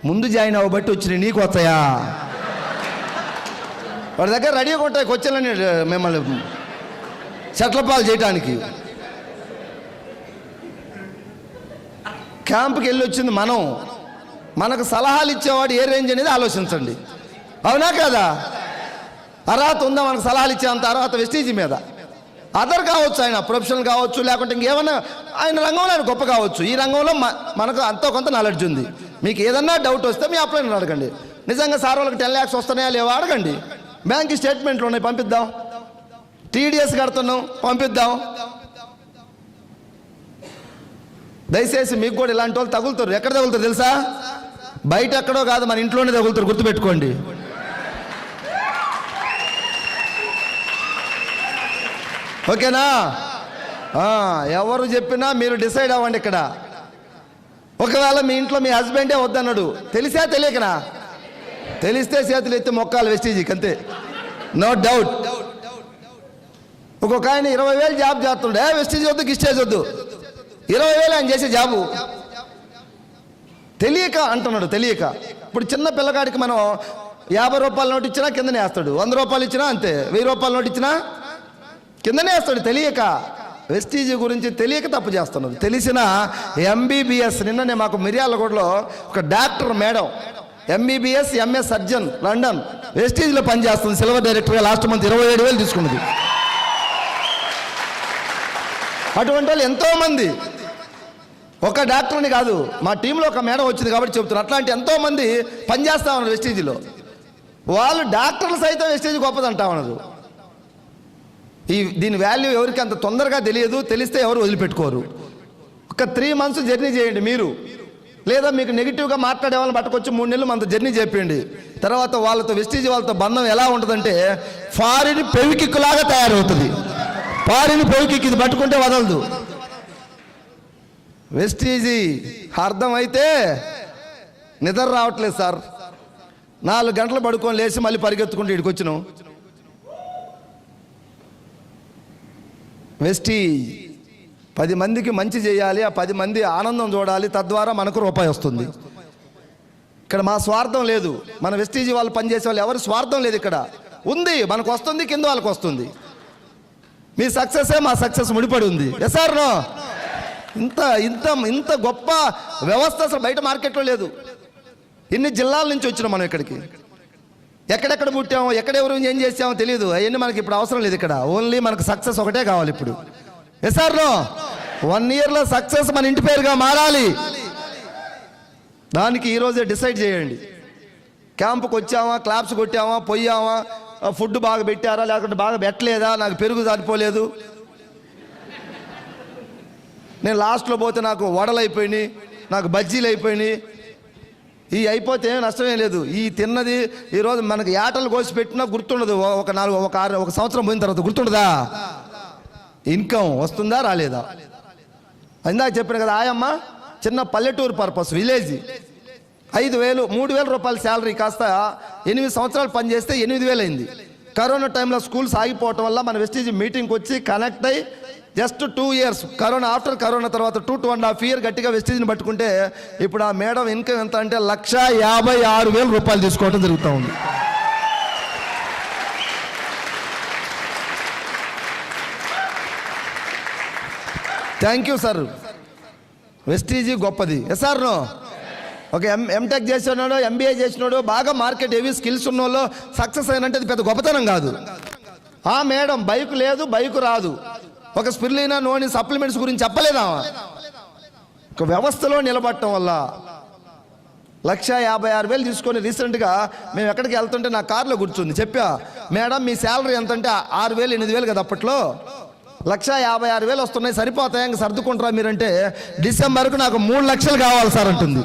ముందు జాయిన్ అవ్వబట్టి వచ్చినాయి నీకు వస్తాయా? వాడి దగ్గర రెడీగా ఉంటాయి క్వశ్చన్లని మిమ్మల్ని సెట్లపాలు చేయటానికి. క్యాంప్కి వెళ్ళి వచ్చింది మనం, మనకు సలహాలు ఇచ్చేవాడు ఏ రేంజ్ అనేది ఆలోచించండి, అవునా కదా? అర్హత ఉందా మనకు సలహాలు ఇచ్చేంత అర్హత వెస్టీజీ మీద? అదర్ కావచ్చు, ఆయన ప్రొఫెషనల్ కావచ్చు, లేకుంటే ఇంకేమన్నా ఆయన రంగంలో ఆయన గొప్ప కావచ్చు. ఈ రంగంలో మనకు అంతో కొంత నాలెడ్జ్ ఉంది. మీకు ఏదన్నా డౌట్ వస్తే మీ అప్లైనర్ అడగండి. నిజంగా సార్ వాళ్ళకి 10 lakhs వస్తున్నాయా లేవా అడగండి. బ్యాంక్ స్టేట్మెంట్లు ఉన్నాయి పంపిద్దాం, టీడీఎస్ కడుతున్నాం పంపిద్దాం. దయచేసి మీకు కూడా ఇలాంటి వాళ్ళు తగులుతారు. ఎక్కడ తగులుతారు తెలుసా? బయట ఎక్కడో కాదు, మన ఇంట్లోనే తగులుతారు, గుర్తుపెట్టుకోండి. ఓకేనా? ఎవరు చెప్పినా మీరు డిసైడ్ అవ్వండి. ఇక్కడ ఒకవేళ మీ ఇంట్లో మీ హస్బెండే వద్దన్నాడు, తెలిసా తెలియకనా? తెలిస్తే చేతులు ఎత్తి మొక్కాలి వెస్టీజీకి, అంతే, నో డౌట్. ఒక్కొక్క ఆయన 20,000 జాబ్ చేస్తుండే, వెస్టీజీ వద్దు గిస్టేజ్ వద్దు, 20,000 ఆయన చేసే జాబు తెలియక అంటున్నాడు. తెలియక ఇప్పుడు చిన్న పిల్లగాడికి మనం 50 రూపాయల నోటు ఇచ్చినా కిందనే వేస్తాడు, 100 రూపాయలు ఇచ్చినా అంతే, 1000 రూపాయల నోటు ఇచ్చినా కిందనే వేస్తాడు. తెలియక వెస్టీజీ గురించి తెలియక తప్పు చేస్తున్నది. తెలిసిన MBBS, నిన్ననే మాకు మిర్యాలగూడలో ఒక doctor madam MBBS MS surgeon London వెస్టీజ్లో పనిచేస్తుంది, సిల్వర్ డైరెక్టర్గా. లాస్ట్ మంత్ 27,000 తీసుకున్నది. అటువంటి వాళ్ళు ఎంతోమంది, ఒక డాక్టర్ని కాదు, మా టీంలో ఒక మేడం వచ్చింది కాబట్టి చెప్తున్నారు. అట్లాంటి ఎంతోమంది పనిచేస్తా ఉన్నారు వెస్టీజీలో. వాళ్ళు డాక్టర్లు సైతం వెస్టీజీ గొప్పదంటా ఉన్నారు. దీని వాల్యూ ఎవరికి అంత తొందరగా తెలియదు, తెలిస్తే ఎవరు వదిలిపెట్టుకోరు. ఒక 3 months జర్నీ చేయండి మీరు, లేదా మీకు నెగిటివ్గా మాట్లాడే వాళ్ళని పట్టుకొచ్చి 3 నెలలు మనతో జర్నీ చేయండి. తర్వాత వాళ్ళతో వెస్టీజ్ వాళ్ళతో బంధం ఎలా ఉంటుందంటే ఫారిన్ పెవికిక్కులాగా తయారవుతుంది. ఫారిన్ పెవికిక్ ఇది పట్టుకుంటే వదలదు. వెస్టీజీ అర్థమైతే నిద్ర రావట్లేదు సార్. 4 గంటలు పడుకొని లేచి మళ్ళీ పరిగెత్తుకుంటూ ఇక్కడికి వచ్చినాం. వెస్టీజ్ 10 మందికి మంచి చేయాలి, ఆ 10 మంది ఆనందం చూడాలి, తద్వారా మనకు రూపాయి వస్తుంది. ఇక్కడ మా స్వార్థం లేదు. మన వెస్టీజీ వాళ్ళు పనిచేసే వాళ్ళు ఎవరు స్వార్థం లేదు. ఇక్కడ ఉంది, మనకు వస్తుంది, కింద వాళ్ళకి వస్తుంది. మీ సక్సెసే మా సక్సెస్ ముడిపడి ఉంది. Yes or no? ఇంత ఇంత ఇంత గొప్ప వ్యవస్థ అసలు బయట మార్కెట్లో లేదు. ఇన్ని జిల్లాల నుంచి వచ్చినాం మనం ఇక్కడికి. ఎక్కడెక్కడ పుట్టామో, ఎక్కడెవరు ఏం చేసామో తెలియదు. అవన్నీ మనకి ఇప్పుడు అవసరం లేదు. ఇక్కడ ఓన్లీ మనకు సక్సెస్ ఒకటే కావాలి ఇప్పుడు. Yes or no? 1 yearలో సక్సెస్ మన ఇంటి పేరుగా మారాలి. దానికి ఈరోజే డిసైడ్ చేయండి. క్యాంపుకి వచ్చామా, క్లాప్స్ కొట్టామా, పోయామా, ఫుడ్ బాగా పెట్టారా, లేకుంటే బాగా పెట్టలేదా, నాకు పెరుగు సరిపోలేదు, నేను లాస్ట్లో పోతే నాకు వడలు అయిపోయినాయి, నాకు బజ్జీలు అయిపోయినాయి, ఈ అయిపోతే నష్టమే లేదు. ఈ తిన్నది ఈరోజు మనకి ఏటలు కోసి పెట్టినా గుర్తుండదు. ఒక సంవత్సరం పోయిన తర్వాత గుర్తుండదా? ఇన్కమ్ వస్తుందా రాలేదా? ఇందాక చెప్పిన కదా ఆయమ్మ, చిన్న పల్లెటూరు పర్పస్ విలేజ్, 5,000 3,000 రూపాయల శాలరీ కాస్త 8 సంవత్సరాలు పనిచేస్తే 8,000 అయింది. కరోనా టైంలో స్కూల్స్ ఆగిపోవటం వల్ల మన వెస్టీజ్ మీటింగ్కి వచ్చి కనెక్ట్ అయ్యి just 2 years corona, after corona తర్వాత 2.5 years గట్టిగా వెస్టీజ్ని పట్టుకుంటే ఇప్పుడు ఆ మేడం ఇన్కమ్ ఎంత అంటే 1,56,000 రూపాయలు తీసుకోవడం జరుగుతూ ఉంది. Thank you sir. వెస్టీజీ గొప్పది. Yes or no? ఒక ఎంటెక్ చేసినాడు, MBA చేసినాడు, బాగా మార్కెట్ హెవీ స్కిల్స్ ఉన్నోళ్ళు సక్సెస్ అయినంటే అది పెద్ద గొప్పతనం కాదు. ఆ మేడం బైక్ లేదు, బైక్ రాదు, ఒక స్పిర్లినా నోని సప్లిమెంట్స్ గురించి చెప్పలేదా? ఒక వ్యవస్థలో నిలబడటం వల్ల 1,56,000 తీసుకొని రీసెంట్గా మేము ఎక్కడికి వెళ్తుంటే నా కార్లో కూర్చుంది. చెప్పా, మేడం మీ శాలరీ ఎంత అంటే 6,000 8,000 కదా అప్పట్లో, 1,56,000 వస్తున్నాయి, సరిపోతాయి, ఇంక సర్దుకుంటారా మీరంటే, డిసెంబర్కు నాకు 3 లక్షలు కావాలి సార్ అంటుంది.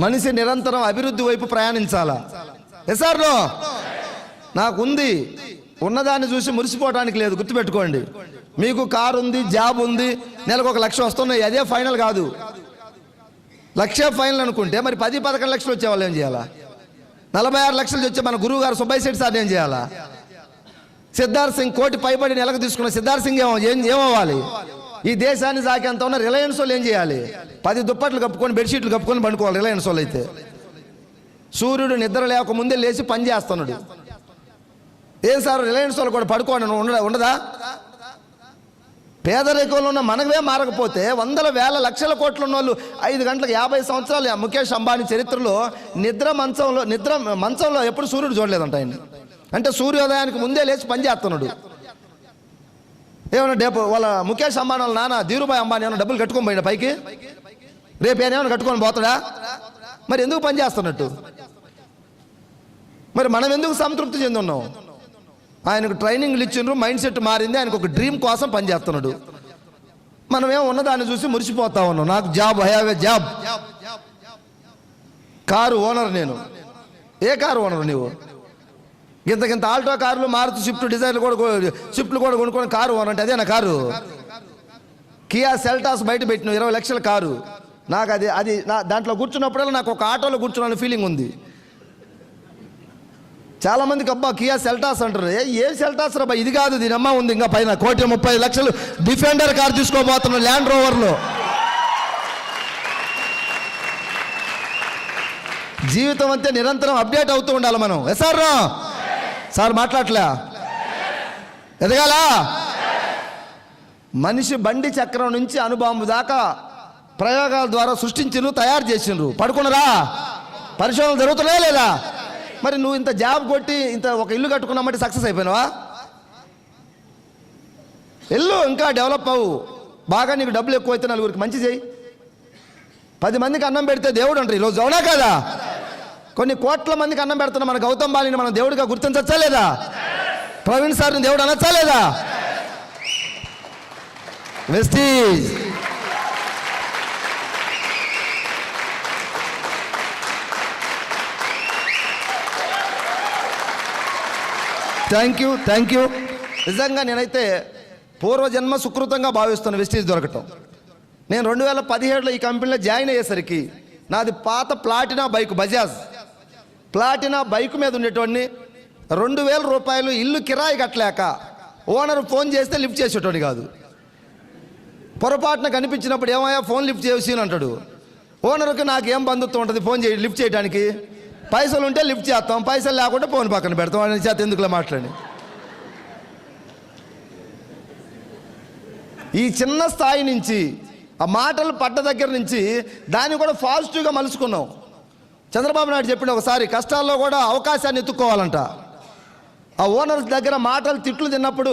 మనిషి నిరంతరం అభివృద్ధి వైపు ప్రయాణించాలా. Yes or no? నాకుంది, ఉన్నదాన్ని చూసి మురిసిపోవడానికి లేదు. గుర్తుపెట్టుకోండి, మీకు కారు ఉంది, జాబ్ ఉంది, నెలకు 1 లక్ష వస్తున్నాయి, అదే ఫైనల్ కాదు. 1,00,000 ఫైనల్ అనుకుంటే మరి 10-11 లక్షలు వచ్చేవాళ్ళు ఏం చేయాలా? 46 లక్షలు వచ్చే మన గురువు గారు సుబ్బయ్య శెట్టి సార్ ఏం చేయాలా? సిద్ధార్థ్ సింగ్ కోటి పైబడి నెలకు తీసుకున్న సిద్ధార్థ్ సింగ్ ఏమవ్వాలి? ఈ దేశాన్ని సాకేంత ఉన్న రిలయన్స్ వాళ్ళు ఏం చేయాలి? 10 దుప్పట్లు కప్పుకొని, బెడ్షీట్లు కప్పుకొని పండుకోవాలి రిలయన్స్ వాళ్ళు అయితే. సూర్యుడు నిద్ర లేకముందే లేచి పని చేస్తున్నాడు. ఏం సార్ రిలయన్స్ వాళ్ళు కూడా పడుకోండి ఉండదా? పేదరికంలో ఉన్న మనమే మారకపోతే 100,000 లక్షల కోట్లు ఉన్న వాళ్ళు 5 గంటలకు 50 సంవత్సరాలు ముఖేష్ అంబానీ చరిత్రలో నిద్ర మంచంలో ఎప్పుడు సూర్యుడు చూడలేదంట ఆయన. అంటే సూర్యోదయానికి ముందే లేచి పని చేస్తున్నాడు. ఏమన్నా వాళ్ళ ముఖేష్ అంబానీ వాళ్ళ నాన్న ధీరుభాయ్ అంబానీ ఏమన్నా డబ్బులు కట్టుకొని పోయినా పైకి? రేపు ఏమైనా కట్టుకొని పోతాడా? మరి ఎందుకు పని చేస్తున్నట్టు? మరి మనం ఎందుకు సంతృప్తి చెందున్నాం? ఆయనకు ట్రైనింగ్లు ఇచ్చిండ్రు, మైండ్ సెట్ మారింది, ఆయనకు ఒక డ్రీమ్ కోసం పనిచేస్తున్నాడు. మనమేమో ఉన్నదాన్ని చూసి మురిసిపోతా ఉన్నాం. నాకు job, I have a job. Car owner నేను. ఏ కారు ఓనర్ నీవు? ఇంత ఆల్టో కార్లు, మారుతి స్విఫ్ట్ డిజైర్లు కూడా కొనుక్కొని కారు ఓనర్ అంటే అదే నా కారు. కియా సెల్టాస్ బయట పెట్టిన 20 లక్షల కారు. నాకు అది దాంట్లో కూర్చున్నప్పుడల్లా నాకు ఒక ఆటోలో కూర్చున్న ఫీలింగ్ ఉంది. చాలా మందికి అబ్బా కియా సెల్టాస్ అంటారు. ఏం సెల్టాస్ రా? ఇది కాదు, దీని అమ్మ ఉంది ఇంకా పైన 1,30,00,000 లక్షలు డిఫెండర్ కార్ తీసుకోబోతున్నాడు, ల్యాండ్ రోవర్లో. జీవితం అంతే నిరంతరం అప్డేట్ అవుతూ ఉండాలి మనం. Yes or no? సార్ మాట్లాడలే, ఎదగాల మనిషి బండి చక్రం నుంచి అణుబాంబు దాకా ప్రయోగాల ద్వారా సృష్టించిండ్రు, తయారు చేసిండ్రు. పడుకున్నారా? పరిశోధనలు జరుగుతున్నాయా లేదా? మరి నువ్వు ఇంత జాబ్ కొట్టి ఇంత ఒక ఇల్లు కట్టుకున్నామంటే సక్సెస్ అయిపోయినావా? ఇల్లు ఇంకా డెవలప్ అవ్వు, బాగా నీకు డబ్బులు ఎక్కువైతే నలుగురికి మంచి చేయి. 10 మందికి అన్నం పెడితే దేవుడు అంటారు ఈరోజు, అవునా కదా? కొన్ని కోట్ల మందికి అన్నం పెడుతున్న మన గౌతమ్ బాలిని మనం దేవుడిగా గుర్తించచ్చా లేదా? ప్రవీణ్ సార్ని దేవుడు అనొచ్చా లేదా? వెస్టీజ్. Thank you. నిజంగా నేనైతే పూర్వజన్మ సుకృతంగా భావిస్తాను వెస్టీజ్ దొరకటం. నేను 2017లో ఈ కంపెనీలో జాయిన్ అయ్యేసరికి నాది పాత ప్లాటినా బైక్, బజాజ్ ప్లాటినా బైక్ మీద ఉండేటోడిని. 2000 రూపాయలు ఇల్లు కిరాయి కట్టలేక ఓనర్ ఫోన్ చేస్తే లిఫ్ట్ చేసేటోని కాదు. పొరపాటున కనిపించినప్పుడు ఏమయ్యా ఫోన్ లిఫ్ట్ చేసి అంటాడు. ఓనర్కి నాకు ఏం బంధుత్వం ఉంటుంది ఫోన్ లిఫ్ట్ చేయడానికి? పైసలు ఉంటే లిఫ్ట్ చేస్తాం, పైసలు లేకుంటే ఫోన్ పక్కన పెడతాం. అని చేత ఎందుకులా మాట్లాడి ఈ చిన్న స్థాయి నుంచి ఆ మాటలు పడ్డ దగ్గర నుంచి దాన్ని కూడా పాజిటివ్గా మలుచుకున్నాం. చంద్రబాబు నాయుడు చెప్పిన ఒకసారి కష్టాల్లో కూడా అవకాశాన్ని ఎత్తుక్కోవాలంట. ఆ ఓనర్స్ దగ్గర మాటలు తిట్లు తిన్నప్పుడు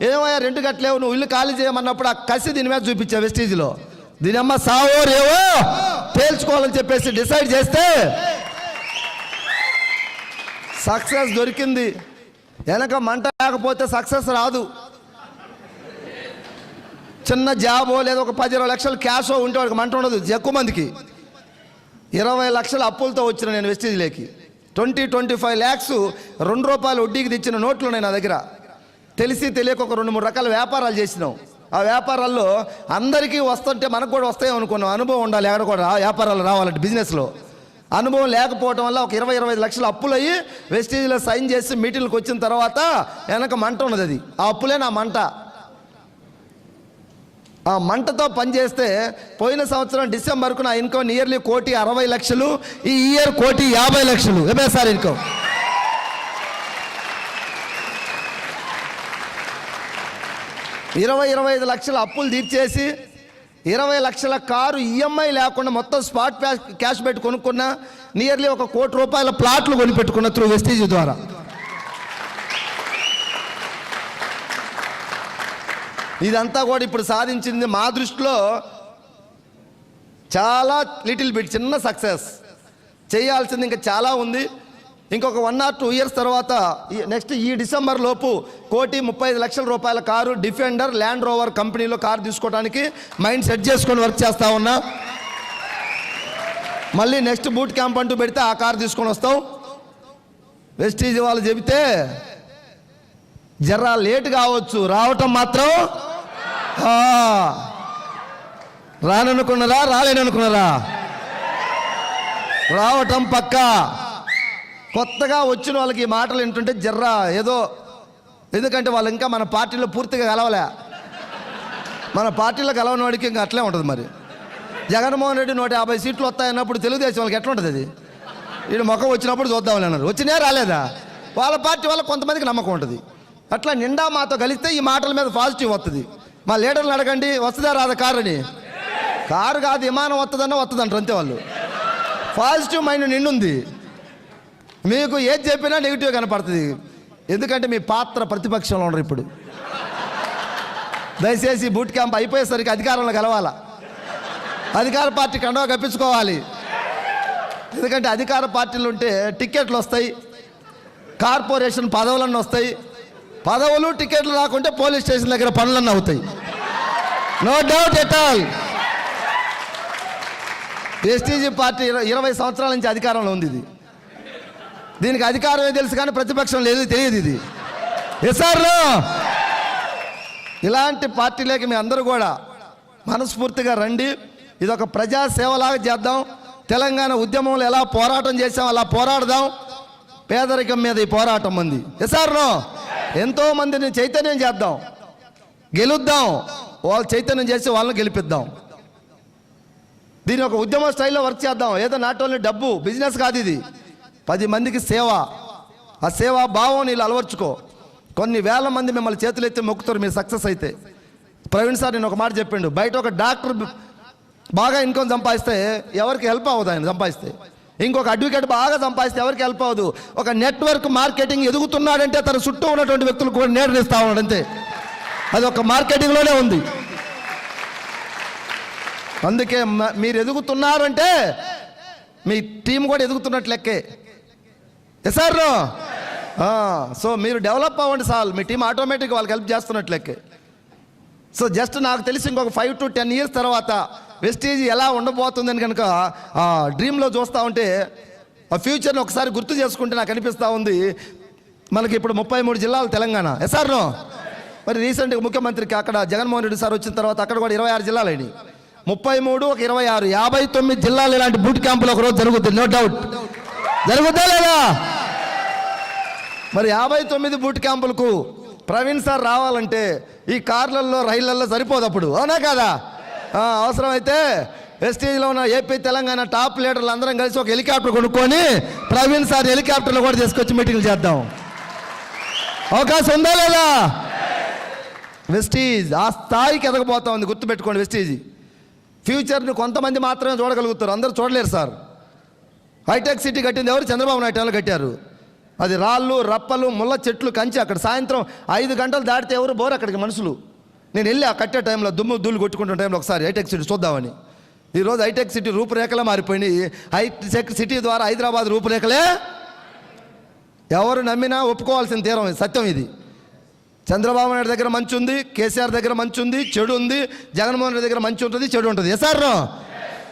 ఏమయ్యా రెంట్ కట్టలేవు, నువ్వు ఇల్లు ఖాళీ చేయమన్నప్పుడు ఆ కసి దీని మీద చూపించా వెస్టీజ్లో. దీని అమ్మ సావో రేవో తేల్చుకోవాలని చెప్పేసి డిసైడ్ చేస్తే సక్సెస్ దొరికింది. వెనక మంట లేకపోతే సక్సెస్ రాదు. చిన్న జాబో లేదా ఒక 10-20 లక్షలు క్యాషో ఉంటే వాడికి మంట ఉండదు. ఎక్కువ మందికి 20 లక్షల అప్పులతో వచ్చిన నేను వెస్టీజ్లోకి 25 lakhs 2 రూపాయలు వడ్డీకి తెచ్చిన నోట్లు ఉన్నాయి నా దగ్గర. తెలిసి తెలియక ఒక 2-3 రకాల వ్యాపారాలు చేసినాం. ఆ వ్యాపారాల్లో అందరికీ వస్తుంటే మనకు కూడా వస్తాయి అనుకున్నాం. అనుభవం ఉండాలి ఎక్కడ కూడా వ్యాపారాలు రావాలంటే. బిజినెస్లో అనుభవం లేకపోవడం వల్ల ఒక 20-25 లక్షలు అప్పులు అయ్యి వెస్టీజ్లో సైన్ చేసి మీటింగ్కి వచ్చిన తర్వాత వెనక మంట ఉన్నది. అది ఆ అప్పులే నా మంట. ఆ మంటతో పనిచేస్తే పోయిన సంవత్సరం డిసెంబర్కు నా ఇన్కమ్ నియర్లీ 1,60,00,000. ఈ ఇయర్ 1,50,00,000 ఎంఎస్ఆర్ ఇన్కమ్. ఇరవై 25 లక్షల అప్పులు తీర్చేసి 20 లక్షల కారు ఈఎంఐ లేకుండా మొత్తం స్పాట్ క్యాష్ పెట్టి కొనుక్కున్నా. నియర్లీ 1 కోటి రూపాయల ప్లాట్లు కొనిపెట్టుకున్న త్రూ వెస్టీజ్ ద్వారా. ఇదంతా కూడా ఇప్పుడు సాధించింది మా దృష్టిలో చాలా లిటిల్ బిట్ చిన్న సక్సెస్. చేయాల్సింది ఇంకా చాలా ఉంది. ఇంకొక 1 or 2 years తర్వాత నెక్స్ట్ ఈ డిసెంబర్ లోపు 1,35,00,000 రూపాయల కారు డిఫెండర్ ల్యాండ్ రోవర్ కంపెనీలో కారు తీసుకోవడానికి మైండ్ సెట్ చేసుకొని వర్క్ చేస్తూ ఉన్నా. మళ్ళీ నెక్స్ట్ బూట్ క్యాంప్ అంటూ పెడితే ఆ కారు తీసుకొని వస్తాం. వెస్టీజ్ వాళ్ళు చెబితే జరా లేట్ కావచ్చు, రావటం మాత్రం రాననుకున్నారా రాలేననుకున్నారా? రావటం పక్కా. కొత్తగా వచ్చిన వాళ్ళకి ఈ మాటలు వింటుంటే జర్రా ఏదో, ఎందుకంటే వాళ్ళు ఇంకా మన పార్టీలో పూర్తిగా కలవలే. మన పార్టీలో కలవని వాడికి ఇంకా అట్లే ఉంటుంది. మరి జగన్మోహన్ రెడ్డి 150 సీట్లు వస్తాయన్నప్పుడు తెలుగుదేశం వాళ్ళకి ఎట్లా ఉంటుంది? అది వీడు ముఖం వచ్చినప్పుడు చూద్దామని అన్నారు. వచ్చినా రాలేదా? వాళ్ళ పార్టీ వల్ల కొంతమందికి నమ్మకం ఉంటుంది. అట్లా నిండా మాతో కలిస్తే ఈ మాటల మీద పాజిటివ్ వస్తుంది. మా లీడర్లు అడగండి, వస్తుందా రాదా కారు అని. కారు కాదు విమానం వస్తుందన్నా వస్తుందంటారు అంతే. వాళ్ళు పాజిటివ్ మైండ్ నిండుంది. మీకు ఏది చెప్పినా నెగిటివ్ కనపడుతుంది. ఎందుకంటే మీ పాత్ర ప్రతిపక్షంలో ఉన్నారు. ఇప్పుడు దయచేసి బూట్ క్యాంప్ అయిపోయేసరికి అధికారంలో కలవాలా. అధికార పార్టీ కండవ కప్పించుకోవాలి. ఎందుకంటే అధికార పార్టీలు ఉంటే టిక్కెట్లు వస్తాయి, కార్పొరేషన్ పదవులన్నీ వస్తాయి. పదవులు టికెట్లు రాకుంటే పోలీస్ స్టేషన్ దగ్గర పనులన్నీ అవుతాయి. No doubt at all. Vestige party 20 సంవత్సరాల నుంచి అధికారంలో ఉంది. ఇది దీనికి అధికారమే తెలుసు కానీ ప్రతిపక్షం లేదు, తెలియదు. ఇది ఎస్ఆర్లో ఇలాంటి పార్టీలోకి మీ అందరూ కూడా మనస్ఫూర్తిగా రండి. ఇది ఒక ప్రజా సేవలాగా చేద్దాం. తెలంగాణ ఉద్యమంలో ఎలా పోరాటం చేసాం అలా పోరాడదాం. పేదరికం మీద ఈ పోరాటం ఉంది. ఎస్ఆర్లో ఎంతో మందిని చైతన్యం చేద్దాం, గెలుద్దాం. వాళ్ళు చైతన్యం చేసి వాళ్ళని గెలిపిద్దాం. దీని ఒక ఉద్యమ స్టైల్లో వర్క్ చేద్దాం. ఏదో నాట్ ఓన్లీ డబ్బు బిజినెస్ కాదు, ఇది 10 మందికి సేవ. ఆ సేవా భావం నీళ్ళు అలవర్చుకో. కొన్ని వేల మంది మిమ్మల్ని చేతులు ఎత్తి మొక్కుతారు మీరు సక్సెస్ అయితే. ప్రవీణ్ సార్ నేను ఒక మాట చెప్పిండు, బయట ఒక డాక్టర్ బాగా ఇన్కమ్ సంపాదిస్తే ఎవరికి హెల్ప్ అవ్వదు ఆయన సంపాదిస్తే. ఇంకొక అడ్వకేట్ బాగా సంపాదిస్తే ఎవరికి హెల్ప్ అవ్వదు. ఒక నెట్వర్క్ మార్కెటింగ్ ఎదుగుతున్నాడంటే తన చుట్టూ ఉన్నటువంటి వ్యక్తులకు కూడా నేర్పిస్తా ఉన్నాడు అంతే. అది ఒక మార్కెటింగ్లోనే ఉంది. అందుకే మీరు ఎదుగుతున్నారంటే మీ టీం కూడా ఎదుగుతున్నట్లు లెక్కే. సార్ సో మీరు డెవలప్ అవ్వండి సార్, మీ టీం ఆటోమేటిక్గా వాళ్ళకి హెల్ప్ చేస్తున్నట్లు లెక్కే. సో జస్ట్ నాకు తెలిసి ఇంకొక 5 to 10 years తర్వాత వెస్టీజ్ ఎలా ఉండబోతుందని కనుక ఆ డ్రీమ్లో చూస్తూ ఉంటే ఆ ఫ్యూచర్ని ఒకసారి గుర్తు చేసుకుంటే నాకు అనిపిస్తూ ఉంది. మనకి ఇప్పుడు 33 జిల్లాలు తెలంగాణ. ఎస్ఆర్నో మరి రీసెంట్గా ముఖ్యమంత్రికి అక్కడ జగన్మోహన్ రెడ్డి సార్ వచ్చిన తర్వాత అక్కడ కూడా 26 జిల్లాలు అయినాయి. 33 ఒక 26 59 జిల్లాలు ఇలాంటి బూట్ క్యాంపులు ఒకరోజు జరుగుతుంది. నో డౌట్ జరుగుద్దా లేదా? మరి 59 బూట్ క్యాంపులకు ప్రవీణ్ సార్ రావాలంటే ఈ కార్లల్లో రైళ్లల్లో సరిపోదు అప్పుడు, అవునా కదా? అవసరమైతే వెస్టీజ్లో ఉన్న ఏపీ తెలంగాణ టాప్ లీడర్లు అందరం కలిసి ఒక హెలికాప్టర్ కొనుక్కొని ప్రవీణ్ సార్ హెలికాప్టర్లో కూడా తీసుకొచ్చి మీటింగ్లు చేద్దాం. అవకాశం ఉందా లేదా? వెస్టీజ్ ఆ స్థాయికి ఎదగబోతా ఉంది. గుర్తుపెట్టుకోండి, వెస్టీజ్ ఫ్యూచర్ని కొంతమంది మాత్రమే చూడగలుగుతారు, అందరూ చూడలేరు సార్. హైటెక్ సిటీ కట్టింది ఎవరు? చంద్రబాబు నాయుడు టైంలో కట్టారు. అది రాళ్ళు రప్పలు ముళ్ళ చెట్లు కంచి అక్కడ సాయంత్రం 5 గంటలు దాటితే ఎవరు బోరు అక్కడికి మనుషులు. నేను వెళ్ళి ఆ కట్టే టైంలో దుమ్ము ధూళి కొట్టుకుంటున్న టైంలో ఒకసారి హైటెక్ సిటీ చూద్దామని. ఈరోజు హైటెక్ సిటీ రూపురేఖలే మారిపోయినాయి. హైటెక్ సిటీ ద్వారా హైదరాబాద్ రూపురేఖలే ఎవరు నమ్మినా ఒప్పుకోవాల్సిన తీరం, సత్యం ఇది. చంద్రబాబు నాయుడు దగ్గర మంచి ఉంది, కేసీఆర్ దగ్గర మంచి ఉంది, చెడు ఉంది. జగన్మోహన్ రెడ్డి దగ్గర మంచి ఉంటుంది, చెడు ఉంటుంది. సార్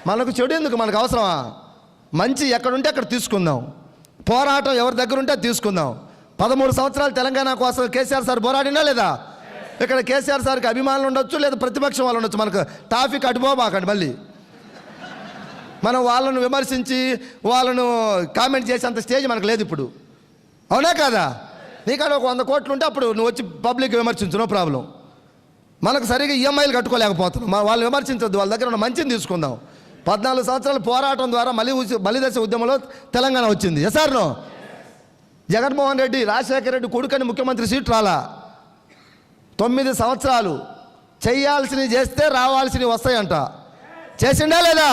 మనకు చెడు ఎందుకు? మనకు అవసరమా? మంచి ఎక్కడుంటే అక్కడ తీసుకుందాం. పోరాటం ఎవరి దగ్గర ఉంటే తీసుకుందాం. 13 సంవత్సరాలు తెలంగాణ కోసం కేసీఆర్ సార్ పోరాడినా లేదా? ఇక్కడ కేసీఆర్ సార్కి అభిమానులు ఉండొచ్చు, లేదా ప్రతిపక్షం వాళ్ళు ఉండొచ్చు. మనకు టాపిక్ అటుపోబాకండి. మళ్ళీ మనం వాళ్ళను విమర్శించి వాళ్ళను కామెంట్ చేసేంత స్టేజ్ మనకు లేదు ఇప్పుడు, అవునా కాదా? నీకాడ ఒక 100 కోట్లు ఉంటే అప్పుడు నువ్వు వచ్చి పబ్లిక్ విమర్శించు, నో ప్రాబ్లం. మనకు సరిగా ఈఎంఐలు కట్టుకోలేకపోతున్నాం. వాళ్ళు విమర్శించొద్దు, వాళ్ళ దగ్గర ఉన్న మంచిని తీసుకుందాం. 14 సంవత్సరాల పోరాటం ద్వారా మలిదశ ఉద్యమంలో తెలంగాణ వచ్చింది. ఎస్ఆర్నో జగన్మోహన్ రెడ్డి రాజశేఖర రెడ్డి కొడుకని ముఖ్యమంత్రి సీట్ రాలా. 9 సంవత్సరాలు చేయాల్సినవి చేస్తే రావాల్సినవి వస్తాయంట. చేసిండా లేదా?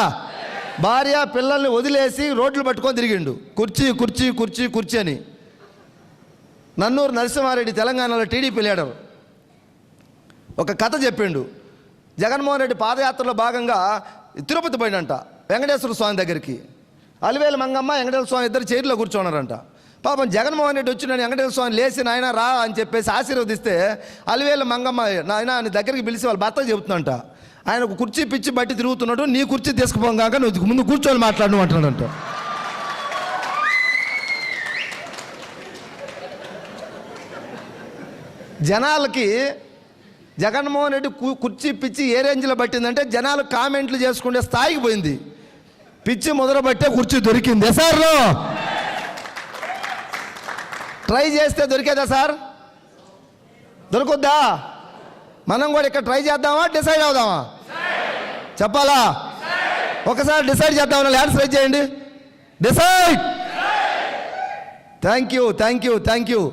భార్య పిల్లల్ని వదిలేసి రోడ్లు పట్టుకొని తిరిగిండు. కుర్చీ కుర్చీ కుర్చీ కుర్చీ అని. నన్నూరు నరసింహారెడ్డి తెలంగాణలో టీడీపీ లీడర్ ఒక కథ చెప్పిండు. జగన్మోహన్ రెడ్డి పాదయాత్రలో భాగంగా తిరుపతి పోయినంట వెంకటేశ్వర స్వామి దగ్గరికి. అలివేలు మంగమ్మ వెంకటేశ్వర స్వామి ఇద్దరు చైర్లో కూర్చోన్నారంట. పాపం జగన్మోహన్ రెడ్డి వచ్చి నేను వెంకటేశ్వర స్వామి లేచి నాయన రా అని చెప్పేసి ఆశీర్వదిస్తే అలివేలు మంగమ్మ నాయన అని దగ్గరికి పిలిచి వాళ్ళ భర్త చెబుతుందంట, ఆయన ఒక కుర్చీ పిచ్చి బట్టి తిరుగుతున్నాడు, నీ కుర్చీ తీసుకుపోగాక నువ్వు ముందు కూర్చొని మాట్లాడను అంటున్నాడంట. జనాలకి జగన్మోహన్ రెడ్డి కుర్చీ పిచ్చి ఏ రేంజ్లో పట్టిందంటే జనాలు కామెంట్లు చేసుకునే స్థాయికి పోయింది. పిచ్చి మొదలుబట్టే కుర్చీ దొరికింది. సార్లో ట్రై చేస్తే దొరికేదా సార్? దొరుకుద్దా? మనం కూడా ఇక్కడ ట్రై చేద్దామా, డిసైడ్ అవుదామా? చెప్పాలా? ఒకసారి డిసైడ్ చేద్దామని ల్యాండ్ స్ట్రైక్ చేయండి. Decide. Thank you thank you thank you.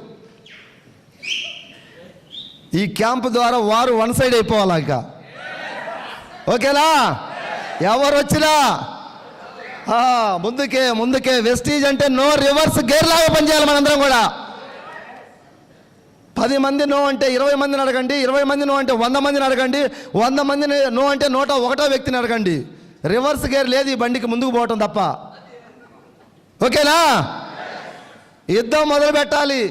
ఈ క్యాంపు ద్వారా వారు వన్ సైడ్ అయిపోవాలి. ఇక ఓకేనా? ఎవరు వచ్చినా ముందుకే ముందుకే. వెస్టీజ్ అంటే నో రివర్స్ గేర్ లాగా పనిచేయాలి మనందరం కూడా. 10 మంది నో అంటే 20 మందిని అడగండి, 20 మంది నో అంటే 100 మందిని అడగండి, 100 మందిని నో అంటే 101వ వ్యక్తిని అడగండి. రివర్స్ గేర్ లేదు ఈ బండికి, ముందుకు పోవటం తప్ప. ఓకేనా? యుద్ధం మొదలు పెట్టాలి.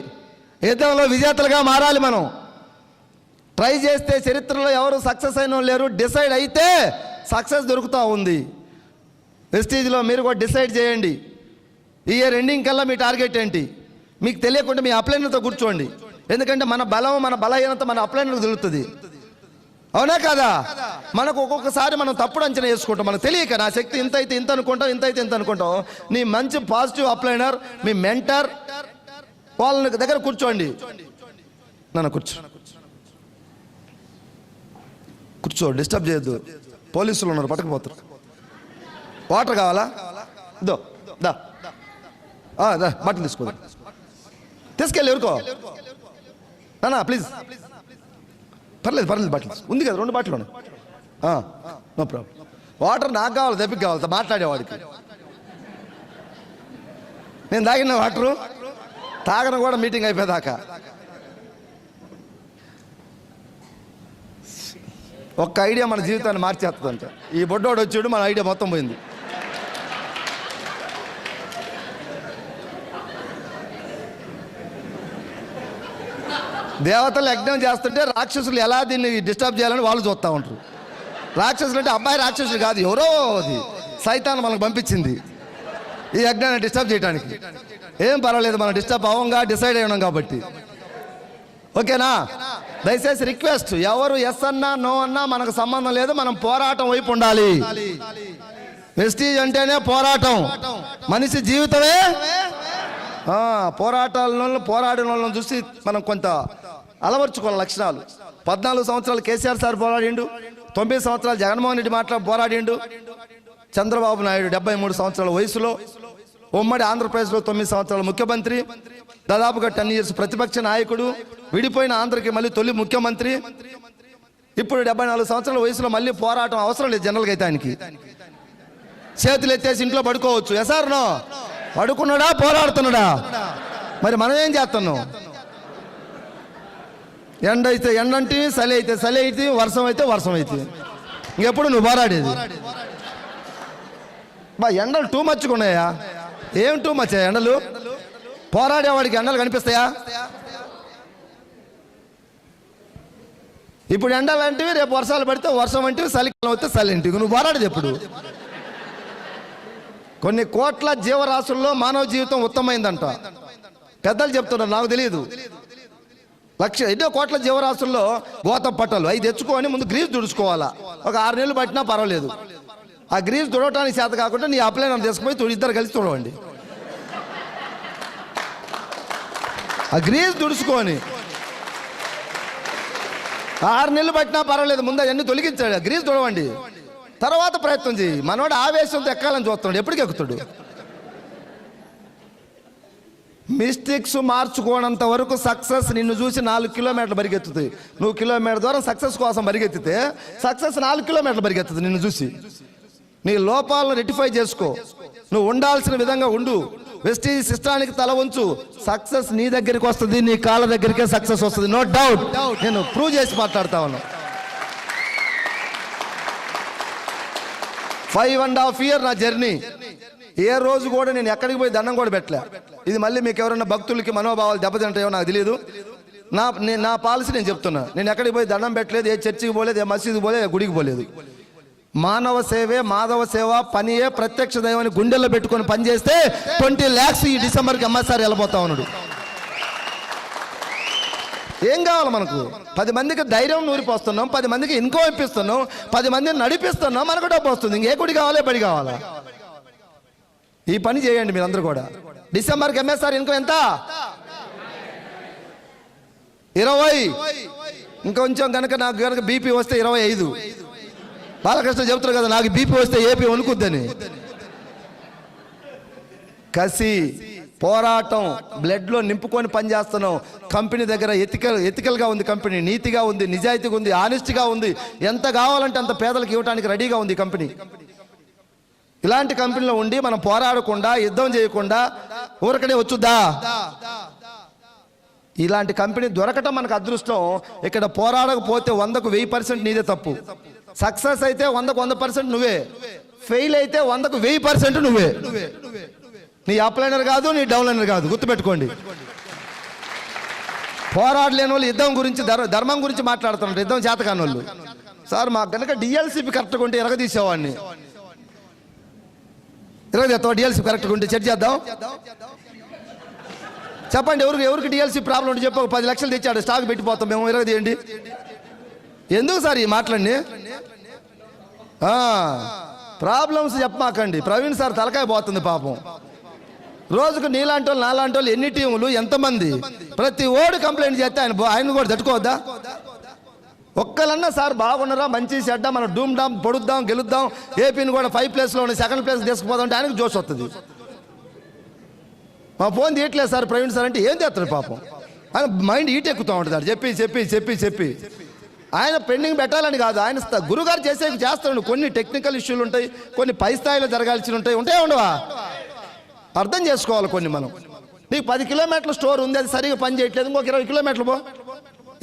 యుద్ధంలో విజేతలుగా మారాలి మనం. ట్రై చేస్తే చరిత్రలో ఎవరు సక్సెస్ అయిన లేరు. డిసైడ్ అయితే సక్సెస్ దొరుకుతూ ఉంది. వెస్టీజ్లో మీరు కూడా డిసైడ్ చేయండి. ఈ ఇయర్ ఎండింగ్ కల్లా మీ టార్గెట్ ఏంటి? మీకు తెలియకుండా మీ అప్లైనర్తో కూర్చోండి. ఎందుకంటే మన బలం మన బలహీనత మన అప్లైనర్కి తెలుస్తుంది, అవునా కదా? మనకు ఒక్కొక్కసారి మనం తప్పుడు అంచనా వేసుకుంటాం. మనకు తెలియక నా శక్తి ఇంత అయితే ఇంత అనుకుంటాం, ఇంత అయితే ఇంత అనుకుంటాం. నీ మంచి పాజిటివ్ అప్లైనర్, మీ మెంటర్ వాళ్ళ దగ్గర కూర్చోండి. నన్ను కూర్చో, డిస్టర్బ్ చేయొద్దు. పోలీసులు ఉన్నారు, పట్టుకుపోతారు. వాటర్ కావాలా? దా బట్టలు తీసుకో, తీసుకెళ్ళి ఎవరుకో నానా ప్లీజ్. పర్లేదు బట్టలు ఉంది కదా, 2 బాటిల్ ఉన్నాయి. No problem. వాటర్ నాకు కావాలి, దెబ్బకి కావాలి మాట్లాడేవాడికి. నేను తాగిన వాటరు తాగను కూడా మీటింగ్ అయిపోయేదాకా. ఒక్క ఐడియా మన జీవితాన్ని మార్చేస్తుందంట. ఈ బొడ్డోడు వచ్చాడు, మన ఐడియా మొత్తం పోయింది. దేవతలు యజ్ఞం చేస్తుంటే రాక్షసులు ఎలా దీన్ని డిస్టర్బ్ చేయాలని వాళ్ళు చూస్తూ ఉంటారు. రాక్షసులు అంటే అబ్బాయి రాక్షసులు కాదు, ఎవరో అది సైతాన్ మనకు పంపించింది ఈ యజ్ఞాన్ని డిస్టర్బ్ చేయడానికి. ఏం పర్వాలేదు, మనం డిస్టర్బ్ అవ్వంగా డిసైడ్ అయ్యాం కాబట్టి. ఓకేనా? దయచేసి రిక్వెస్ట్, ఎవరు ఎస్ అన్నా నో అన్నా మనకు సంబంధం లేదు, మనం పోరాటం వైపు ఉండాలి. వెస్టీజ్ అంటేనే పోరాటం, మనిషి జీవితమే పోరాటాలను పోరాడిన వాళ్ళని చూసి మనం కొంత అలవర్చుకోవాలి లక్షణాలు. 14 సంవత్సరాలు కేసీఆర్ సార్ పోరాడిండు, 9 సంవత్సరాలు జగన్మోహన్ రెడ్డి పోరాడిండు, చంద్రబాబు నాయుడు 73 సంవత్సరాల వయసులో ఉమ్మడి ఆంధ్రప్రదేశ్లో 9 సంవత్సరాల ముఖ్యమంత్రి, దాదాపుగా 10 years ప్రతిపక్ష నాయకుడు, విడిపోయిన ఆంధ్రకి మళ్ళీ తొలి ముఖ్యమంత్రి. ఇప్పుడు 74 సంవత్సరాల వయసులో మళ్ళీ పోరాటం అవసరం లేదు జనరల్గా అయితే ఆయనకి. చేతులు ఎత్తేసి ఇంట్లో పడుకోవచ్చు. ఎసార్ నో? పడుకున్నాడా పోరాడుతున్నాడా? మరి మనం ఏం చేస్తున్నాం? ఎండ అయితే ఎండంటే, చలి అయితే చలి అయితే, వర్షం అయితే వర్షం అయితే, ఇంకెప్పుడు నువ్వు పోరాడేది? ఎండలు టూ మచ్గా ఉన్నాయా? ఏం టూ మచ్ ఎండలు? పోరాడేవాడికి ఎండలు కనిపిస్తాయా? ఇప్పుడు ఎండలు అంటివి, రేపు వర్షాలు పడితే వర్షం అంటివి, చలికాలం వస్తే చలి అంటివి. నువ్వు పోరాడేది ఎప్పుడు? కొన్ని కోట్ల జీవరాశుల్లో మానవ జీవితం ఉత్తమైందంట పెద్దలు చెప్తున్నారు, నాకు తెలియదు. ఎన్నో కోట్ల జీవరాశుల్లో గోతం పట్టలు అవి తెచ్చుకొని ముందు గ్రీజ్ తుడుచుకోవాలా. ఒక 6 నెలలు పట్టినా పర్వాలేదు. ఆ గ్రీజ్ తుడవటానికి చేత కాకుండా నీ అప్లై నన్ను తీసుకుపోయి ఇద్దరు కలిసి తుడవండి. ఆ గ్రీజ్ తుడుచుకొని 6 నెలలు పట్టినా పర్వాలేదు, ముందు అవన్నీ తొలగించాడు. గ్రీజ్ తుడవండి, తర్వాత ప్రయత్నం చేయి. మనవాడు ఆవేశంతో ఎక్కాలని చూస్తున్నాడు, ఎప్పటికి ఎక్కుతాడు? మిస్టేక్స్ మార్చుకోనంత వరకు సక్సెస్ నిన్ను చూసి 4 కిలోమీటర్లు పరిగెత్తుతాయి. నువ్వు కిలోమీటర్ దూరం సక్సెస్ కోసం పరిగెత్తితే సక్సెస్ 4 కిలోమీటర్లు పరిగెత్తుతుంది నిన్ను చూసి. నీ లోపాలను రెక్టిఫై చేసుకో, నువ్వు ఉండాల్సిన విధంగా ఉండు, వెస్టీజ్ సిస్టానికి తల ఉంచు. సక్సెస్ నీ దగ్గరికి వస్తుంది, నీ కాళ్ళ దగ్గరికే సక్సెస్ వస్తుంది, నో డౌట్. నేను ప్రూవ్ చేసి మాట్లాడుతా ఉన్నాను. 5.5 years నా జర్నీ. ఏ రోజు కూడా నేను ఎక్కడికి పోయి దండం కూడా పెట్టలే. ఇది మళ్ళీ మీకు ఎవరైనా భక్తులకి మనోభావాలు దెబ్బతింటాయో నాకు తెలియదు. నా పాలసీ నేను చెప్తున్నా. నేను ఎక్కడికి పోయి దండం పెట్టలేదు, ఏ చర్చికి పోలేదు, ఏ మసీదుకి పోలేదు, ఏ గుడికి పోలేదు. మానవ సేవే మాధవ సేవ, పనియే ప్రత్యక్ష దైవాన్ని గుండెల్లో పెట్టుకొని పనిచేస్తే 20 lakhs ఈ డిసెంబర్కి ఎంఎస్ఆర్ వెళ్ళిపోతా ఉన్నాడు. ఏం కావాలి మనకు? 10 మందికి ధైర్యం నూరిపోస్తున్నాం, 10 మందికి ఇన్కమ్ ఇప్పిస్తున్నాం, 10 మందిని నడిపిస్తున్నాం, మనకు డబ్బు వస్తుంది. ఇంకే గుడి కావాలి, బడి కావాలా? ఈ పని చేయండి మీరందరూ కూడా. డిసెంబర్కి ఎంఎస్ఆర్ ఇన్కమ్ ఎంత? 20. ఇంకొంచెం కనుక నాకు కనుక బీపీ వస్తే 25. బాలకృష్ణ చెబుతారు కదా, నాకు బీపీ వస్తే ఏపీ వణుకుద్దని. కసి, పోరాటం బ్లడ్లో నింపుకొని పనిచేస్తున్నాం. కంపెనీ దగ్గర ఎథికల్గా ఉంది, కంపెనీ నీతిగా ఉంది, నిజాయితీగా ఉంది, ఆనెస్ట్గా ఉంది. ఎంత కావాలంటే అంత పేదలకు ఇవ్వడానికి రెడీగా ఉంది కంపెనీ. ఇలాంటి కంపెనీలో ఉండి మనం పోరాడకుండా, యుద్ధం చేయకుండా ఊరకనే వచ్చుద్దా? ఇలాంటి కంపెనీ దొరకటం మనకు అదృష్టం. ఇక్కడ పోరాడకపోతే 100కు 1000% నీదే తప్పు. సక్సెస్ అయితే 100కు 100% నువ్వే, ఫెయిల్ అయితే 100కు 1000% నువ్వే. నీ అప్లైనర్ కాదు, నీ డౌన్లైనర్ కాదు, గుర్తుపెట్టుకోండి. పోరాడలేని వాళ్ళు యుద్ధం గురించి, ధర్మం గురించి మాట్లాడుతున్నారు. యుద్ధం చేతకాని వాళ్ళు. సార్ మాకు కనుక డిఎల్సిపి కరెక్ట్గా ఉంటే ఎరగదీసేవాడిని. డిఎల్సీ కరెక్ట్గా ఉంటే చెక్ చేద్దాం. చెప్పండి, ఎవరికి డిఎల్సీ ప్రాబ్లం ఉంటే చెప్పు. 10 లక్షలు తెచ్చాడు, స్టాక్ పెట్టిపోతాం మేము, ఎరగదీయండి. ఎందుకు సార్ ఈ మాటలన్నీ? ప్రాబ్లమ్స్ చెప్పమాకండి. ప్రవీణ్ సార్ తలకాయ పోతుంది పాపం. రోజుకు నీలాంటి వాళ్ళు, నాలాంటి వాళ్ళు, ఎన్ని టీములు, ఎంతమంది, ప్రతి ఓడు కంప్లైంట్ చేస్తే ఆయన కూడా తట్టుకోవద్దా? ఒక్కలన్నా సార్ బాగున్నారా, మంచి చెడ్డ, మనం డూమ్ డామ్ పొడుద్దాం, గెలుద్దాం, ఏపీని కూడా 5 ప్లేస్లో ఉన్న 2nd ప్లేస్ తీసుకుపోదాం అంటే ఆయనకు జోష్ వస్తుంది. మా ఫోన్ తీయట్లేదు సార్ ప్రవీణ్ సార్ అంటే ఏం చేస్తాడు పాపం. ఆయన మైండ్ హీట్ ఎక్కుతూ ఉంటుంది. చెప్పి చెప్పి చెప్పి చెప్పి ఆయన పెండింగ్ పెట్టాలని కాదు, ఆయన గురుగారు చేస్తాడు. కొన్ని టెక్నికల్ ఇష్యూలు ఉంటాయి, కొన్ని పై స్థాయిలో జరగాల్సి ఉంటాయి, ఉండవా? అర్థం చేసుకోవాలి కొన్ని. మనం నీకు 10 కిలోమీటర్ల స్టోర్ ఉంది, అది సరిగా పని చేయట్లేదు, ఇంకొక 20 కిలోమీటర్లు పో.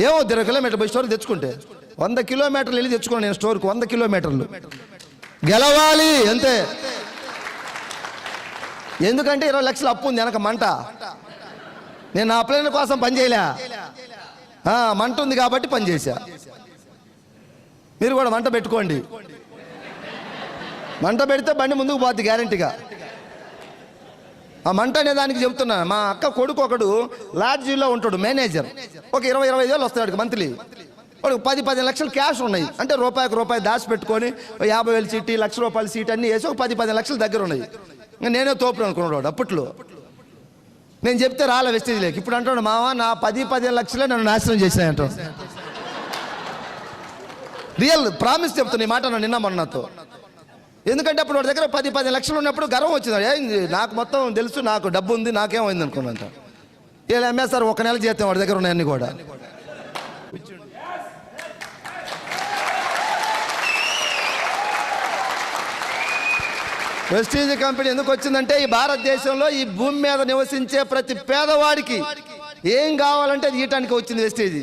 ఏమో 20 కిలోమీటర్లు పోయి స్టోర్ తెచ్చుకుంటే 100 కిలోమీటర్లు వెళ్ళి తెచ్చుకోండి. నేను స్టోర్కి 100 కిలోమీటర్లు గెలవాలి అంతే. ఎందుకంటే 20 లక్షలు అప్పు ఉంది వెనక మంట. నేను నా అప్లైన్ కోసం పని చేయలే, మంట ఉంది కాబట్టి పనిచేసా. మీరు కూడా మంట పెట్టుకోండి. మంట పెడితే బండి ముందుకు పోద్ది గ్యారంటీగా. ఆ మంట అనే దానికి చెబుతున్నా. మా అక్క కొడుకు ఒకడు లాడ్జీలో ఉంటాడు, మేనేజర్. ఒక 20-25 వేలు వస్తాడు మంత్లీ. వాడు 10-15 లక్షలు క్యాష్ ఉన్నాయి. అంటే రూపాయి దాచి పెట్టుకొని 50,000 సీట్, ₹1,00,000 సీట్ అన్నీ వేసి ఒక 10-15 లక్షలు దగ్గర ఉన్నాయి. నేనే తోపుడు అనుకున్నాడు అప్పట్లో. నేను చెప్తే రాలే వెస్టేజ్లోకి. ఇప్పుడు అంటాడు, మావా నా 10-15 లక్షలే నన్ను నాశనం చేసినాయంటాడు. రియల్ ప్రామిస్ చెప్తున్నా ఈ మాట నిన్న మొన్నతో. ఎందుకంటే అప్పుడు వాడి దగ్గర 10-15 లక్షలు ఉన్నప్పుడు గర్వం వచ్చింది. నాకు మొత్తం తెలుసు, నాకు డబ్బు ఉంది, నాకేమైంది అనుకున్నంత. వీళ్ళు అమ్మేస్తారు, 1 నెల జీతం వాడి దగ్గర ఉన్నాయన్నీ కూడా. వెస్టీజ్ కంపెనీ ఎందుకు వచ్చిందంటే ఈ భారతదేశంలో ఈ భూమి మీద నివసించే ప్రతి పేదవాడికి ఏం కావాలంటే అది ఇయటానికి వచ్చింది వెస్టీజ్.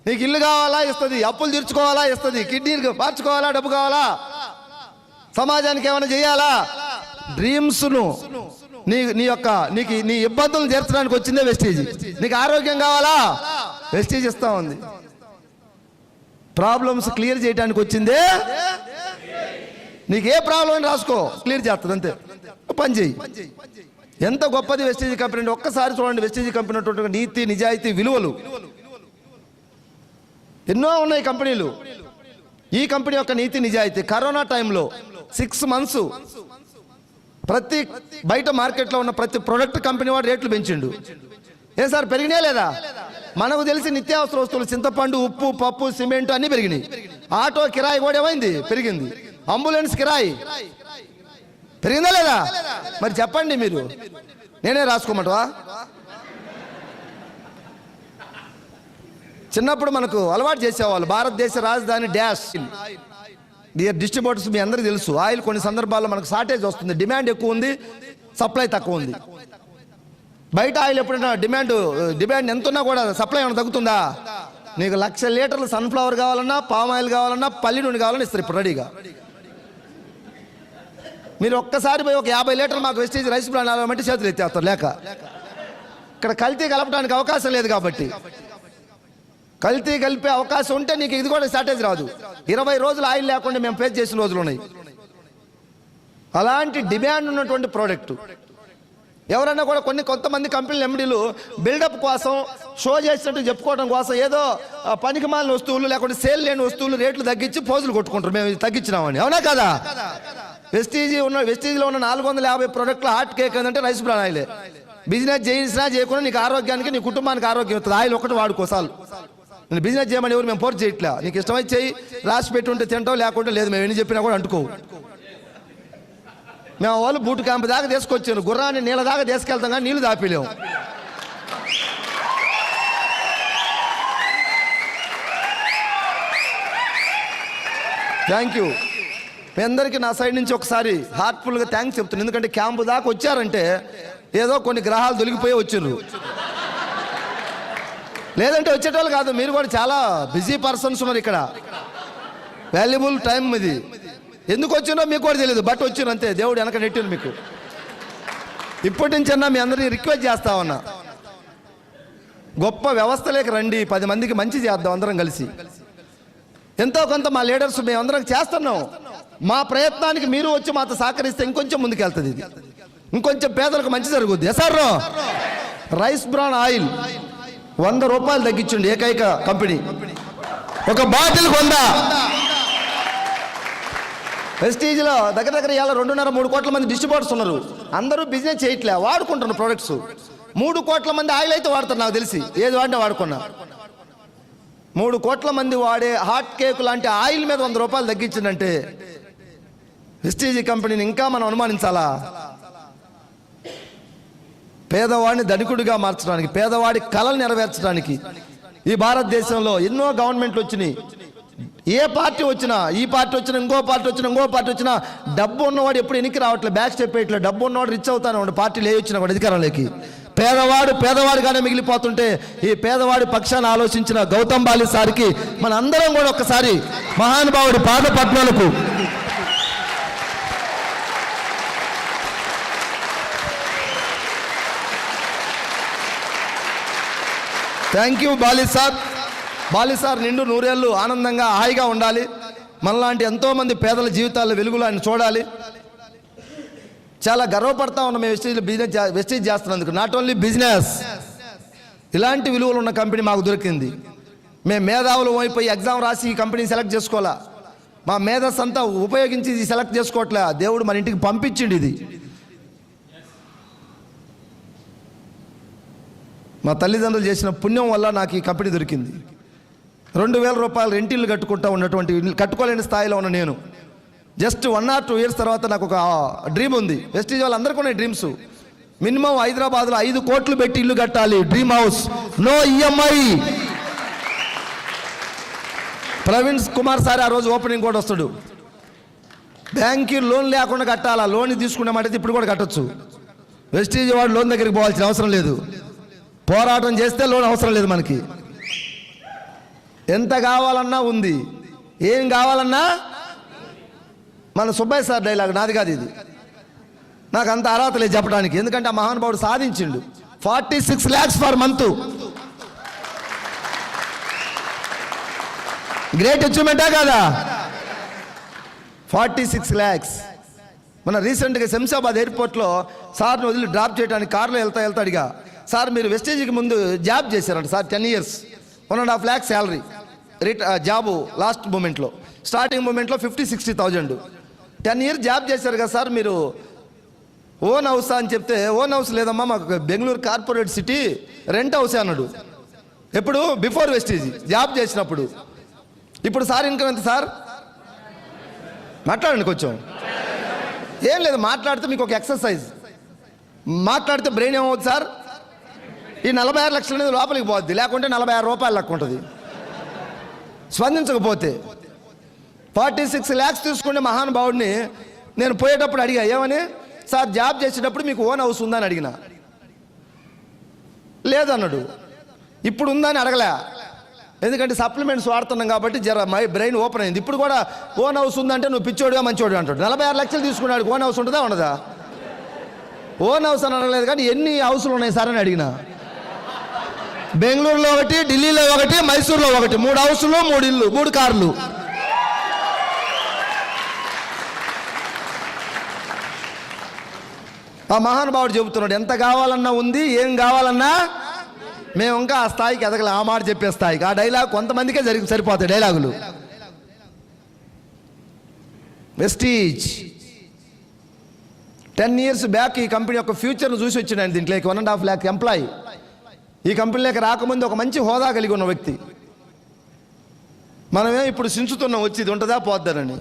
నీకు ఇల్లు కావాలా ఇస్తుంది, అప్పులు తీర్చుకోవాలా ఇస్తుంది, కిడ్నీలు మార్చుకోవాలా డబ్బు కావాలా, సమాజానికి ఏమైనా చేయాలా, డ్రీమ్స్ను నీ ఇబ్బందులు తీర్చడానికి వచ్చిందే వెస్టీజ్. నీకు ఆరోగ్యం కావాలా వెస్టీజ్ ఇస్తా ఉంది. ప్రాబ్లమ్స్ క్లియర్ చేయడానికి వచ్చిందే. నీకు ఏ ప్రాబ్లం అని రాసుకో, క్లియర్ చేస్తుంది అంతే. పని చేయి. ఎంత గొప్పది వెస్టీజ్ కంపెనీ అంటే ఒక్కసారి చూడండి. వెస్టీజ్ కంపెనీ ఉన్నటువంటి నీతి నిజాయితీ విలువలు ఎన్నో ఉన్నాయి కంపెనీలు. ఈ కంపెనీ యొక్క నీతి నిజాయితీ కరోనా టైంలో 6 months ప్రతి బయట మార్కెట్లో ఉన్న ప్రతి ప్రొడక్ట్ కంపెనీ వాడు రేట్లు పెంచిండు. ఏ సార్ పెరిగినాయా లేదా? మనకు తెలిసి నిత్యావసర వస్తువులు చింతపండు, ఉప్పు, పప్పు, సిమెంట్ అన్నీ పెరిగినాయి. ఆటో కిరాయి కూడా ఏమైంది? పెరిగింది. అంబులెన్స్ కిరాయి పెరిగిందా లేదా? మరి చెప్పండి మీరు. నేనే రాసుకోమంటవా? చిన్నప్పుడు మనకు అలవాటు చేసేవాళ్ళు భారతదేశ రాజధాని డాష్. డియర్ డిస్ట్రిబ్యూటర్స్, మీ అందరికీ తెలుసు ఆయిల్ కొన్ని సందర్భాల్లో మనకు షార్టేజ్ వస్తుంది. డిమాండ్ ఎక్కువ ఉంది, సప్లై తక్కువ ఉంది. బయట ఆయిల్ ఎప్పుడైనా డిమాండ్ ఎంత ఉన్నా కూడా సప్లై ఏమైనా తగ్గుతుందా? నీకు 1,00,000 లీటర్లు సన్ఫ్లవర్ కావాలన్నా, పామ్ ఆయిల్ కావాలన్నా, పల్లి నూనె కావాలన్నా ఇస్తారు ఇప్పుడు రెడీగా. మీరు ఒక్కసారి పోయి ఒక 50 లీటర్లు మాకు వెస్టీజ్ రైస్ బ్రాండ్ అంటే చేతులు ఎత్తేస్తారు. లేక ఇక్కడ కల్తీ కలపడానికి అవకాశం లేదు కాబట్టి. కల్తీ కలిపే అవకాశం ఉంటే నీకు ఇది కూడా షార్టేజ్ రాదు. 20 రోజులు ఆయిల్ లేకుండా మేము ఫేస్ చేసిన రోజులు ఉన్నాయి. అలాంటి డిమాండ్ ఉన్నటువంటి ప్రోడక్ట్ ఎవరన్నా కూడా కొంతమంది కంపెనీలు ఎండీలు బిల్డప్ కోసం, షో చేసినట్టు చెప్పుకోవడం కోసం ఏదో పనికిమాలిన వస్తువులు లేకుంటే సేల్ లేని వస్తువులు రేట్లు తగ్గించి పోజులు కొట్టుకుంటారు, మేము తగ్గించినామని. అవునా కదా? వెస్టీజ్లో ఉన్న 450 ప్రోడక్ట్లు హాట్ కేక్ ఏంటంటే రైస్ బ్రాన్ ఆయిలే. బిజినెస్ చేసినా చేయకుండా నీకు ఆరోగ్యానికి, నీ కుటుంబానికి ఆరోగ్యం అవుతుంది. ఆయిల్ ఒకటి వాడుకోసాలు. నేను బిజినెస్ చేయమని ఎవరు మేము ఫోర్స్ చేయట్లా. నీకు ఇష్టమైతే చెయ్యి, రాసి పెట్టి ఉంటే తింటావు, లేకుంటే లేదు. మేము ఎన్ని చెప్పినా కూడా అంటుకోవు. మేము వాళ్ళు బూట్ క్యాంప్ దాకా తీసుకొచ్చాను, గుర్రాన్ని నీళ్ళ దాకా తీసుకెళ్తాం కానీ నీళ్ళు దాపిలేము. Thank you. మీ అందరికీ నా సైడ్ నుంచి ఒకసారి హార్ట్ఫుల్గా థ్యాంక్స్ చెప్తున్నాను. ఎందుకంటే క్యాంపు దాకా వచ్చారంటే ఏదో కొన్ని గ్రహాలు దొరికిపోయి వచ్చారు, లేదంటే వచ్చేటోళ్ళు కాదు. మీరు కూడా చాలా బిజీ పర్సన్స్ ఉన్నారు ఇక్కడ. వాల్యుబుల్ టైం ఇది. ఎందుకు వచ్చినో మీకు కూడా తెలియదు, బట్ వచ్చిన అంతే. దేవుడు వెనక నెట్టిన మీకు. ఇప్పటి నుంచి అన్నా మీ అందరినీ రిక్వెస్ట్ చేస్తా ఉన్నా, గొప్ప వ్యవస్థలోకి రండి, 10 మందికి మంచి చేద్దాం అందరం కలిసి. ఎంతో కొంత మా లీడర్స్ మేమందరం చేస్తున్నాం. మా ప్రయత్నానికి మీరు వచ్చి మాతో సహకరిస్తే ఇంకొంచెం ముందుకెళ్తుంది. ఇది ఇంకొంచెం పేదలకు మంచి జరుగుద్ది. ఎస్ఆర్ రైస్ బ్రాన్ ఆయిల్ 100 రూపాయలు తగ్గించండి ఏకైక కంపెనీ. ఒక బాటిల్ 100. వెస్టీజ్లో దగ్గర 2.5-3 కోట్ల మంది డిస్ట్రిబ్యూటర్స్ ఉన్నారు. అందరూ బిజినెస్ చేయట్లే, వాడుకుంటున్నారు ప్రొడక్ట్స్. 3 కోట్ల మంది ఆయిల్ అయితే వాడుతారు నాకు తెలిసి. ఏది వాడినా వాడుకున్నా. 3 కోట్ల మంది వాడే హాట్ కేక్ లాంటి ఆయిల్ మీద 100 రూపాయలు తగ్గించిందంటే వెస్టీజ్ కంపెనీని ఇంకా మనం అనుమానించాలా? పేదవాడిని ధనికుడిగా మార్చడానికి, పేదవాడి కళలు నెరవేర్చడానికి ఈ భారతదేశంలో ఎన్నో గవర్నమెంట్లు వచ్చినాయి. ఏ పార్టీ వచ్చినా, ఈ పార్టీ వచ్చినా, ఇంకో పార్టీ వచ్చినా డబ్బు ఉన్నవాడు ఎప్పుడు ఎన్నికి రావట్లేదు, బ్యాక్ స్టెప్ వేయట్లేదు. డబ్బు ఉన్నవాడు రిచ్ అవుతాను, పార్టీలు ఏ వచ్చినా కూడా అధికారంలోకి. పేదవాడుగానే మిగిలిపోతుంటే ఈ పేదవాడి పక్షాన్ని ఆలోచించిన గౌతమ్ బాలి సార్కి మన అందరం కూడా ఒక్కసారి మహానుభావుడి పాద పద్మాలకు thank you Bali sir. Bali sir నిండు నూరేళ్ళు ఆనందంగా హాయిగా ఉండాలి. మనలాంటి ఎంతోమంది పేదల జీవితాల్లో వెలుగులు ఆయన చూడాలి. చాలా గర్వపడతా ఉన్నాం మేము వెస్టీజ్ చేస్తున్నందుకు. నాట్ ఓన్లీ బిజినెస్, ఇలాంటి విలువలు ఉన్న కంపెనీ మాకు దొరికింది. మేము మేధావులు అయిపోయి ఎగ్జామ్ రాసి ఈ కంపెనీని సెలెక్ట్ చేసుకోవాలా, మా మేధస్సు అంతా ఉపయోగించి ఇది సెలెక్ట్ చేసుకోవట్లే. దేవుడు మన ఇంటికి పంపించిండు. ఇది మా తల్లిదండ్రులు చేసిన పుణ్యం వల్ల నాకు ఈ కంపెనీ దొరికింది. 2,000 రూపాయలు రెంటిల్లు కట్టుకోలేని స్థాయిలో ఉన్న నేను జస్ట్ 1 or 2 years తర్వాత నాకు ఒక డ్రీమ్ ఉంది. వెస్టీజ్ వాళ్ళందరికీ ఉన్నాయి డ్రీమ్స్. మినిమం హైదరాబాద్లో 5 కోట్లు పెట్టి ఇల్లు కట్టాలి, dream house, no EMI. Praveen Kumar sir ఆ రోజు ఓపెనింగ్ కూడా వస్తాడు. బ్యాంక్కి లోన్ లేకుండా కట్టాలా, లోన్ తీసుకున్నామంటే ఇప్పుడు కూడా కట్టొచ్చు. వెస్టీజ్ వాడు లోన్ దగ్గరికి పోవాల్సిన అవసరం లేదు, పోరాటం చేస్తే లోన్ అవసరం లేదు మనకి. ఎంత కావాలన్నా ఉంది, ఏం కావాలన్నా. మన సుబ్బయ్య సార్ డైలాగ్ నాది కాదు ఇది, నాకు అంత అర్హత లేదు చెప్పడానికి. ఎందుకంటే ఆ మహానుభావుడు సాధించిండు 46 lakhs ఫర్ మంత్. గ్రేట్ అచీవ్మెంటా కాదా? 46 lakhs. మన రీసెంట్గా శంషాబాద్ ఎయిర్పోర్ట్లో సార్ని వదిలి డ్రాప్ చేయడానికి కార్లో వెళ్తా అడిగా, సార్ మీరు వెస్టేజ్కి ముందు జాబ్ చేశారంట sir, 10 years, 1.5 lakh salary. Job last మూమెంట్లో, స్టార్టింగ్ మూమెంట్లో 50-60,000. 10 years జాబ్ చేశారు కదా సార్ మీరు, ఓన్ హౌస్ అని చెప్తే, ఓన్ హౌస్ లేదమ్మా మాకు బెంగళూరు కార్పొరేట్ సిటీ రెంట్ హౌసే అన్నాడు. ఎప్పుడు? బిఫోర్ వెస్టేజ్ జాబ్ చేసినప్పుడు. ఇప్పుడు సార్ ఇన్కమ్ ఎంత సార్? మాట్లాడండి కొంచెం. ఏం లేదు, మాట్లాడితే మీకు ఒక ఎక్సర్సైజ్. మాట్లాడితే బ్రెయిన్ ఏమవుతుంది సార్? ఈ 46 లక్షలు అనేది లోపలికి పోద్ది, లేకుంటే 46 రూపాయలు లెక్క ఉంటుంది. స్పందించకపోతే 46 lakhs తీసుకునే మహానుభావుడిని నేను పోయేటప్పుడు అడిగా, ఏమని సార్ జాబ్ చేసేటప్పుడు మీకు ఓన్ హౌస్ ఉందని అడిగినా, లేదన్నాడు. ఇప్పుడు ఉందని అడగలే, ఎందుకంటే సప్లిమెంట్స్ వాడుతున్నాం కాబట్టి మై బ్రెయిన్ ఓపెన్ అయింది. ఇప్పుడు కూడా ఓన్ హౌస్ ఉందంటే నువ్వు పిచ్చోడుగా మంచోడు అంటాడు. 46 లక్షలు తీసుకున్నాడు, ఓన్ హౌస్ ఉంటుందా ఉండదా? ఓన్ హౌస్ అని అడగలేదు, కానీ ఎన్ని హౌస్లు ఉన్నాయి సార్ అని అడిగినా. బెంగళూరులో ఒకటి, ఢిల్లీలో ఒకటి, మైసూర్లో ఒకటి, 3 హౌసులు, 3 ఇల్లు, 3 కార్లు. ఆ మహానుభావుడు చెబుతున్నాడు, ఎంత కావాలన్నా ఉంది, ఏం కావాలన్నా. మేము ఇంకా ఆ స్థాయికి ఎదగలే, ఆ మాట చెప్పే స్థాయికి. ఆ డైలాగ్ కొంతమందికే సరిపోతాయి డైలాగులు. వెస్టీజ్ 10 years బ్యాక్ ఈ కంపెనీ యొక్క ఫ్యూచర్ను చూసి వచ్చినాను. దీంట్లోకి 1.5 lakh ఎంప్లాయీ. ఈ కంపెనీలోకి రాకముందు ఒక మంచి హోదా కలిగి ఉన్న వ్యక్తి. మనమే ఇప్పుడు సించుతున్నాం, వచ్చి ఇది ఉంటుందా పోద్దానని.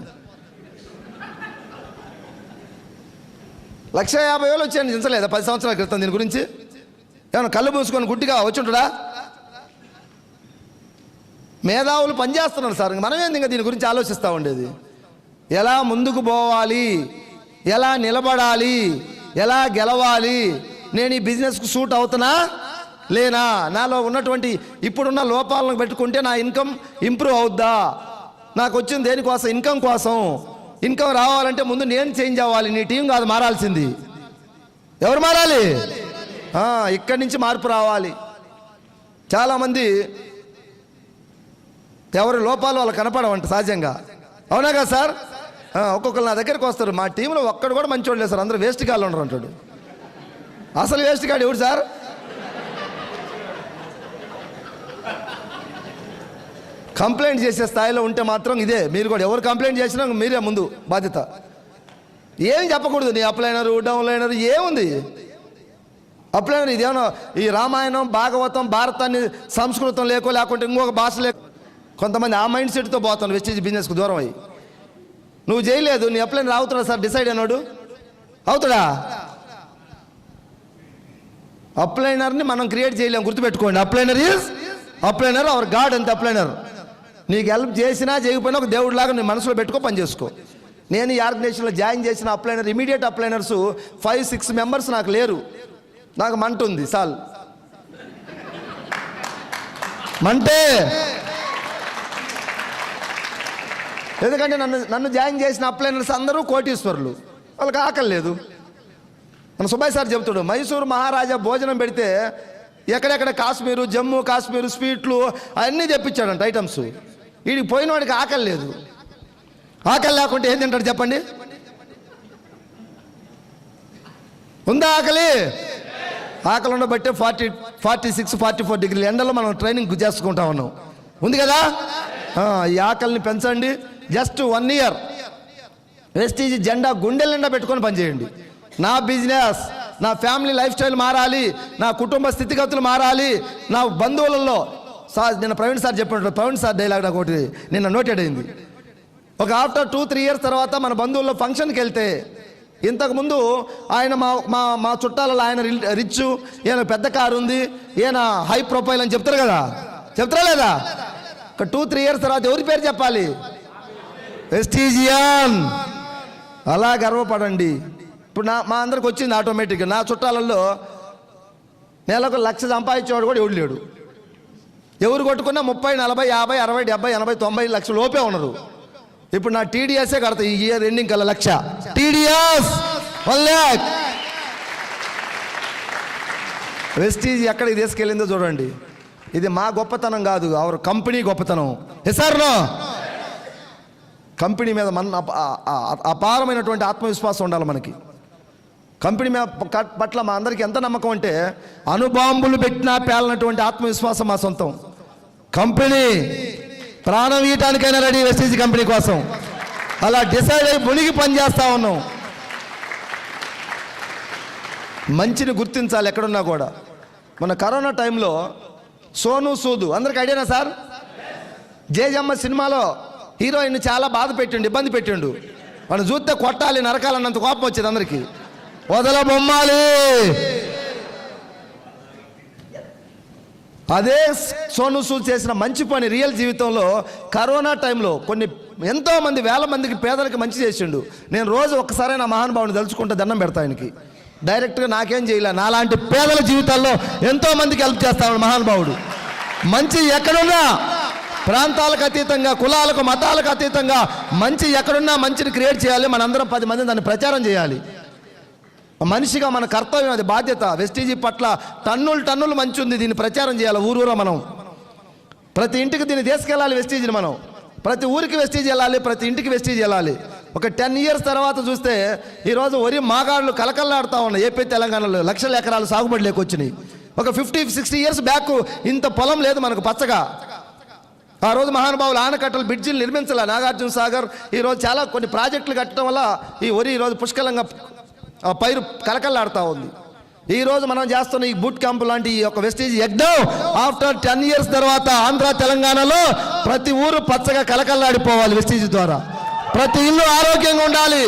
1,50,000 వచ్చాయని చించలేదా 10 సంవత్సరాల క్రితం? దీని గురించి ఏమన్నా కళ్ళు మూసుకొని గుడ్డిగా వచ్చుంటాడా? మేధావులు పనిచేస్తున్నారు సార్, మనమేంది ఇంకా దీని గురించి ఆలోచిస్తూ ఉండేది. ఎలా ముందుకు పోవాలి, ఎలా నిలబడాలి, ఎలా గెలవాలి, నేను ఈ బిజినెస్కు సూట్ అవుతున్నా లేనా, నాలో ఉన్నటువంటి ఇప్పుడున్న లోపాలను పెట్టుకుంటే నా ఇన్కమ్ ఇంప్రూవ్ అవుద్దా, నాకు వచ్చింది దేనికోసం? ఇన్కమ్ కోసం. ఇన్కమ్ రావాలంటే ముందు నేను చేంజ్ అవ్వాలి, నీ టీం కాదు మారాల్సింది. ఎవరు మారాలి? ఇక్కడి నుంచి మార్పు రావాలి. చాలామంది ఎవరి లోపాలు వాళ్ళు కనపడవంట సహజంగా, అవునా కదా సార్? ఒక్కొక్కరు నా దగ్గరికి వస్తారు, మా టీంలో ఒక్కడు కూడా మంచోడు లేదు సార్, అందరూ వేస్ట్ గాళ్ళు ఉండరు అంటాడు. అసలు వేస్ట్ గాడు ఎవడు సార్? కంప్లైంట్ చేసే స్థాయిలో ఉంటే మాత్రం ఇదే. మీరు కూడా ఎవరు కంప్లైంట్ చేసినా మీరే ముందు బాధ్యత. ఏం చెప్పకూడదు, నీ అప్లైనరు డౌన్లైనరు ఏముంది? అప్లైనర్ ఇదేమన్నా ఈ రామాయణం, భాగవతం, భారతాన్ని సంస్కృతం లేకుంటే ఇంకొక భాష కొంతమంది ఆ మైండ్ సెట్తో పోతాను వెస్టేజ్ బిజినెస్కు దూరం అయ్యి. నువ్వు చేయలేదు, నీ అప్లైనర్ అవుతాడా సార్? డిసైడ్ అయినాడు అవుతాడా? అప్లైనర్ని మనం క్రియేట్ చేయలేము, గుర్తుపెట్టుకోండి. అప్లైనర్ అవర్ గాడ్. అంతే అప్లైనర్. నీకు హెల్ప్ చేసినా చేయకపోయినా ఒక దేవుడిలాగా నీ మనసులో పెట్టుకో, పని చేసుకో. నేను ఈ ఆర్గనైజేషన్లో జాయిన్ చేసిన అప్లైనర్, ఇమీడియట్ అప్లైనర్స్ 5-6 members నాకు లేరు. నాకు మంట ఉంది సాల్, మంటే. ఎందుకంటే నన్ను జాయిన్ చేసిన అప్లైనర్స్ అందరూ కోటీశ్వరులు, వాళ్ళకి ఆకలి లేదు. మన సుబ్బయ్య సార్ చెబుతాడు, మైసూరు మహారాజా భోజనం పెడితే ఎక్కడెక్కడ కాశ్మీరు, జమ్మూ కాశ్మీరు స్వీట్లు అవన్నీ తెప్పించాడంట ఐటమ్స్. వీడికి పోయిన వాడికి ఆకలి లేదు. ఆకలి లేకుంటే ఏం తింటాడు చెప్పండి? ఉందా ఆకలి? ఆకలి ఉండబట్టే 46, 44 డిగ్రీల ఎండలో మనం ట్రైనింగ్ చేసుకుంటా ఉన్నాం. ఉంది కదా? ఈ ఆకలిని పెంచండి. జస్ట్ 1 ఇయర్ వెస్టీజ్ జెండా గుండెల నిండా పెట్టుకొని పనిచేయండి. నా బిజినెస్, నా ఫ్యామిలీ లైఫ్ స్టైల్ మారాలి, నా కుటుంబ స్థితిగతులు మారాలి, నా బంధువులలో నిన్న ప్రవీణ్ సార్ చెప్పినట్టు, ప్రవీణ్ సార్ డైలాగ్ నాకు ఒకటి నిన్న నోటెడ్ అయింది. ఒక ఆఫ్టర్ 2-3 ఇయర్స్ తర్వాత మన బంధువుల్లో ఫంక్షన్కి వెళ్తే, ఇంతకుముందు ఆయన మా చుట్టాలలో ఆయన రిచ్, ఈయన పెద్ద కారు ఉంది, ఈయన హై ప్రొఫైల్ అని చెప్తారు కదా, చెప్తారా లేదా? ఒక 2-3 ఇయర్స్ తర్వాత ఎవరి పేరు చెప్పాలి? వెస్టీజియన్. అలా గర్వపడండి. ఇప్పుడు మా అందరికి వచ్చింది ఆటోమేటిక్గా. నా చుట్టాలలో నెలకు 1,00,000 సంపాదించేవాడు కూడా ఎవడు లేడు. ఎవరు కొట్టుకున్నా 30, 40, 50, 60, 70, 80, 90 లక్షల లోపే ఉన్నారు. ఇప్పుడు నా టీడీఎస్ఏ కడతా ఈ ఇయర్ ఎండింగ్ కల్లా 1,00,000 టీడీఎస్ 1 lakh. వెస్టీజ్ ఎక్కడికి తీసుకెళ్ళిందో చూడండి. ఇది మా గొప్పతనం కాదు, అవర్ కంపెనీ గొప్పతనం. ఎసార్నో కంపెనీ మీద మన అపారమైనటువంటి ఆత్మవిశ్వాసం ఉండాలి మనకి. కంపెనీ మీద పట్ల మా అందరికీ ఎంత నమ్మకం అంటే, అణుబాంబులు పెట్టినా పేలనటువంటి ఆత్మవిశ్వాసం మా సొంతం. కంపెనీ ప్రాణం ఇయటానికైనా రెడీ వెస్టీజ్ కంపెనీ కోసం. అలా డిసైడ్ అయ్యి మునిగి పనిచేస్తూ ఉన్నాం. మంచిని గుర్తించాలి ఎక్కడున్నా కూడా. మన కరోనా టైంలో సోను సూద్ అందరికి ఐడియానా సార్? జేజమ్మ సినిమాలో హీరోయిన్ చాలా బాధ పెట్టిండు, ఇబ్బంది పెట్టిండు. మనం చూస్తే కొట్టాలి, నరకాలన్నంత కోపం వచ్చేది అందరికీ. వదల బొమ్మాలి. అదే సోను సూద్ చేసిన మంచి పని రియల్ జీవితంలో కరోనా టైంలో ఎంతోమంది వేల మందికి పేదలకి మంచి చేసిండు. నేను రోజు ఒక్కసారి నా మహానుభావుని తలుచుకుంటే దండం పెడతా ఆయనకి. డైరెక్ట్గా నాకేం చేయలే, నాలాంటి పేదల జీవితాల్లో ఎంతో మందికి హెల్ప్ చేస్తాడు మహానుభావుడు. మంచి ఎక్కడున్నా, ప్రాంతాలకు అతీతంగా, కులాలకు మతాలకు అతీతంగా మంచి ఎక్కడున్నా మంచిని క్రియేట్ చేయాలి. మనందరం 10 మంది దాన్ని ప్రచారం చేయాలి. మనిషిగా మన కర్తవ్యం, అది బాధ్యత. వెస్టీజీ పట్ల టన్నులు మంచి ఉంది, దీన్ని ప్రచారం చేయాలి. ఊరూరా మనం ప్రతి ఇంటికి దీన్ని తీసుకెళ్ళాలి. వెస్టీజీని మనం ప్రతి ఊరికి వెస్టీజ్ వెళ్ళాలి, ప్రతి ఇంటికి వెస్టీజ్ వెళ్ళాలి. ఒక 10 ఇయర్స్ తర్వాత చూస్తే ఈరోజు వరి మాగాళ్ళు కలకల్లాడుతూ ఉన్నాయి. ఏపీ తెలంగాణలో లక్షల ఎకరాలు సాగుబడి లేకొచ్చినాయి. ఒక 50-60 ఇయర్స్ బ్యాక్ ఇంత పొలం లేదు మనకు పచ్చగా. ఆ రోజు మహానుభావులు ఆనకట్టలు, బ్రిడ్జిలు నిర్మించాల. నాగార్జున సాగర్ ఈరోజు చాలా కొన్ని ప్రాజెక్టులు కట్టడం వల్ల ఈ వరి ఈరోజు పుష్కలంగా పైరు కలకల్లాడుతూ ఉంది. ఈరోజు మనం చేస్తున్న ఈ బూట్ క్యాంప్ లాంటి ఈ యొక్క వెస్టీజ్ యజ్ఞం ఆఫ్టర్ 10 ఇయర్స్ తర్వాత ఆంధ్ర తెలంగాణలో ప్రతి ఊరు పచ్చగా కలకల్లాడిపోవాలి. వెస్టీజ్ ద్వారా ప్రతి ఇల్లు ఆరోగ్యంగా ఉండాలి.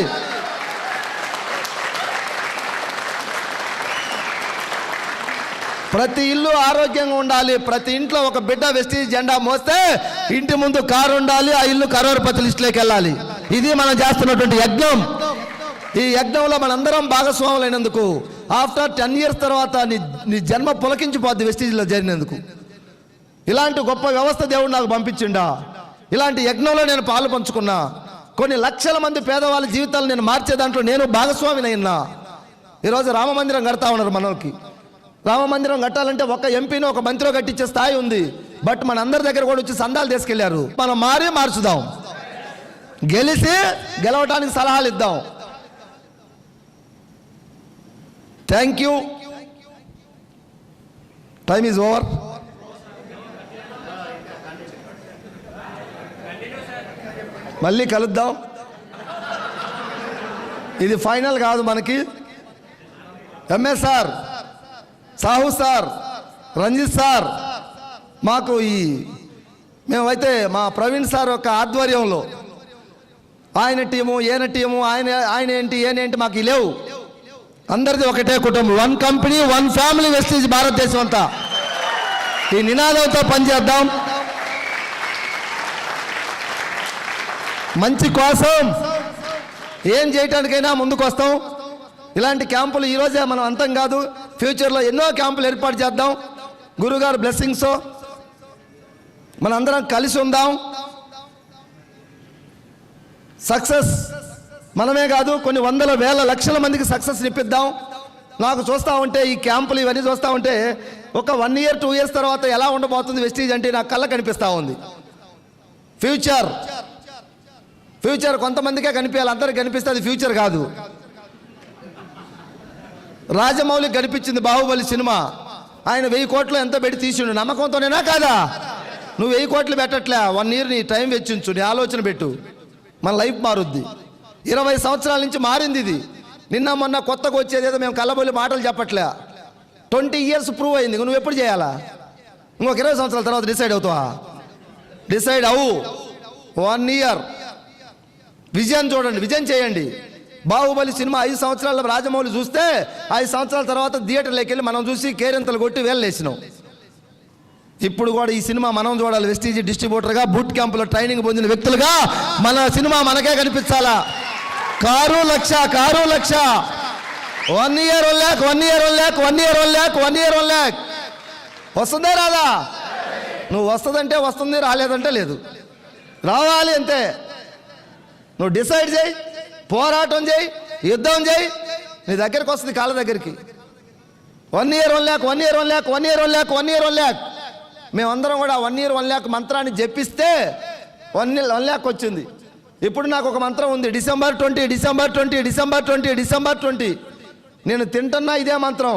ప్రతి ఇల్లు ఆరోగ్యంగా ఉండాలి. ప్రతి ఇంట్లో ఒక బిడ్డ వెస్టీజ్ జెండా మోస్తే ఇంటి ముందు కారు ఉండాలి, ఆ ఇల్లు కరోర్పతి లిస్టులోకి వెళ్ళాలి. ఇది మనం చేస్తున్నటువంటి యజ్ఞం. ఈ యజ్ఞంలో మనందరం భాగస్వాములైనందుకు ఆఫ్టర్ 10 ఇయర్స్ తర్వాత నీ జన్మ పులకించిపోద్ది వెస్టీజ్లో జరిగినందుకు. ఇలాంటి గొప్ప వ్యవస్థ దేవుడు నాకు పంపించిండా. ఇలాంటి యజ్ఞంలో నేను పాలు పంచుకున్నా. కొన్ని లక్షల మంది పేదవాళ్ళ జీవితాలు నేను మార్చే దాంట్లో నేను భాగస్వామినైనా. ఈరోజు రామ మందిరం కడతా ఉన్నారు మనకి. రామ మందిరం కట్టాలంటే ఒక ఎంపీని, ఒక మంత్రిలో కట్టించే స్థాయి ఉంది. బట్ మన అందరి దగ్గర కూడా వచ్చి సందాలు తీసుకెళ్లారు. మనం మార్చుదాం, గెలవటానికి సలహాలు ఇద్దాం. Thank you. Time is over. మళ్ళీ కలుద్దాం. ఇది ఫైనల్ కాదు మనకి. MS sir, Sahu sir, Ranjith sir, మాకు మేమైతే మా ప్రవీణ్ సార్ యొక్క ఆధ్వర్యంలో ఆయన టీము, ఈయన టీము, ఆయన ఏంటి ఈయనేంటి మాకు లేవు. అందరిది ఒకటే కుటుంబం, 1 కంపెనీ 1 ఫ్యామిలీ వెస్టీజ్ భారతదేశం అంతా. ఈ నినాదంతో పనిచేద్దాం. మంచి కోసం ఏం చేయటానికైనా ముందుకు వస్తాం. ఇలాంటి క్యాంపులు ఈరోజే మనం అంతం కాదు, ఫ్యూచర్లో ఎన్నో క్యాంపులు ఏర్పాటు చేద్దాం. గురుగారు బ్లెస్సింగ్స్ మనందరం కలిసి ఉందాం. సక్సెస్ మనమే కాదు, కొన్ని వందల వేల లక్షల మందికి సక్సెస్ ఇప్పిద్దాం. నాకు చూస్తూ ఉంటే ఈ క్యాంపులు ఇవన్నీ చూస్తూ ఉంటే ఒక 1 year 2 years తర్వాత ఎలా ఉండబోతుంది వెస్టీజ్ అంటే నాకు కళ్ళ కనిపిస్తూ ఉంది. ఫ్యూచర్ కొంతమందికే కనిపించాలి, అందరికి కనిపిస్తే అది ఫ్యూచర్ కాదు. రాజమౌళికి కనిపించింది బాహుబలి సినిమా. ఆయన 1000 కోట్లు ఎంత పెట్టి తీసిండు, నమ్మకంతోనేనా కాదా? నువ్వు 1000 కోట్లు పెట్టట్లే, 1 year నీ టైం వెచ్చించు, నీ ఆలోచన పెట్టు, మన లైఫ్ మారుద్ది. 20 సంవత్సరాల నుంచి మారింది ఇది. నిన్న మొన్న కొత్తగా వచ్చేదేదో మేము కళ్ళబొల్లి మాటలు చెప్పట్లే. 20 years ప్రూవ్ అయింది. నువ్వు ఎప్పుడు చేయాలా? ఇంకొక 20 సంవత్సరాల తర్వాత డిసైడ్ అవుతావా? డిసైడ్ అవు. 1 year విజయం చూడండి, విజయం చేయండి. బాహుబలి సినిమా 5 సంవత్సరాల రాజమౌళి చూస్తే 5 సంవత్సరాల తర్వాత థియేటర్లోకి వెళ్ళి మనం చూసి కేరింతలు కొట్టి వేలేసినాం. ఇప్పుడు కూడా ఈ సినిమా మనం చూడాలి. వెస్టీజ్ డిస్ట్రిబ్యూటర్గా బూట్ క్యాంపులో ట్రైనింగ్ పొందిన వ్యక్తులుగా మన సినిమా మనకే కనిపించాలా. కారు లక్ష 1 year 1 lakh 1 year 1 lakh 1 year 1 lakh 1 year 1 lakh వస్తుందే రాదా? నువ్వు వస్తుందంటే వస్తుంది, రాలేదంటే లేదు. రావాలి అంతే. నువ్వు డిసైడ్ చేయి, పోరాటం చేయి, యుద్ధం చేయి, నీ దగ్గరికి వస్తుంది, కాళ్ళ దగ్గరికి. 1 year 1 lakh 1 year 1 lakh 1 year 1 lakh 1 year 1 lakh మేమందరం కూడా 1 year 1 lakh మంత్రాన్ని జపిస్తే 1 lakh వచ్చింది. ఇప్పుడు నాకు ఒక మంత్రం ఉంది, December 20. నేను తింటున్నా ఇదే మంత్రం,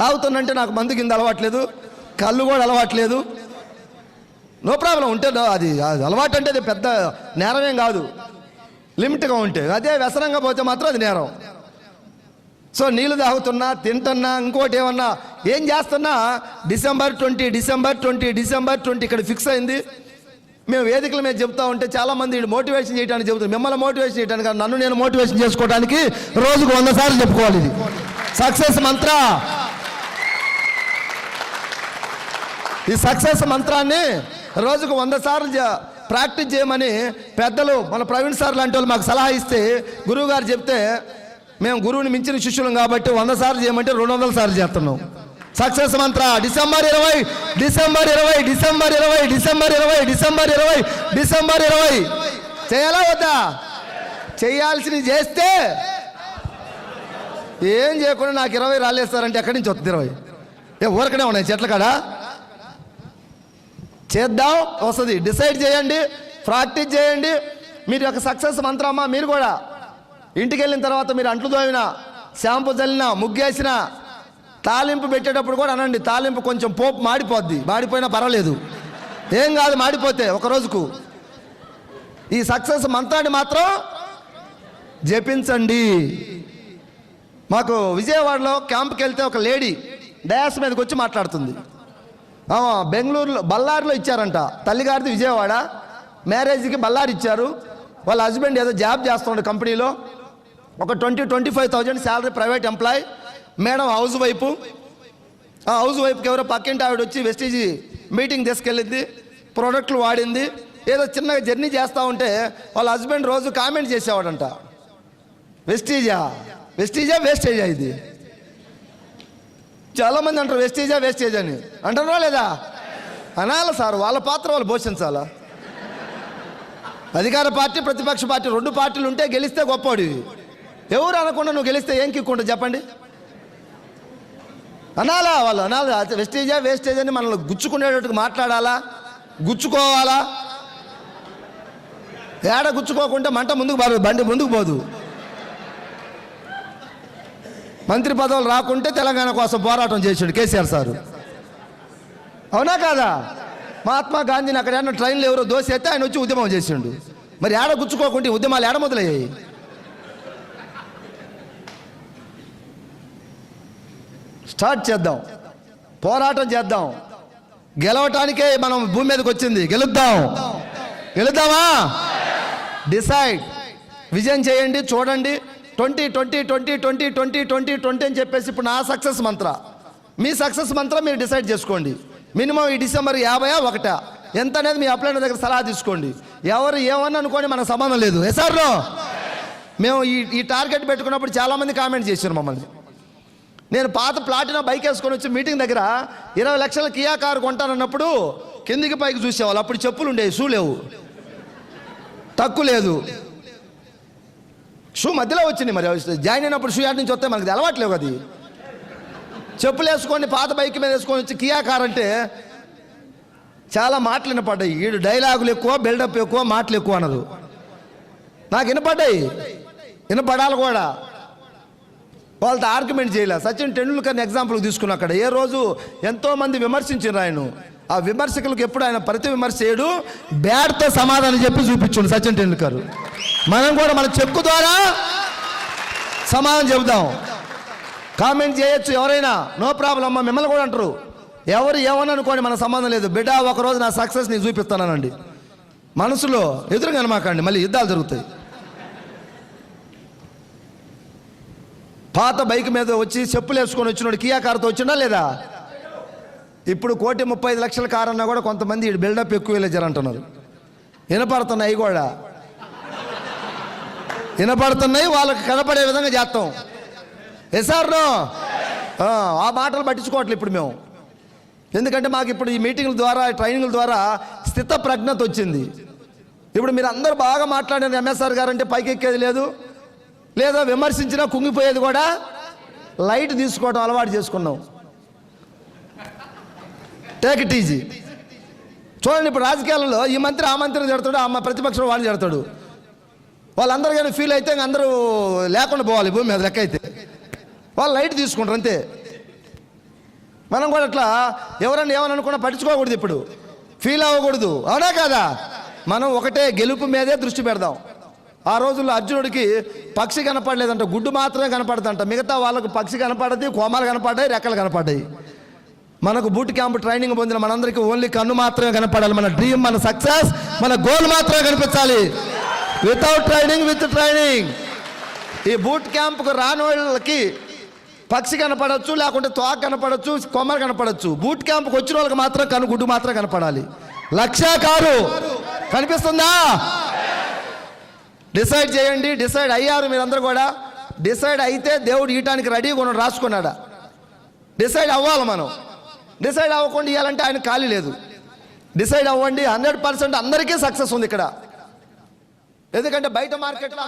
తాగుతున్నంటే నాకు మందు కింద అలవాట్లేదు, కళ్ళు కూడా అలవాట్లేదు. నో ప్రాబ్లం ఉంటే అది అలవాటు అంటే అది పెద్ద నేరమేం కాదు, లిమిట్గా ఉంటే. అదే వ్యసనంగా పోతే మాత్రం అది నేరం. సో నీళ్ళు తాగుతున్నా, తింటున్నా, ఇంకోటి ఏమన్నా ఏం చేస్తున్నా December 20 ఇక్కడ ఫిక్స్ అయింది. మేము వేదికల మీద చెప్తా ఉంటే చాలామంది మోటివేషన్ చేయడానికి చెబుతారు. మిమ్మల్ని మోటివేషన్ చేయడానికి, నన్ను నేను మోటివేషన్ చేసుకోవడానికి రోజుకు 100 సార్లు చెప్పుకోవాలి. ఇది సక్సెస్ మంత్ర. ఈ సక్సెస్ మంత్రాన్ని రోజుకు 100 సార్లు ప్రాక్టీస్ చేయమని పెద్దలు మన ప్రవీణ్ సార్ లాంటి వాళ్ళు మాకు సలహా ఇస్తే, గురువు గారు చెప్తే మేము గురువుని మించిన శిష్యులం కాబట్టి 100 సార్లు చేయమంటే 200 సార్లు చేస్తున్నాం. సక్సెస్ మంత్ర December 20 చేయాలా వద్దా? చేయాల్సింది చేస్తే ఏం చేయకుండా నాకు 20 రాలేస్తారంటే ఎక్కడి నుంచి వస్తుంది 20? ఊరకనే ఉన్నాయి చెట్ల కాడ. చేద్దాం, వస్తుంది. డిసైడ్ చేయండి, ప్రాక్టీస్ చేయండి. మీరు యొక్క సక్సెస్ మంత్రమ్మా. మీరు కూడా ఇంటికి వెళ్ళిన తర్వాత మీరు అంట్లు తోమినా, షాంపూ చల్లినా, ముగ్గేసినా, తాలింపు పెట్టేటప్పుడు కూడా అనండి, తాలింపు కొంచెం పోపు మాడిపోద్ది, మాడిపోయినా పర్వాలేదు, ఏం కాదు మాడిపోతే ఒక రోజుకు. ఈ సక్సెస్ మంత్రాన్ని మాత్రం జపించండి. మాకు విజయవాడలో క్యాంప్కి వెళ్తే ఒక లేడీ డయాస్ మీదకి వచ్చి మాట్లాడుతుంది. బెంగళూరులో బళ్ళారిలో ఇచ్చారంట, తల్లిగారిది విజయవాడ, మ్యారేజ్కి బళ్ళారి ఇచ్చారు. వాళ్ళ హస్బెండ్ ఏదో జాబ్ చేస్తుండే కంపెనీలో, ఒక 20-25,000 salary, private employee. Madam house వైపు. ఆ హౌస్ వైపుకి ఎవరో పక్కింటి ఆవిడ వచ్చి వెస్టీజ్ మీటింగ్ తీసుకెళ్ళింది, ప్రోడక్ట్లు వాడింది. ఏదో చిన్నగా జర్నీ చేస్తూ ఉంటే వాళ్ళ హస్బెండ్ రోజు కామెంట్ చేసేవాడంట, వెస్టీజా వేస్టేజా ఇది. చాలామంది అంటారు వేస్టేజ్ అని. అంటారా లేదా? అనాలి సార్, వాళ్ళ పాత్ర వాళ్ళు పోషించాలా. అధికార పార్టీ, ప్రతిపక్ష పార్టీ 2 పార్టీలు ఉంటే గెలిస్తే గొప్పవాడివి. ఎవరు అనకుండా నువ్వు గెలిస్తే ఏం కిక్కుంటా చెప్పండి? అనాలా, వాళ్ళు అనాలి. వేస్టేజ్ అని మనల్ని గుచ్చుకునేటట్టుగా మాట్లాడాలా, గుచ్చుకోవాలా. ఏడ గుచ్చుకోకుంటే మంట ముందుకు పోదు, బండి ముందుకు పోదు. మంత్రి పదవులు రాకుంటే తెలంగాణ కోసం పోరాటం చేసాడు కేసీఆర్ సారు, అవునా కాదా? మహాత్మా గాంధీని అక్కడ ఏమన్నా ట్రైన్లో ఎవరో దోసేస్తే ఆయన వచ్చి ఉద్యమం చేసిండు. మరి ఏడ గుచ్చుకోకుంటే ఉద్యమాలు ఏడ మొదలయ్యాయి? స్టార్ట్ చేద్దాం, పోరాటం చేద్దాం. గెలవటానికే మనం భూమి మీదకి వచ్చింది, గెలుద్దామా? డిసైడ్, విజయం చేయండి. చూడండి 20 అని చెప్పేసి ఇప్పుడు నా సక్సెస్ మంత్ర, మీ సక్సెస్ మంత్రం మీరు డిసైడ్ చేసుకోండి. మినిమం ఈ December 50 ఎంత అనేది మీ అప్లైన దగ్గర సలహా తీసుకోండి. ఎవరు ఏమన్నా అనుకోండి, మనకు సంబంధం లేదు. ఎసార్లో మేము ఈ టార్గెట్ పెట్టుకున్నప్పుడు చాలామంది కామెంట్ చేశారు మమ్మల్ని. నేను పాత ప్లాటినా బైక్ వేసుకొని వచ్చి మీటింగ్ దగ్గర 20 లక్షల కియా కారు కొంటానన్నప్పుడు కిందికి పైకి చూసేవాళ్ళు. అప్పుడు చెప్పులు ఉండేవి, షూ లేవు, తక్కువ లేదు. షూ మధ్యలో వచ్చింది. మరి జాయిన్ అయినప్పుడు షూ యాడ్ నుంచి వస్తే మనకి అలవాట్లేవు. అది చెప్పులు వేసుకొని పాత బైక్ మీద వేసుకొని వచ్చి కియా కార్ అంటే చాలా మాటలు వినపడ్డాయి. వీడు డైలాగులు ఎక్కువ, బిల్డప్ ఎక్కువ, మాటలు ఎక్కువ అన్నారు. నాకు వినపడ్డాయి, వినపడాలి కూడా. వాళ్ళతో ఆర్గ్యుమెంట్ చేయలే. సచిన్ టెండూల్కర్ని ఎగ్జాంపుల్ తీసుకున్నా. అక్కడ ఏ రోజు ఎంతోమంది విమర్శించారు ఆయన. ఆ విమర్శకులకు ఎప్పుడు ఆయన ప్రతి విమర్శ చేయడు, బ్యాట్తో సమాధానం చెప్పి చూపించాడు సచిన్ టెండూల్కర్. మనం కూడా మన చెప్పు ద్వారా సమాధానం చెబుదాం. కామెంట్ చేయొచ్చు ఎవరైనా, నో ప్రాబ్లం అమ్మ. మిమ్మల్ని కూడా అంటారు, ఎవరు ఏమని అనుకోండి, మన సంబంధం లేదు. బిడ్డ ఒకరోజు నా సక్సెస్ నేను చూపిస్తానండి. మనసులో ఎదురుగా అనమాకండి, మళ్ళీ యుద్ధాలు జరుగుతాయి. పాత బైక్ మీద వచ్చి చెప్పులు వేసుకొని వచ్చినాడు కియా కారుతో వచ్చిండా లేదా? ఇప్పుడు 1,35,00,000 కారు అన్నా కూడా కొంతమంది బిల్డప్ ఎక్కువ వెళ్ళారు అంటున్నారు. వినపడుతున్నాయి కూడా, వినపడుతున్నాయి. వాళ్ళకి కనపడే విధంగా చేస్తాం. ఎసార్నో ఆ మాటలు పట్టించుకోవట్లేదు ఇప్పుడు మేము. ఎందుకంటే మాకు ఇప్పుడు ఈ మీటింగ్ల ద్వారా, ట్రైనింగ్ల ద్వారా స్థిత ప్రజ్ఞత వచ్చింది. ఇప్పుడు మీరు అందరూ బాగా మాట్లాడిన ఎంఎస్ఆర్ గారు అంటే పైకి ఎక్కేది లేదు, లేదా విమర్శించినా కుంగిపోయేది కూడా. లైట్ తీసుకోవడం అలవాటు చేసుకున్నాం. Take it easy. చూడండి, ఇప్పుడు రాజకీయాలలో ఈ మంత్రి ఆ మంత్రిని తిడతాడు, ఆ ప్రతిపక్షం వాళ్ళు తిడతాడు. వాళ్ళందరూ కానీ ఫీల్ అయితే అందరూ లేకుండా పోవాలి భూమి మీద. లెక్క అయితే వాళ్ళు లైట్ తీసుకుంటారు అంతే. మనం కూడా అట్లా ఎవరన్నా ఏమని అనుకున్నా పట్టించుకోకూడదు. ఇప్పుడు ఫీల్ అవ్వకూడదు, అవునా కాదా? మనం ఒకటే గెలుపు మీదే దృష్టి పెడదాం. ఆ రోజుల్లో అర్జునుడికి పక్షి కనపడలేదంట, గుడ్డు మాత్రమే కనపడదంట. మిగతా వాళ్ళకు పక్షి కనపడది, కోమాలు కనపడ్డాయి, రెక్కలు కనపడ్డాయి. మనకు బూట్ క్యాంప్ ట్రైనింగ్ పొందిన మనందరికీ ఓన్లీ కన్ను మాత్రమే కనపడాలి. మన డ్రీమ్, మన సక్సెస్, మన గోల్ మాత్రమే కనిపించాలి. Without training, with training. ఈ బూట్ క్యాంప్కు రాని వాళ్ళకి పక్షి కనపడవచ్చు, లేకుంటే తోక కనపడవచ్చు, కొమ్మలు కనపడవచ్చు. బూట్ క్యాంప్కి వచ్చిన వాళ్ళకి మాత్రం కన్ను, గుడ్డు మాత్రం కనపడాలి. లక్ష్య కారు కనిపిస్తుందా? డిసైడ్ చేయండి. డిసైడ్ అయ్యారు మీరందరూ కూడా. డిసైడ్ అయితే దేవుడు ఇయటానికి రెడీగా ఉన్నాడు, రాసుకున్నాడా? డిసైడ్ అవ్వాలి మనం. డిసైడ్ అవ్వకుండా ఇవ్వాలంటే ఆయన ఖాళీ లేదు. డిసైడ్ అవ్వండి. 100% అందరికీ సక్సెస్ ఉంది ఇక్కడ. ఎందుకంటే బయట మార్కెట్లో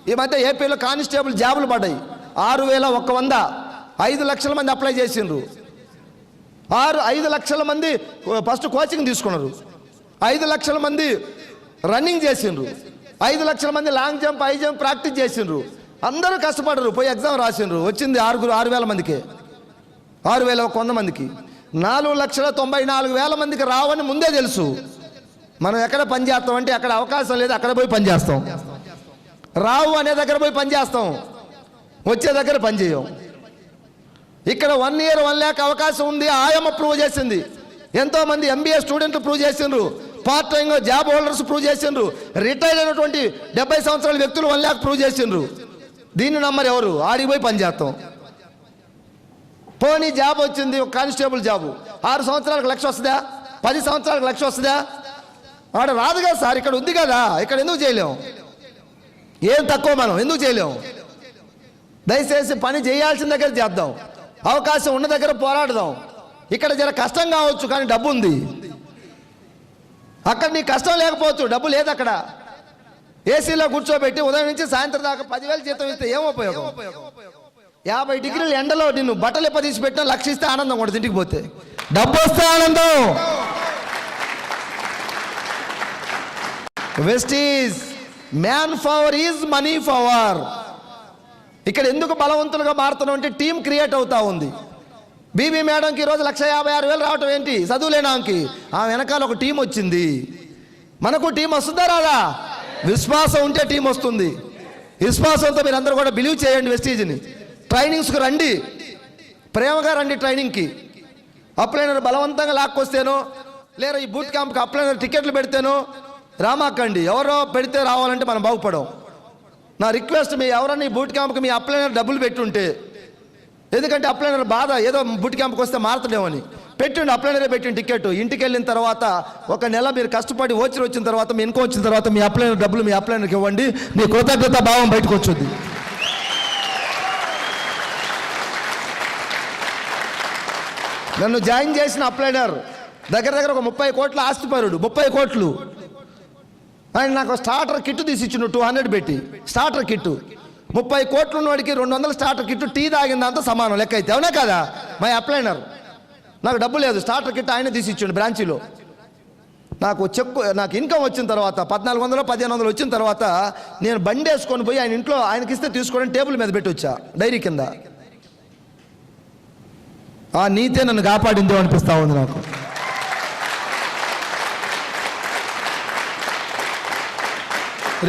ఈ మధ్య ఏపీలో కానిస్టేబుల్ జాబులు పడ్డాయి. 6,100. 5 లక్షల మంది అప్లై చేసిండ్రు. 5 లక్షల మంది ఫస్ట్ కోచింగ్ తీసుకున్నారు. 5 లక్షల మంది రన్నింగ్ చేసిండ్రు. 5 లక్షల మంది long jump, high jump practice చేసిండ్రు. అందరూ కష్టపడరు, పోయి ఎగ్జామ్ రాసిండ్రు. వచ్చింది 6,000 మందికి, 6,100 మందికి. 4,94,000 మందికి రావని ముందే తెలుసు. మనం ఎక్కడ పని చేస్తామంటే అక్కడ అవకాశం లేదు, అక్కడ పోయి పని చేస్తాం. రావు అనే దగ్గర పోయి పని చేస్తాం, వచ్చే దగ్గర పని చేయం. ఇక్కడ 1 year 1 lakh అవకాశం ఉంది. ఆయమ్మ ప్రూవ్ చేసింది. ఎంతోమంది MBA స్టూడెంట్లు ప్రూవ్ చేసిండ్రు, పార్ట్ టైంగా జాబ్ హోల్డర్స్ ప్రూవ్ చేసిండ్రు, రిటైర్ అయినటువంటి 70 సంవత్సరాల వ్యక్తులు 1 lakh ప్రూవ్ చేసిండ్రు. దీన్ని నమ్మరు ఎవరు? ఆడికి పోయి పని చేస్తాం. పోనీ జాబ్ వచ్చింది, ఒక కానిస్టేబుల్ జాబు. 6 సంవత్సరాలకు 1 లక్ష వస్తుందా? 10 సంవత్సరాలకు 1 లక్ష వస్తుందా? ఆడ రాదు కదా సార్, ఇక్కడ ఉంది కదా. ఇక్కడ ఎందుకు చేయలేం? ఏం తక్కువ మనం ఎందుకు చేయలేం? దయచేసి పని చేయాల్సిన దగ్గర చేద్దాం, అవకాశం ఉన్న దగ్గర పోరాడదాం. ఇక్కడ జర కష్టం కావచ్చు, కానీ డబ్బు ఉంది. అక్కడ నీ కష్టం లేకపోవచ్చు, డబ్బు లేదు అక్కడ. ఏసీలో కూర్చోబెట్టి ఉదయం నుంచి సాయంత్రం దాకా 10,000 జీతం ఇస్తే ఏం ఉపయోగం? 50 డిగ్రీల ఎండలో నిన్ను బట్టలు ఎప్పదీసి పెట్టినా 1 లక్ష ఇస్తే ఆనందం కూడా. ఇంటికి పోతే డబ్బు వస్తే ఆనందం. Vestige man power is money power. ఇక్కడ ఎందుకు బలవంతులుగా మారుతున్నాం అంటే టీం క్రియేట్ అవుతా ఉంది. బీబీ మేడంకి ఈరోజు 1,56,000 రావటం ఏంటి? చదువులేనాకి. ఆ వెనకాల ఒక టీం వచ్చింది. మనకు టీం వస్తుందా రాదా? విశ్వాసం ఉంటే టీం వస్తుంది. విశ్వాసంతో మీరు అందరూ కూడా బిలీవ్ చేయండి. వెస్టీజ్ని ట్రైనింగ్స్కి రండి, ప్రేమగా రండి ట్రైనింగ్కి. అప్లైనర్ బలవంతంగా లాక్కొస్తేనో, లేదా ఈ బూట్ క్యాంప్కి అప్లైనర్ టికెట్లు పెడితేనో రామాకండి. ఎవరో పెడితే రావాలంటే మనం బాగుపడం. నా రిక్వెస్ట్, మీ ఎవరన్నా ఈ బూట్ క్యాంప్కి మీ అప్లైనర్ డబ్బులు పెట్టుంటే, ఎందుకంటే అప్లైనర్ బాధ ఏదో బూట్ క్యాంప్కి వస్తే మారుతలేమని పెట్టండి. అప్లైనరే పెట్టండి టికెట్. ఇంటికి వెళ్ళిన తర్వాత 1 నెల మీరు కష్టపడి వచ్చిన తర్వాత, మీ ఇన్కమ్ వచ్చిన తర్వాత మీ అప్లైనర్ డబ్బులు మీ అప్లైనర్కి ఇవ్వండి. మీ కృతజ్ఞత భావం బయటకు వచ్చుద్ది. నన్ను జాయిన్ చేసిన అప్లైనర్ దగ్గర ఒక 30 కోట్ల ఆస్తిపరుడు. 30 కోట్లు ఆయన నాకు స్టార్టర్ కిట్ తీసి ఇచ్చిండు 200 పెట్టి స్టార్టర్ కిట్టు. 30 కోట్లు ఉన్నవాడికి 200 స్టార్టర్ కిట్టు టీ తాగిన దాంతో సమానం లెక్క అయితే, అవునా కదా? మై అప్లైనర్. నాకు డబ్బు లేదు, స్టార్టర్ కిట్ ఆయనే తీసి ఇచ్చిండు బ్రాంచీలో. నాకు ఇన్కమ్ వచ్చిన తర్వాత 1400 1500 వచ్చిన తర్వాత నేను బండి వేసుకొని పోయి ఆయన ఇంట్లో ఆయనకి ఇస్తే తీసుకోవడం టేబుల్ మీద పెట్టి వచ్చా డైరీ కింద. ఆ నీతే నన్ను కాపాడిందో అనిపిస్తా ఉంది నాకు.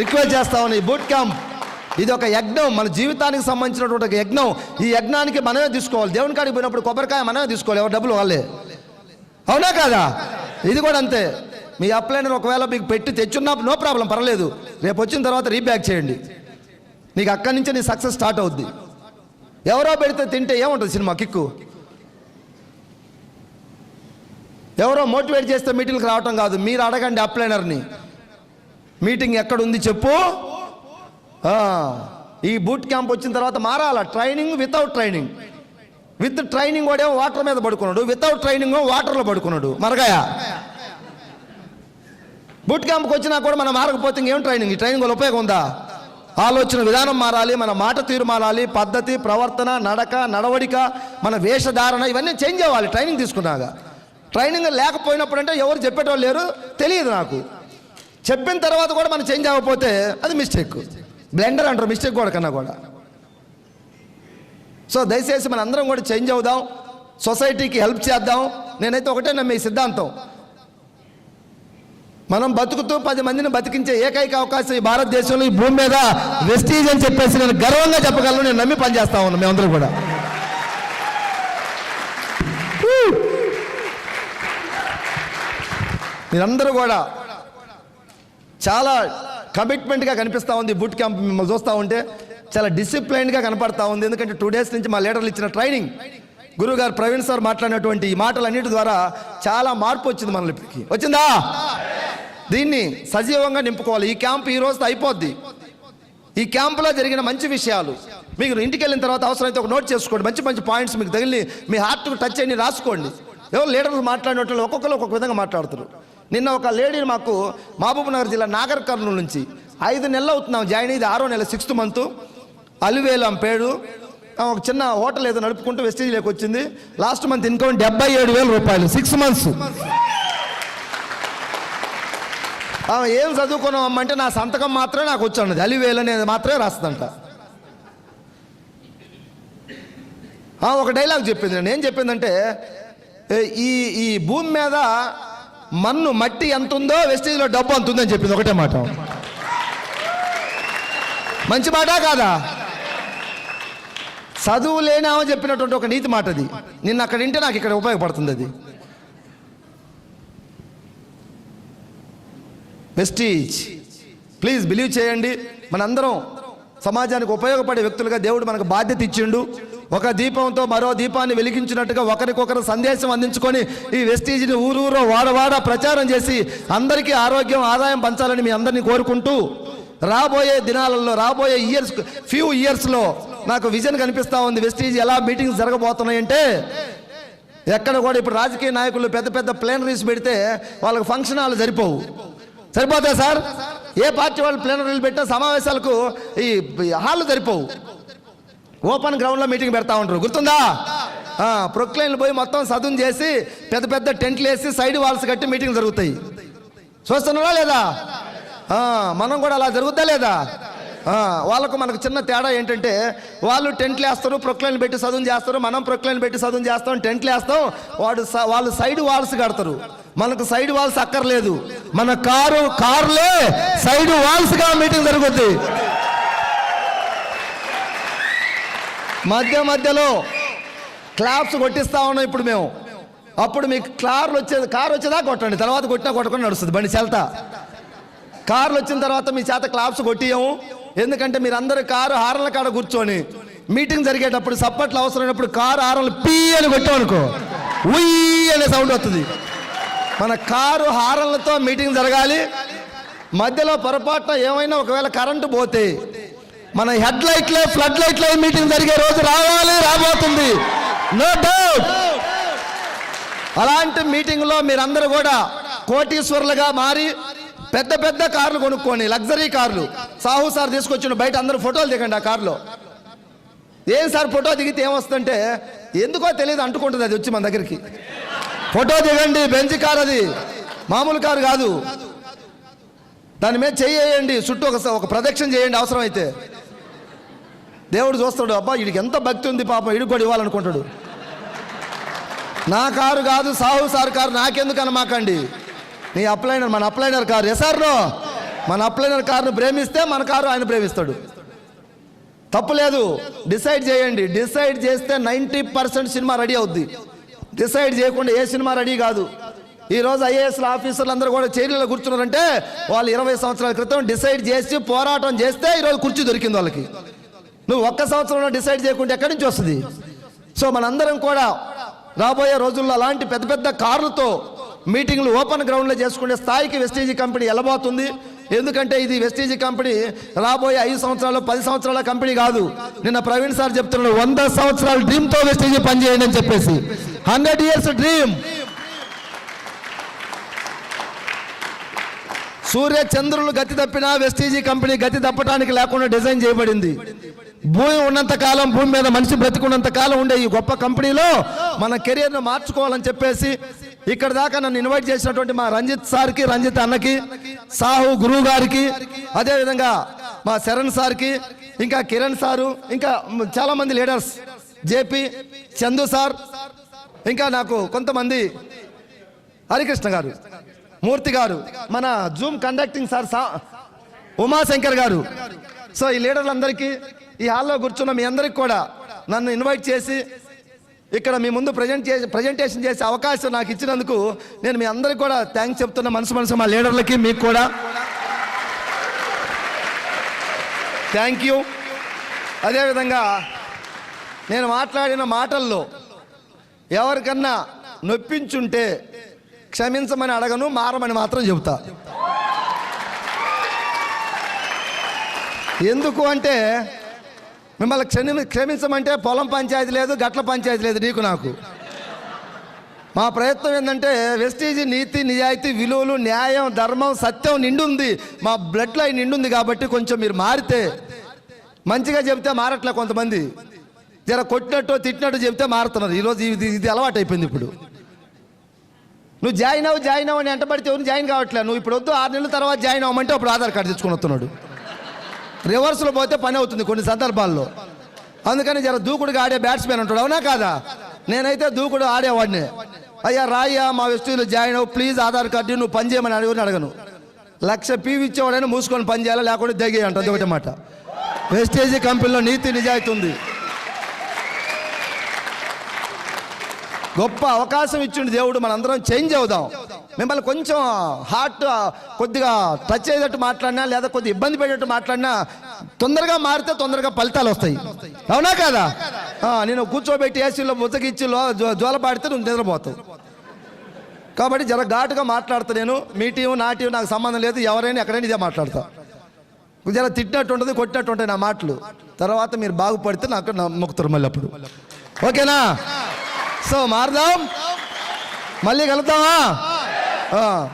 రిక్వెస్ట్ చేస్తా ఉన్నా, ఈ బూట్ క్యాంప్ ఇది ఒక యజ్ఞం, మన జీవితానికి సంబంధించినటువంటి ఒక యజ్ఞం. ఈ యజ్ఞానికి మనమే తీసుకోవాలి. దేవుని కాడికి పోయినప్పుడు కొబ్బరికాయ మనమే తీసుకోవాలి, ఎవరు డబ్బులు వాళ్ళే, అవునా కాదా? ఇది కూడా అంతే. మీ అప్లైనర్ ఒకవేళ మీకు పెట్టి తెచ్చున్నా నో ప్రాబ్లం, పర్లేదు. రేపు వచ్చిన తర్వాత రీబ్యాక్ చేయండి, నీకు అక్కడి నుంచి నీ సక్సెస్ స్టార్ట్ అవుద్ది. ఎవరో పెడితే తింటే ఏముంటుంది సినిమా కిక్కు? ఎవరో మోటివేట్ చేస్తే మీటింగ్కి రావటం కాదు. మీరు అడగండి అప్లైనర్ని, మీటింగ్ ఎక్కడుంది చెప్పు. ఈ బూట్ క్యాంప్ వచ్చిన తర్వాత మారాల. Training without training, with training వాడేమో వాటర్ మీద పడుకున్నాడు, వితౌట్ ట్రైనింగ్ వాటర్లో పడుకున్నాడు. మరగాయ బూట్ క్యాంప్కి వచ్చినా కూడా మనం మారకపోతే ఇంకేం ట్రైనింగ్? ఈ ట్రైనింగ్ వల్ల ఉపయోగం ఉందా? ఆలోచన విధానం మారాలి, మన మాట తీరు మారాలి, పద్ధతి, ప్రవర్తన, నడక, నడవడిక, మన వేషధారణ ఇవన్నీ చేంజ్ అవ్వాలి ట్రైనింగ్ తీసుకున్నాక. ట్రైనింగ్ లేకపోయినప్పుడు అంటే ఎవరు చెప్పేటోళ్ళు లేరు, తెలియదు నాకు. చెప్పిన తర్వాత కూడా మనం చేంజ్ అవ్వకపోతే అది మిస్టేక్. బ్లెండర్ అంటారు మిస్టేక్ కూడా కన్నా కూడా. సో దయచేసి మన అందరం కూడా చేంజ్ అవుదాం, సొసైటీకి హెల్ప్ చేద్దాం. నేనైతే ఒకటే నమ్మే సిద్ధాంతం, మనం బతుకుతూ 10 మందిని బతికించే ఏకైక అవకాశం ఈ భారతదేశంలో, ఈ భూమి మీద వెస్టీజ్ అని చెప్పేసి నేను గర్వంగా చెప్పగలను. నేను నమ్మి పనిచేస్తా ఉన్నాను. మేమందరం కూడా మీరందరూ కూడా చాలా కమిట్మెంట్గా కనిపిస్తూ ఉంది. బూట్ క్యాంప్ మిమ్మల్ని చూస్తూ ఉంటే చాలా డిసిప్లైన్గా కనపడతా ఉంది. ఎందుకంటే 2 డేస్ నుంచి మా లీడర్లు ఇచ్చిన ట్రైనింగ్, గురువుగారు ప్రవీణ్ సార్ మాట్లాడినటువంటి ఈ మాటలన్నిటి ద్వారా చాలా మార్పు వచ్చింది మనకి. వచ్చిందా? దీన్ని సజీవంగా నింపుకోవాలి. ఈ క్యాంప్ ఈ రోజుతో అయిపోద్ది. ఈ క్యాంపులో జరిగిన మంచి విషయాలు మీకు ఇంటికి వెళ్ళిన తర్వాత అవసరమైతే ఒక నోట్ చేసుకోండి. మంచి మంచి పాయింట్స్ మీకు తగిలి మీ హార్ట్కు టచ్ అయ్యి రాసుకోండి. ఎవరు లీడర్లు మాట్లాడినట్లు ఒక్కొక్కరు ఒక్కొక్క విధంగా మాట్లాడుతారు. నిన్న ఒక లేడీని మాకు మహబూబ్నగర్ జిల్లా నాగర్ కర్నూలు నుంచి 5 నెలలు అవుతున్నాం జాయిన్, ఇది 6వ నెల 6th మంత్. అలివేలు అంపేడు ఒక చిన్న హోటల్ ఏదో నడుపుకుంటూ వెస్టేజ్లోకి వచ్చింది. లాస్ట్ మంత్ ఇన్కమ్ 77,000 రూపాయలు 6 months. ఏం చదువుకున్నామంటే నా సంతకం మాత్రమే నాకు వచ్చాను, అలివేలు అనేది మాత్రమే రాస్తుందంట. ఒక డైలాగ్ చెప్పింది. నేను ఏం చెప్పిందంటే, ఈ భూమి మీద మట్టి ఎంత ఉందో వెస్టేజ్లో డబ్బు అంత ఉందని చెప్పింది. ఒకటే మాట. మంచి మాట కాదా? చదువు లేనామో చెప్పినటువంటి ఒక నీతి మాట అది. నిన్న అక్కడ వింటే నాకు ఇక్కడ ఉపయోగపడుతుంది అది. వెస్టీజ్ ప్లీజ్ బిలీవ్ చేయండి. మనందరం సమాజానికి ఉపయోగపడే వ్యక్తులుగా దేవుడు మనకు బాధ్యత ఇచ్చిండు. ఒక దీపంతో మరో దీపాన్ని వెలిగించినట్టుగా ఒకరికొకరు సందేశం అందించుకొని ఈ వెస్టీజ్ని ఊరూరో వాడవాడ ప్రచారం చేసి అందరికీ ఆరోగ్యం, ఆదాయం పంచాలని మీ అందరినీ కోరుకుంటూ, రాబోయే దినాలలో, రాబోయే ఫ్యూ ఇయర్స్లో నాకు విజన్ కనిపిస్తూ ఉంది. వెస్టీజ్ ఎలా మీటింగ్స్ జరగబోతున్నాయంటే, ఎక్కడ కూడా ఇప్పుడు రాజకీయ నాయకులు పెద్ద పెద్ద ప్లేనరీస్ పెడితే వాళ్ళకి ఫంక్షన్ హాల్ సరిపోతాయి సార్. ఏ పార్టీ వాళ్ళు ప్లేనరీలు పెట్టినా సమావేశాలకు ఈ హాళ్ళు సరిపోవు. ఓపెన్ గ్రౌండ్లో మీటింగ్ పెడతా ఉంటారు, గుర్తుందా? ప్రొక్లైన్లు పోయి మొత్తం సదును చేసి పెద్ద పెద్ద టెంట్లు వేసి సైడ్ వాల్స్ కట్టి మీటింగ్ జరుగుతాయి. చూస్తున్నారా లేదా? మనం కూడా అలా జరుగుతా లేదా? వాళ్ళకు మనకు చిన్న తేడా ఏంటంటే, వాళ్ళు టెంట్లు వేస్తారు, ప్రొక్లైన్లు పెట్టి సదును చేస్తారు. మనం ప్రొక్లైన్ పెట్టి సదును చేస్తాం, టెంట్లు వేస్తాం. వాళ్ళు సైడ్ వాల్స్ కడతారు. మనకు సైడ్ వాల్స్ అక్కర్లేదు. మన కార్లే సైడ్ వాల్స్గా మీటింగ్ జరుగుద్ది. మధ్యలో క్లాప్స్ కొట్టిస్తా ఉన్నాం ఇప్పుడు మేము. అప్పుడు మీకు కారు వచ్చేదా కొట్టండి, తర్వాత కొట్టినా కొట్టకుండా నడుస్తుంది బండి చెల్తా. కార్లు వచ్చిన తర్వాత మీ చేత క్లాప్స్ కొట్టియము. ఎందుకంటే మీరందరూ కారు హారన్ల కాడ కూర్చొని మీటింగ్ జరిగేటప్పుడు సప్పట్లు అవసరమైనప్పుడు కారు హారన్లు పీ అని కొట్టామనుకో, ఉయ్ అనే సౌండ్ వస్తుంది. మన కారు హారన్లతో మీటింగ్ జరగాలి. మధ్యలో పొరపాటున ఏమైనా ఒకవేళ కరెంటు పోతే మన హెడ్ లైట్లే ఫ్లడ్ లైట్లే మీటింగ్ జరిగే రోజు రాబోతుంది, నో డౌట్. అలాంటి మీటింగ్లో మీరందరూ కూడా కోటీశ్వరులుగా మారి పెద్ద పెద్ద కార్లు కొనుక్కోండి, లగ్జరీ కార్లు. సాహు సార్ తీసుకొచ్చిన బయట అందరూ ఫోటోలు దిగండి ఆ కార్లో. ఏం సార్ ఫోటో దిగితే ఏమొస్తుందంటే ఎందుకో తెలియదు అంటుకుంటుంది అది వచ్చి మన దగ్గరికి. ఫోటో దిగండి, బెంచ్ కార్ అది, మామూలు కారు కాదు. దాని మీద చేయండి, చుట్టూ ఒక ప్రదక్షిణ చేయండి అవసరమైతే. దేవుడు చూస్తాడు, అబ్బా వీడికి ఎంత భక్తి ఉంది పాపం, వీడికి కూడా ఇవ్వాలనుకుంటాడు. నా కారు కాదు, సాహు సార్ కారు నాకెందుకు అనమాకండి. నీ అప్లైనర్, మన అప్లైనర్ కారు ఎసార్నో, మన అప్లైనర్ కారును ప్రేమిస్తే మన కారు ఆయన ప్రేమిస్తాడు. తప్పు లేదు, డిసైడ్ చేయండి. డిసైడ్ చేస్తే 90% సినిమా రెడీ అవుద్ది. డిసైడ్ చేయకుండా ఏ సినిమా రెడీ కాదు. ఈరోజు ఐఏఎస్ల ఆఫీసర్లు అందరూ కూడా చైర్లలో కూర్చున్నారంటే వాళ్ళు 20 సంవత్సరాల క్రితం డిసైడ్ చేసి పోరాటం చేస్తే ఈరోజు కుర్చీ దొరికింది వాళ్ళకి. నువ్వు ఒక్క సంవత్సరంలో డిసైడ్ చేయకుండా ఎక్కడి నుంచి వస్తుంది? సో మనందరం కూడా రాబోయే రోజుల్లో అలాంటి పెద్ద పెద్ద కార్లతో మీటింగ్లు ఓపెన్ గ్రౌండ్లో చేసుకునే స్థాయికి వెస్టీజీ కంపెనీ వెళ్ళబోతుంది. ఎందుకంటే ఇది వెస్టీజీ కంపెనీ రాబోయే 5 సంవత్సరాలు 10 సంవత్సరాల కంపెనీ కాదు. నిన్న ప్రవీణ్ సార్ చెప్తున్నాడు 100 సంవత్సరాల డ్రీమ్తో వెస్టీజీ పనిచేయండి అని చెప్పేసి. 100 years డ్రీమ్. సూర్య చంద్రులు గతి తప్పినా వెస్టీజీ కంపెనీ గతి తప్పడానికి లేకుండా డిజైన్ చేయబడింది. భూమి ఉన్నంత కాలం, భూమి మీద మనిషి బ్రతికున్నంత కాలం ఉండే ఈ గొప్ప కంపెనీలో మన కెరియర్ను మార్చుకోవాలని చెప్పేసి ఇక్కడ దాకా నన్ను ఇన్వైట్ చేసినటువంటి మా రంజిత్ సార్కి, రంజిత్ అన్నకి, సాహు గురువు గారికి, అదేవిధంగా మా శరణ్ సార్కి, ఇంకా కిరణ్ సారు, ఇంకా చాలామంది లీడర్స్, జేపీ, చందు సార్, ఇంకా నాకు కొంతమంది, హరికృష్ణ గారు, మూర్తి గారు, మన జూమ్ కండక్టింగ్ సార్ ఉమాశంకర్ గారు. సో ఈ లీడర్లందరికీ, ఈ హాల్లో కూర్చున్న మీ అందరికి కూడా నన్ను ఇన్వైట్ చేసి ఇక్కడ మీ ముందు ప్రజెంటేషన్ చేసే అవకాశం నాకు ఇచ్చినందుకు నేను మీ అందరికి కూడా థ్యాంక్స్ చెప్తున్నా. మనసు మా లీడర్లకి, మీకు కూడా థ్యాంక్ యూ. అదేవిధంగా నేను మాట్లాడిన మాటల్లో ఎవరికన్నా నొప్పించుంటే క్షమించమని అడగను, మారమని మాత్రం చెబుతా. ఎందుకు అంటే మిమ్మల్ని క్షమించమంటే పొలం పంచాయతీ లేదు, గట్ల పంచాయతీ లేదు నీకు నాకు. మా ప్రయత్నం ఏంటంటే వెస్టీజీ నీతి, నిజాయితీ, విలువలు, న్యాయం, ధర్మం, సత్యం నిండుంది, మా బ్లడ్ లైన్ నిండుంది. కాబట్టి కొంచెం మీరు మారితే, మంచిగా చెబితే మారట్లే. కొంతమంది జర కొట్టినట్టు తిట్టినట్టు చెబితే మారుతున్నారు. ఈరోజు ఇది అలవాటు అయిపోయింది. ఇప్పుడు నువ్వు జాయిన్ అవ్వు అని ఎంటబడితే ఎవరు జాయిన్ కావట్లే. నువ్వు ఇప్పుడు వద్దు, 6 నెలల తర్వాత జాయిన్ అవ్వమంటే అప్పుడు ఆధార్ కార్డు తెచ్చుకొని వస్తున్నాడు. రివర్స్లో పోతే పని అవుతుంది కొన్ని సందర్భాల్లో. అందుకని జర దూకుడుగా ఆడే బ్యాట్స్మెన్ ఉంటాడు, అవునా కాదా? నేనైతే దూకుడు ఆడేవాడిని. అయ్యా రాయ్యా మా వెస్టీజీలో జాయిన్ అవ్వు ప్లీజ్, ఆధార్ కార్డు నువ్వు పని చేయమని అడగను. 1,00,000 పీవీ ఇచ్చేవాడైనా మూసుకొని పని చేయాలి, లేకుండా దిగే అంటుంది ఒకటి మాట. వెస్టీజీ కంపెనీలో నీతి నిజాయితీ ఉంది. గొప్ప అవకాశం ఇచ్చిండు దేవుడు, మనందరం చేంజ్ అవుదాం. మిమ్మల్ని కొంచెం హార్ట్ కొద్దిగా టచ్ అయ్యేటట్టు మాట్లాడినా, లేదా కొద్దిగా ఇబ్బంది పెట్టేటట్టు మాట్లాడినా, తొందరగా మారితే తొందరగా ఫలితాలు వస్తాయి, అవునా కాదా? నేను కూర్చోబెట్టి ఏసీలో ముచ్చగిచ్చి జోల పాడితే నువ్వు నిద్రపోతావు. కాబట్టి జర ఘాటుగా మాట్లాడతా. నేను మీ టీం నా టీం నాకు సంబంధం లేదు, ఎవరైనా ఎక్కడైనా ఇదే మాట్లాడతా. జర తిట్టినట్టు ఉంటుంది, కొట్టినట్టు ఉంటాయి నా మాటలు. తర్వాత మీరు బాగుపడితే నాకు మొక్కుతారు మళ్ళీ అప్పుడు, ఓకేనా? సో మారదాం, మళ్ళీ కలుద్దామా?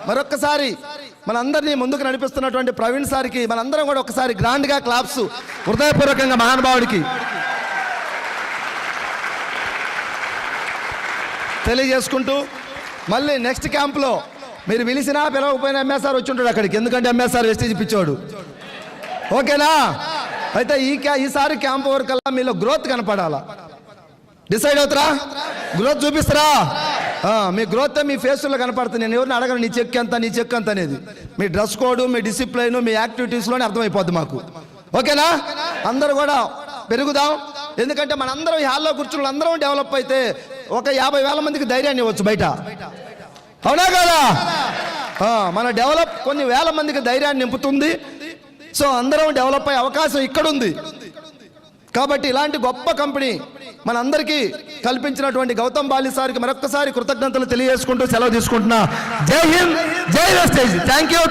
మరొక్కసారి మనందరినీ ముందుకు నడిపిస్తున్నటువంటి ప్రవీణ్ సార్కి మనందరం కూడా ఒకసారి గ్రాండ్గా క్లాప్స్ హృదయపూర్వకంగా మహానుభావుడికి తెలియజేసుకుంటూ, మళ్ళీ నెక్స్ట్ క్యాంప్లో మీరు పిలిచినా పిలవకపోయినా ఎంఎస్ఆర్ వచ్చి ఉంటాడు అక్కడికి. ఎందుకంటే ఎంఎస్ఆర్ వెస్టీజీ పిచ్చోడు, ఓకేనా? అయితే ఈసారి క్యాంప్ వరకల్లా మీలో గ్రోత్ కనపడాలా. డిసైడ్ అవుతారా? గ్రోత్ చూపిస్తారా? మీ గ్రోత్ మీ ఫేస్లో కనపడుతుంది. నేను ఎవరిని అడగను నీ చెక్ ఎంత, నీ చెక్ ఎంత అనేది. మీ డ్రెస్ కోడ్, మీ డిసిప్లైన్, మీ యాక్టివిటీస్లోనే అర్థమైపోద్ది మాకు, ఓకేనా? అందరూ కూడా పెరుగుదాం. ఎందుకంటే మనందరం ఈ హాల్లో కూర్చున్న అందరం డెవలప్ అయితే ఒక 50,000 మందికి ధైర్యాన్ని ఇవ్వచ్చు బయట, అవునా కదా? మన డెవలప్ కొన్ని వేల మందికి ధైర్యాన్ని నింపుతుంది. సో అందరం డెవలప్ అయ్యే అవకాశం ఇక్కడ ఉంది. కాబట్టి ఇలాంటి గొప్ప కంపెనీ మనందరికీ కల్పించినటువంటి గౌతమ్ బాలి సార్కి మరొక్కసారి కృతజ్ఞతలు తెలియజేసుకుంటూ సెలవు తీసుకుంటున్నా. జై హింద్, జై వెస్టీజ్. Thank you.